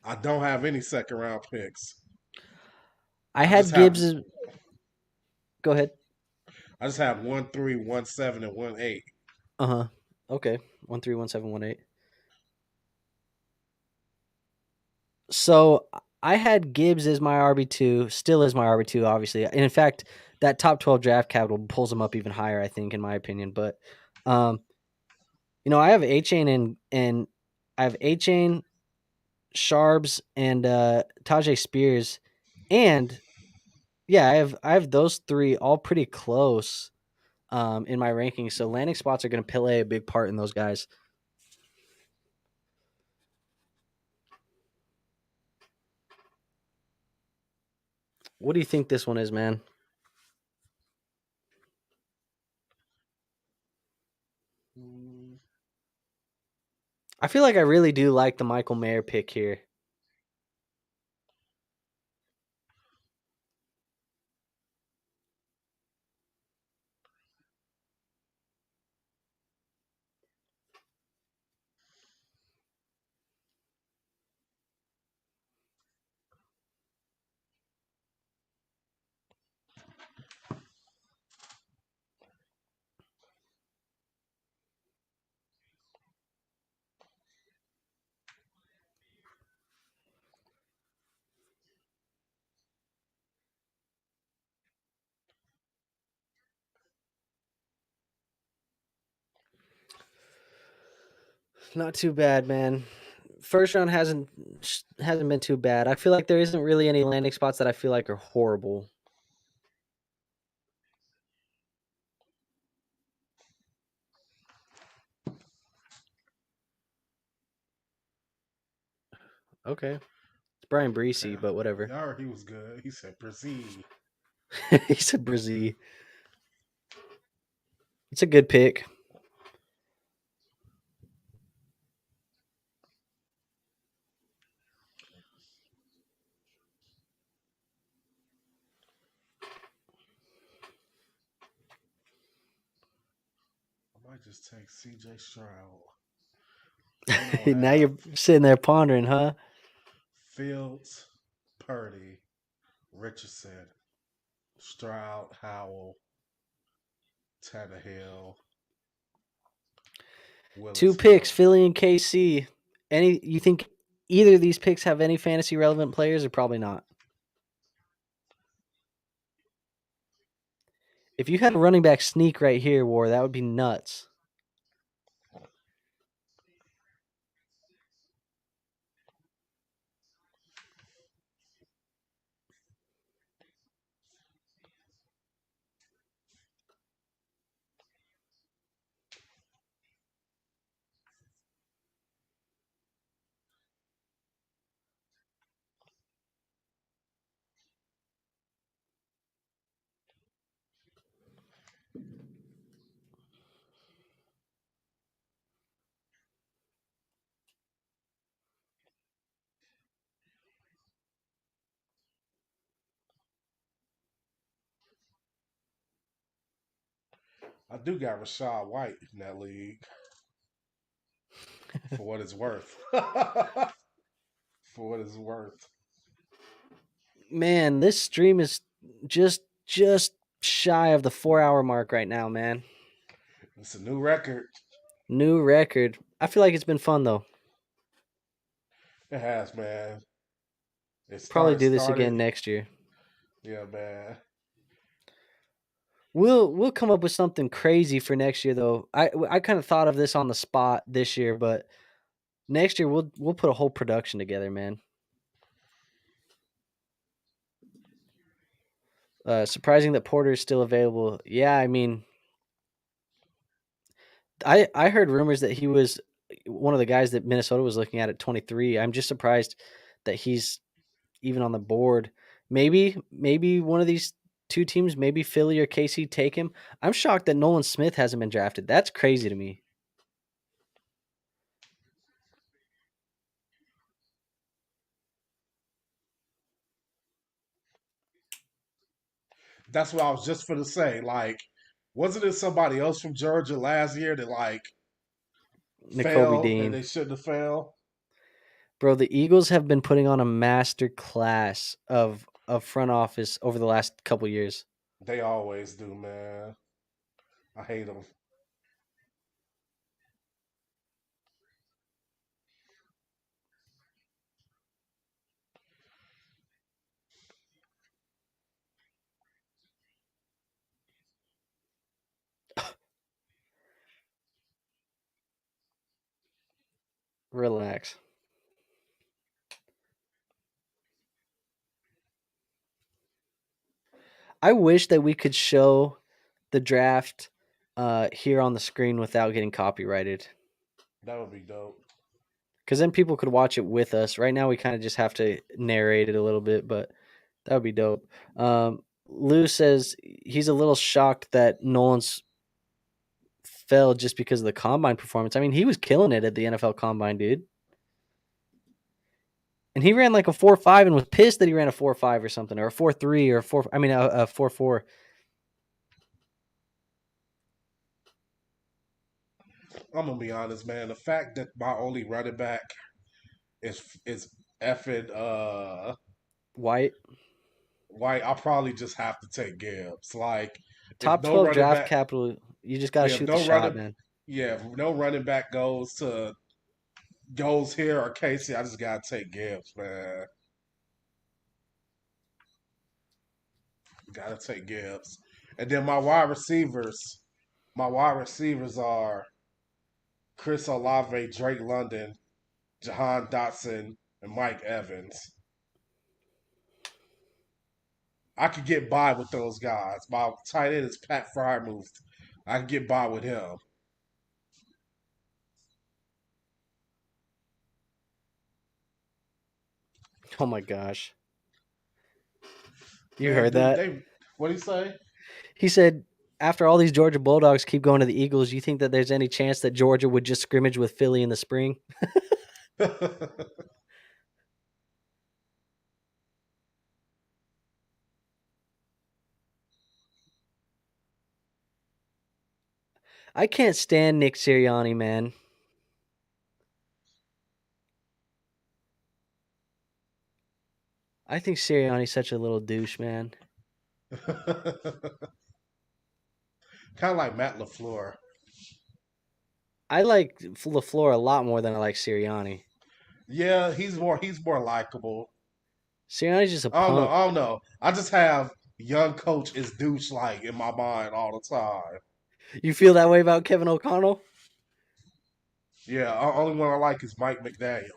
I don't have any second round picks. I I had just have Gibbs. Go ahead. I just have 1, 3, 1, 7, and 1, 8. Okay. 1-3-1-7-1-8. So I had Gibbs as my RB2, still is my RB2, obviously. And in fact, that top 12 draft capital pulls him up even higher, I think, in my opinion. But, I have A-Chain and I have A-Chain, Sharbs, and Tajay Spears. And, yeah, I have those three all pretty close in my rankings. So landing spots are going to play a big part in those guys. What do you think this one is, man? I feel like I really do like the Michael Mayer pick here. Not too bad, man. First round hasn't been too bad. I feel like there isn't really any landing spots that I feel like are horrible. Okay. It's Brian Breesy, Okay. but whatever. I heard he was good. He said proceed. He said Breesy. It's a good pick. I might just take CJ Stroud. Now you're sitting there pondering, huh? Fields, Purdy, Richardson, Stroud, Howell, Tannehill, Two Willis picks, Hill. Philly and KC. You think either of these picks have any fantasy relevant players or probably not? If you had a running back sneak right here, War, that would be nuts. I do got Rashad White in that league. For what it's worth. For what it's worth. Man, this stream is just shy of the 4-hour mark right now, man. It's a new record. New record. I feel like it's been fun though. It has, man. Probably do this started. again next year. Yeah, man. We'll come up with something crazy for next year though. I kind of thought of this on the spot this year, but next year we'll put a whole production together, man. Surprising that Porter is still available. Yeah, I mean, I heard rumors that he was one of the guys that Minnesota was looking at 23. I'm just surprised that he's even on the board. Maybe one of these two teams, maybe Philly or KC, take him. I'm shocked that Nolan Smith hasn't been drafted. That's crazy to me. That's what I was just gonna say. Like, wasn't it somebody else from Georgia last year that like N'Kobe fell and Dean. they shouldn't have fell? Bro, the Eagles have been putting on a master class of front office over the last couple years. They always do, man. I hate them. Relax. I wish that we could show the draft here on the screen without getting copyrighted. That would be dope. Because then people could watch it with us. Right now, we kind of just have to narrate it a little bit, but that would be dope. Lou says he's a little shocked that Nolan's fell just because of the combine performance. I mean, he was killing it at the NFL combine, dude. And he ran like a 4.5 and was pissed that he ran a 4.5 or something, or a 4.3 or a 4. I mean, a 4.4. I'm gonna be honest, man. The fact that my only running back is effing White. White, I'll probably just have to take Gibbs. Like, if Top no 12 running draft back, capital. You just got to yeah, if shoot the no shot, running, man. yeah, if no running back goes here or Casey, I just gotta take Gibbs, man. Gotta take Gibbs. And then my wide receivers are Chris Olave, Drake London, Jahan Dotson, and Mike Evans. I could get by with those guys. My tight end is Pat Fryermuth. I can get by with him. Oh my gosh. You Man, heard that? what do you say? He said, after all these Georgia Bulldogs keep going to the Eagles, you think that there's any chance that Georgia would just scrimmage with Philly in the spring? I can't stand Nick Sirianni, man. I think Sirianni's such a little douche, man. Kind of like Matt LaFleur. I like LaFleur a lot more than I like Sirianni. Yeah, he's more likable. Sirianni's just a I don't know. punk. I don't know. I just have young coach is douche like in my mind all the time. You feel that way about Kevin O'Connell? Yeah, only one I like is Mike McDaniel.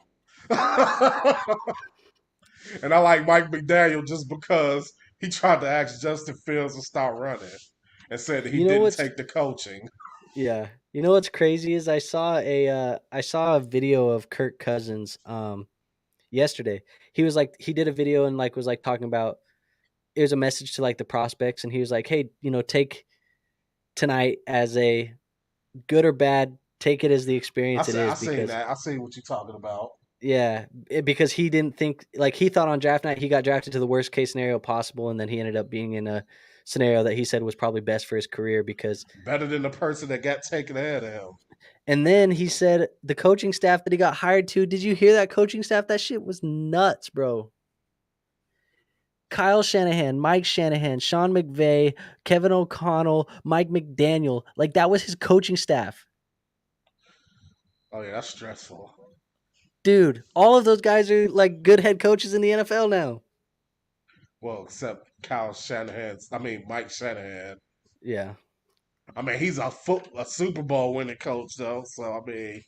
And I like Mike McDaniel just because he tried to ask Justin Fields to stop running and said that he You know didn't what's take the coaching. Yeah. You know what's crazy is I saw a video of Kirk Cousins yesterday. He did a video and like was like talking about it was a message to like the prospects and he was like, "Hey, take tonight as a good or bad, take it as the experience it I is seen because that. I seen what you're talking about. yeah, because he didn't think like he thought on draft night he got drafted to the worst case scenario possible and then he ended up being in a scenario that he said was probably best for his career because Better than the person that got taken ahead of him. and then he said the coaching staff that he got hired to, did you hear that coaching staff? That shit was nuts, bro. Kyle Shanahan, Mike Shanahan, Sean McVay, Kevin O'Connell, Mike McDaniel. Like that was his coaching staff. Oh yeah, that's stressful. Dude, all of those guys are like good head coaches in the NFL now. Well, except Mike Shanahan. Yeah. I mean, he's a Super Bowl winning coach though. So I mean,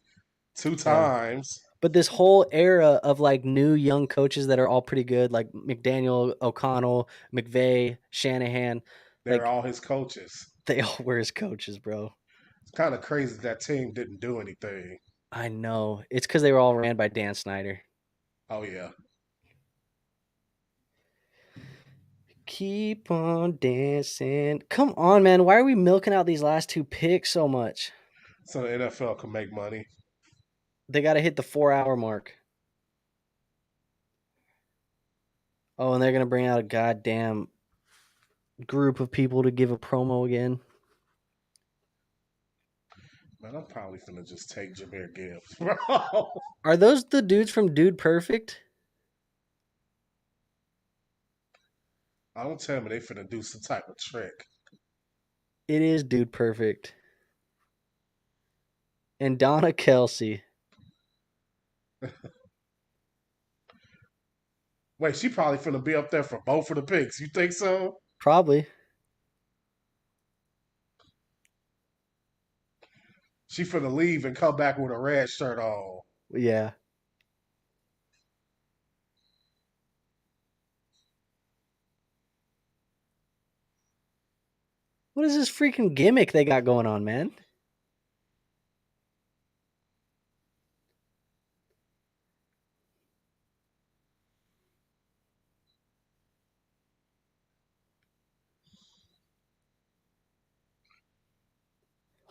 two Yeah. times. But this whole era of like new young coaches that are all pretty good, like McDaniel, O'Connell, McVay, Shanahan, They're like all his coaches. they all were his coaches, bro. It's kind of crazy that team didn't do anything. I know. It's because they were all ran by Dan Snyder. Oh yeah. Keep on dancing. Come on, man. Why are we milking out these last two picks so much? So the NFL can make money. They got to hit the 4-hour mark. Oh, and they're going to bring out a goddamn group of people to give a promo again. Man, I'm probably finna just take Jahmyr Gibbs, bro. Are those the dudes from Dude Perfect? I don't tell me they finna do some type of trick. It is Dude Perfect. And Donna Kelsey. Wait, she probably finna be up there for both of the picks. You think so? Probably. She finna leave and come back with a red shirt on. Yeah. What is this freaking gimmick they got going on, man?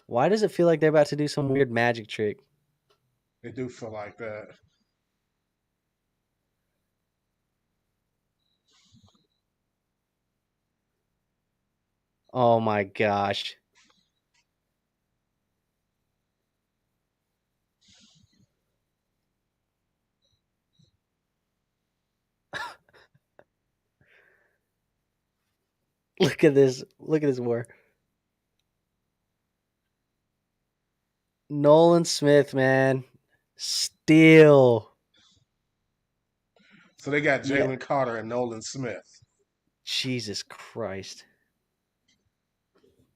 Why does it feel like they're about to do some weird magic trick? They do feel like that. Oh my gosh. Look at this. Look at this war. Nolan Smith, man. Still. So they got Yeah. Jalen Carter and Nolan Smith. Jesus Christ.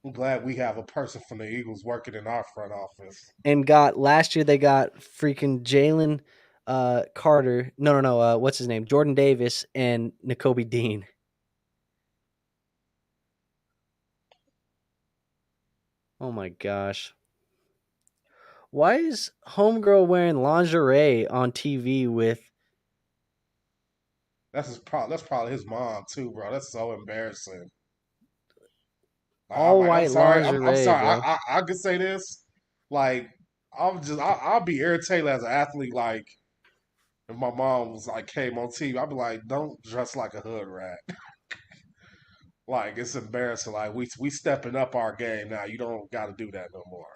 I'm glad we have a person from the Eagles working in our front office. And last year they got freaking Jalen Carter. No. What's his name? Jordan Davis and N'Kobe Dean. Oh my gosh. Why is homegirl wearing lingerie on TV with That's probably his mom too, bro. That's so embarrassing. all I'm white sorry. I'm lingerie, sorry. bro? I could say this. Like I'll be irritated as an athlete. Like if my mom was like came on TV, I'd be like, don't dress like a hood rat. Like it's embarrassing. Like we stepping up our game now. You don't got to do that no more.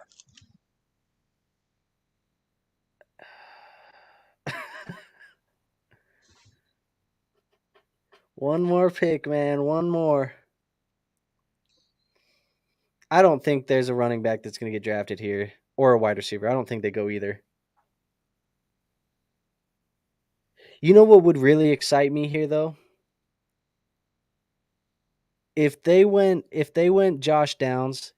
One more pick, man. One more. I don't think there's a running back that's going to get drafted here or a wide receiver. I don't think they go either. You know what would really excite me here though? If they went Josh Downs,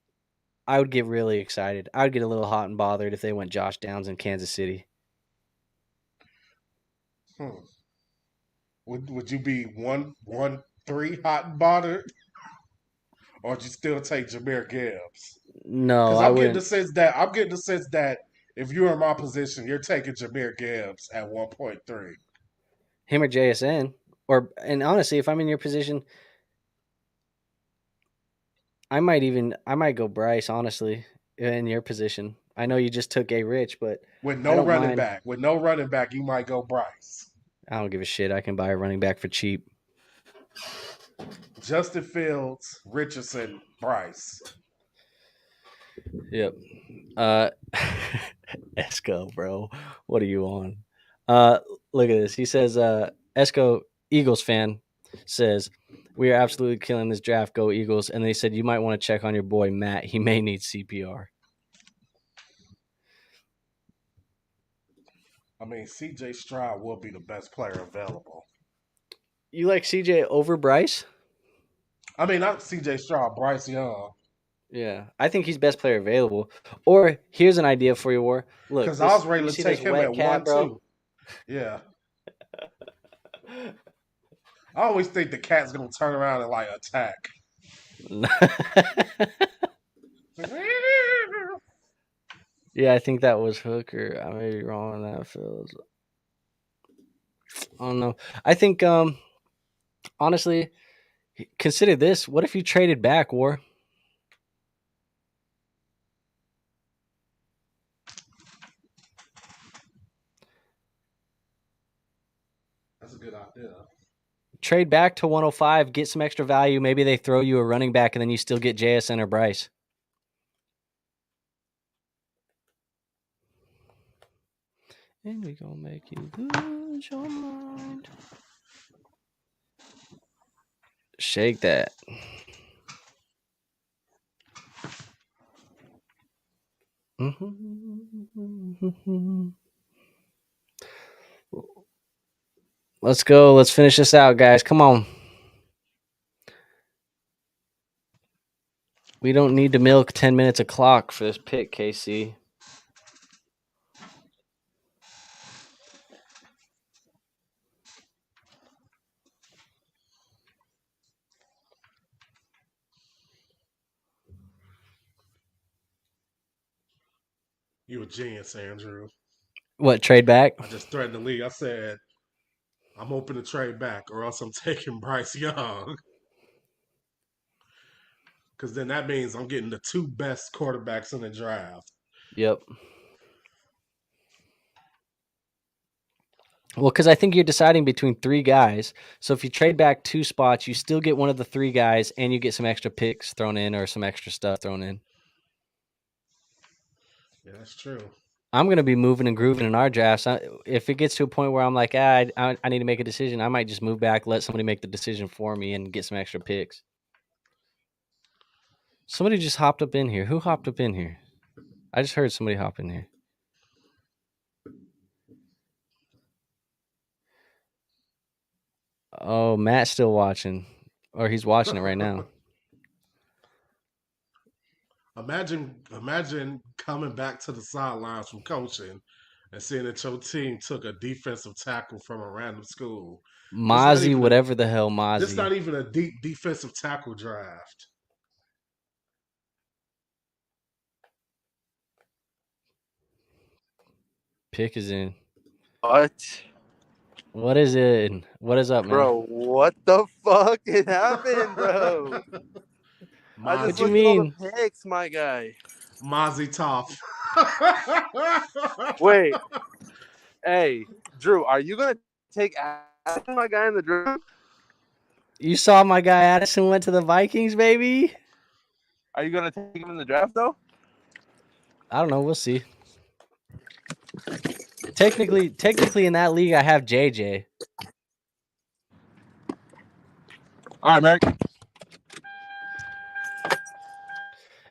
I would get really excited. I would get a little hot and bothered if they went Josh Downs in Kansas City. Hmm. Would you be 1-3 hot and bothered, or would you still take Jameer Gibbs? No, Because I wouldn't. I'm getting the sense that if you're in my position, you're taking Jameer Gibbs at 1.3. Him or JSN. And honestly, if I'm in your position, I might go Bryce, honestly, in your position. I know you just took A Rich, but With I no don't running mind. back, with no running back, you might go Bryce. I don't give a shit. I can buy a running back for cheap. Justin Fields, Richardson, Bryce. Yep. Esco, bro. What are you on? Look at this. He says, Esco, Eagles fan, says, we are absolutely killing this draft. Go Eagles. And they said, you might want to check on your boy, Matt. He may need CPR. I mean, CJ Stroud will be the best player available. You like CJ over Bryce? I mean, not CJ Stroud, Bryce Young. Yeah. I think he's best player available. Or here's an idea for you, War. Look, Because I was ready you to see take this him wet at cat, 1-2. bro? Yeah. I always think the cat's going to turn around and like attack. Yeah, I think that was Hooker. I may be wrong on that, Phil. I don't know. I think honestly, consider this. What if you traded back, War? That's a good idea. Trade back to 105, get some extra value. Maybe they throw you a running back and then you still get JSN or Bryce. And we gonna make you lose your mind. Shake that. Let's go. Let's finish this out, guys. Come on. We don't need to milk 10 minutes of clock for this pick, KC. You a genius, Andrew. What, trade back? I just threatened the league. I said, I'm open to trade back, or else I'm taking Bryce Young. Because then that means I'm getting the 2 best quarterbacks in the draft. Yep. Well, because I think you're deciding between 3 guys. So if you trade back 2 spots, you still get one of the 3 guys, and you get some extra picks thrown in or some extra stuff thrown in. Yeah, that's true. I'm going to be moving and grooving in our drafts. If it gets to a point where I'm like, I need to make a decision, I might just move back, let somebody make the decision for me, and get some extra picks. Somebody just hopped up in here. Who hopped up in here? I just heard somebody hop in here. Oh, Matt's still watching. Or he's watching it right now. Imagine coming back to the sidelines from coaching and seeing that your team took a defensive tackle from a random school. Mozzie, whatever the hell Mozzie. This is not even a deep defensive tackle draft. Pick is in. What? What is it? What is up, man? Bro, what the fuck it happened, bro? I just What you looked at all mean? the picks, my guy. Mozzie Toff. Wait. Hey, Drew, are you going to take Addison, my guy, in the draft? You saw my guy Addison went to the Vikings, baby? Are you going to take him in the draft, though? I don't know. We'll see. Technically, in that league, I have JJ. All right, Merrick.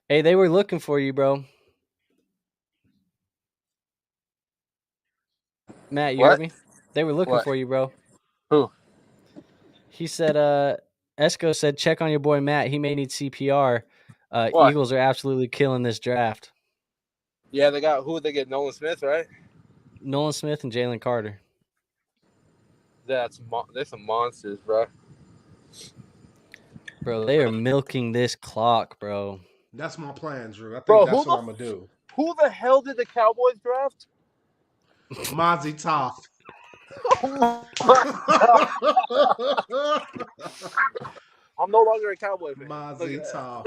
Hey, they were looking for you, bro. Matt, you heard me? They were looking for you, bro. Who? He said, Esco said, check on your boy Matt. He may need CPR. What? Eagles are absolutely killing this draft. Yeah, they got who? They get Nolan Smith, right? Nolan Smith and Jalen Carter. They're some monsters, bro. Bro, they are milking this clock, bro. That's my plan, Drew. I think Bro, that's what I'm going to do. Who the hell did the Cowboys draft? Mozzie Toff. I'm no longer a Cowboy fan. Mozzie Toff.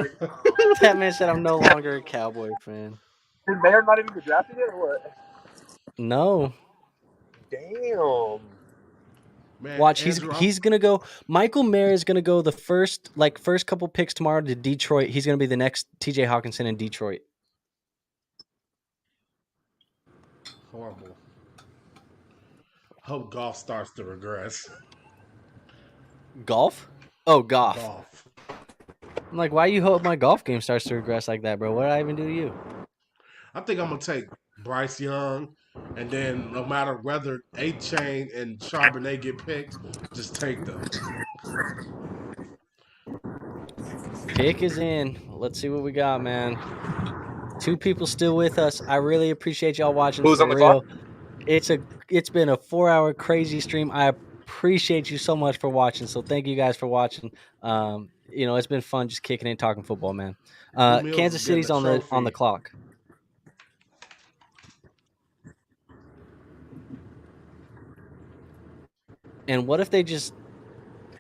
That man said I'm no longer a Cowboy fan. Did Mayer not even get drafted yet, or what? No. Damn. Man, watch, Andrew, he's gonna go. Michael Mayer is gonna go the first couple picks tomorrow to Detroit. He's gonna be the next TJ Hawkinson in Detroit. Horrible. Hope golf starts to regress. Golf? Oh, golf. Golf. I'm like, why you hope my golf game starts to regress like that, bro? What did I even do to you? I think I'm gonna take Bryce Young, and then no matter whether A-Chain and Charbonnet get picked, just take them. Pick is in. Let's see what we got, man. 2 people still with us. I really appreciate y'all watching. Who's for on the real. clock? It's been a 4-hour crazy stream. I appreciate you so much for watching. So thank you guys for watching. It's been fun just kicking and talking football, man. Kansas City's on the clock. And what if they just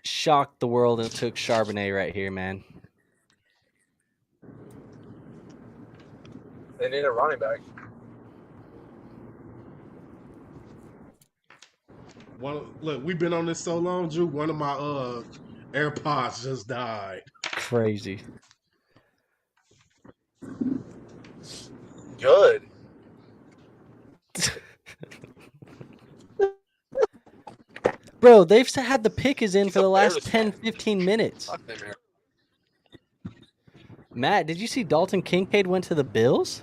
shocked the world and took Charbonnet right here, man? They need a running back. Look, we've been on this so long, Drew. One of my AirPods just died. Crazy. Good. Bro, they've had the pick is in for the last 10, 15 minutes. Matt, did you see Dalton Kincaid went to the Bills?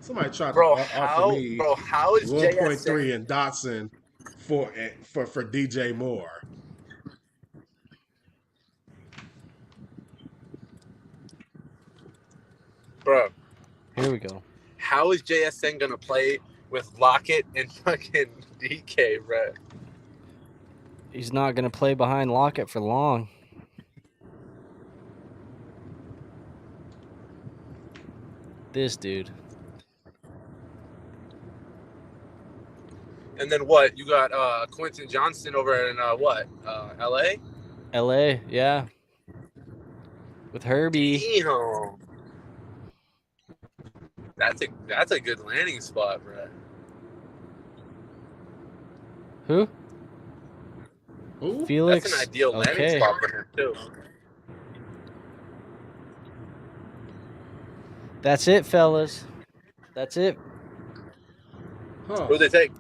Somebody tried to offer me how is 1.3 in Dotson for DJ Moore. Bro, here we go. How is JSN gonna play with Lockett and fucking DK, bro? He's not gonna play behind Lockett for long. This dude. And then what? You got Quentin Johnston over in LA? LA, yeah. With Herbie. Damn. That's a good landing spot, bro. Who? Who? Felix. That's an ideal landing Okay. spot for him too. That's it, fellas. That's it. Huh. Who'd they take?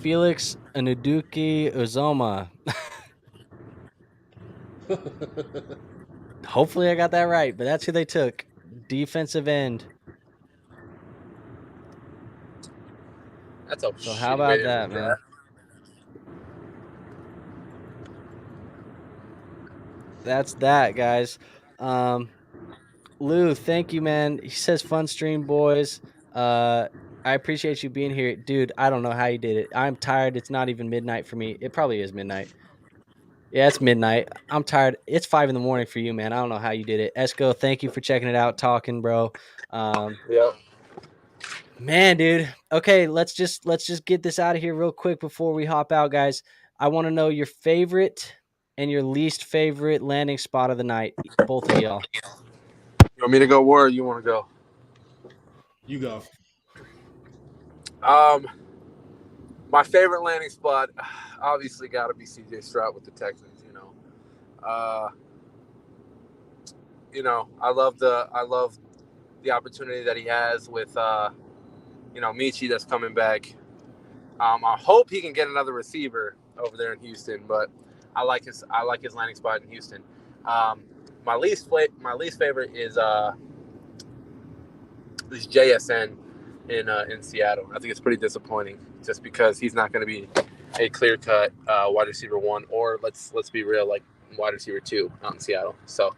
Felix Anuduki Uzoma. Hopefully I got that right, but that's who they took. Defensive end. That's a So how shitty way about to that, end the man? draft. That's that, guys. Lou, thank you, man. He says fun stream, boys. I appreciate you being here. Dude, I don't know how you did it. I'm tired. It's not even midnight for me. It probably is midnight. Yeah, it's midnight. I'm tired. It's 5 a.m. for you, man. I don't know how you did it. Esco, thank you for checking it out, talking, bro. Yeah. Man, dude. Okay, let's just get this out of here real quick before we hop out, guys. I want to know your favorite and your least favorite landing spot of the night, both of y'all. You want me to go where you want to go? You go. My favorite landing spot, obviously, got to be C.J. Stroud with the Texans. I love the opportunity that he has with Michi that's coming back. I hope he can get another receiver over there in Houston, but I like his landing spot in Houston. My least favorite is JSN in Seattle. I think it's pretty disappointing just because he's not going to be a clear-cut wide receiver 1 or let's be real, like wide receiver 2 out in Seattle. So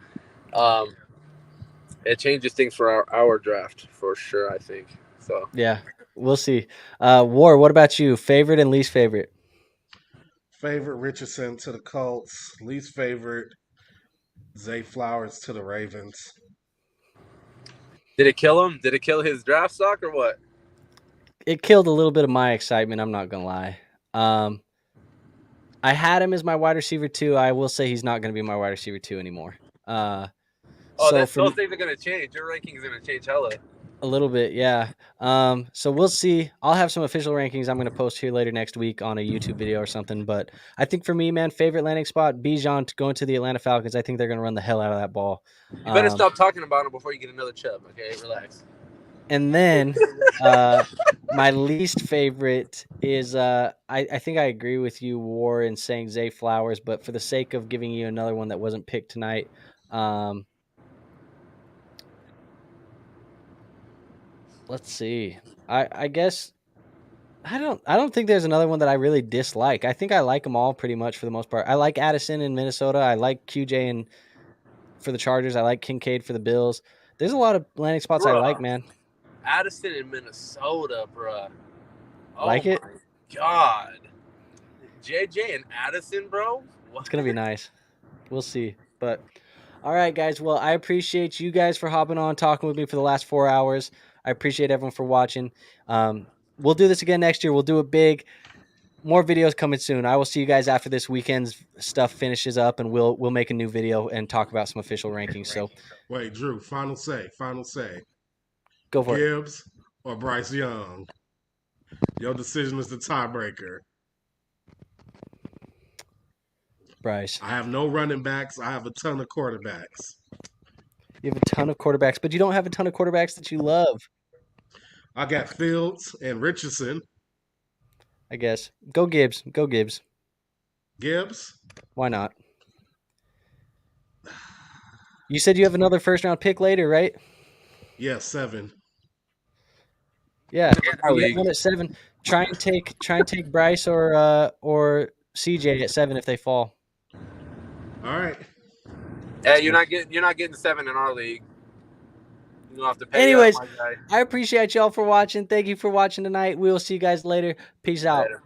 it changes things for our draft for sure, I think. So yeah, we'll see. War, what about you? Favorite and least favorite? Favorite Richardson to the Colts. Least favorite Zay Flowers to the Ravens. did it kill him? Did it kill his draft stock or what? It killed a little bit of my excitement. I'm not gonna lie. I had him as my wide receiver 2. I will say he's not going to be my wide receiver 2 anymore. Those things are going to change. Your ranking is going to change hella. A little bit, yeah. So we'll see. I'll have some official rankings I'm going to post here later next week on a YouTube video or something. But I think for me, man, favorite landing spot, Bijan going to the Atlanta Falcons. I think they're going to run the hell out of that ball. You better stop talking about him before you get another chub, okay? Relax. And then my least favorite is I think I agree with you, War, in saying Zay Flowers, but for the sake of giving you another one that wasn't picked tonight, let's see. I guess I don't think there's another one that I really dislike. I think I like them all pretty much for the most part. I like Addison in Minnesota. I like QJ for the Chargers. I like Kincaid for the Bills. There's a lot of landing spots I like, man. Addison in Minnesota, bruh. Like it? My God. JJ and Addison, bro? What? It's going to be nice. We'll see. But all right, guys. Well, I appreciate you guys for hopping on, talking with me for the last 4 hours. I appreciate everyone for watching. We'll do this again next year. We'll do it big. More videos coming soon. I will see you guys after this weekend's stuff finishes up, and we'll make a new video and talk about some official rankings. So, wait, Drew, final say. Go for Gibbs or Bryce Young? Your decision is the tiebreaker. Bryce. I have no running backs. I have a ton of quarterbacks. You have a ton of quarterbacks, but you don't have a ton of quarterbacks that you love. I got Fields and Richardson. I guess. Go Gibbs. Gibbs? Why not? You said you have another first-round pick later, right? Yeah, 7. Yeah, you get one at 7. Try and take Bryce or CJ at 7 if they fall. All right. Hey, you're not getting 7 in our league. You don't have to pay. Anyways, up, my guy. I appreciate y'all for watching. Thank you for watching tonight. We will see you guys later. Peace out. Later.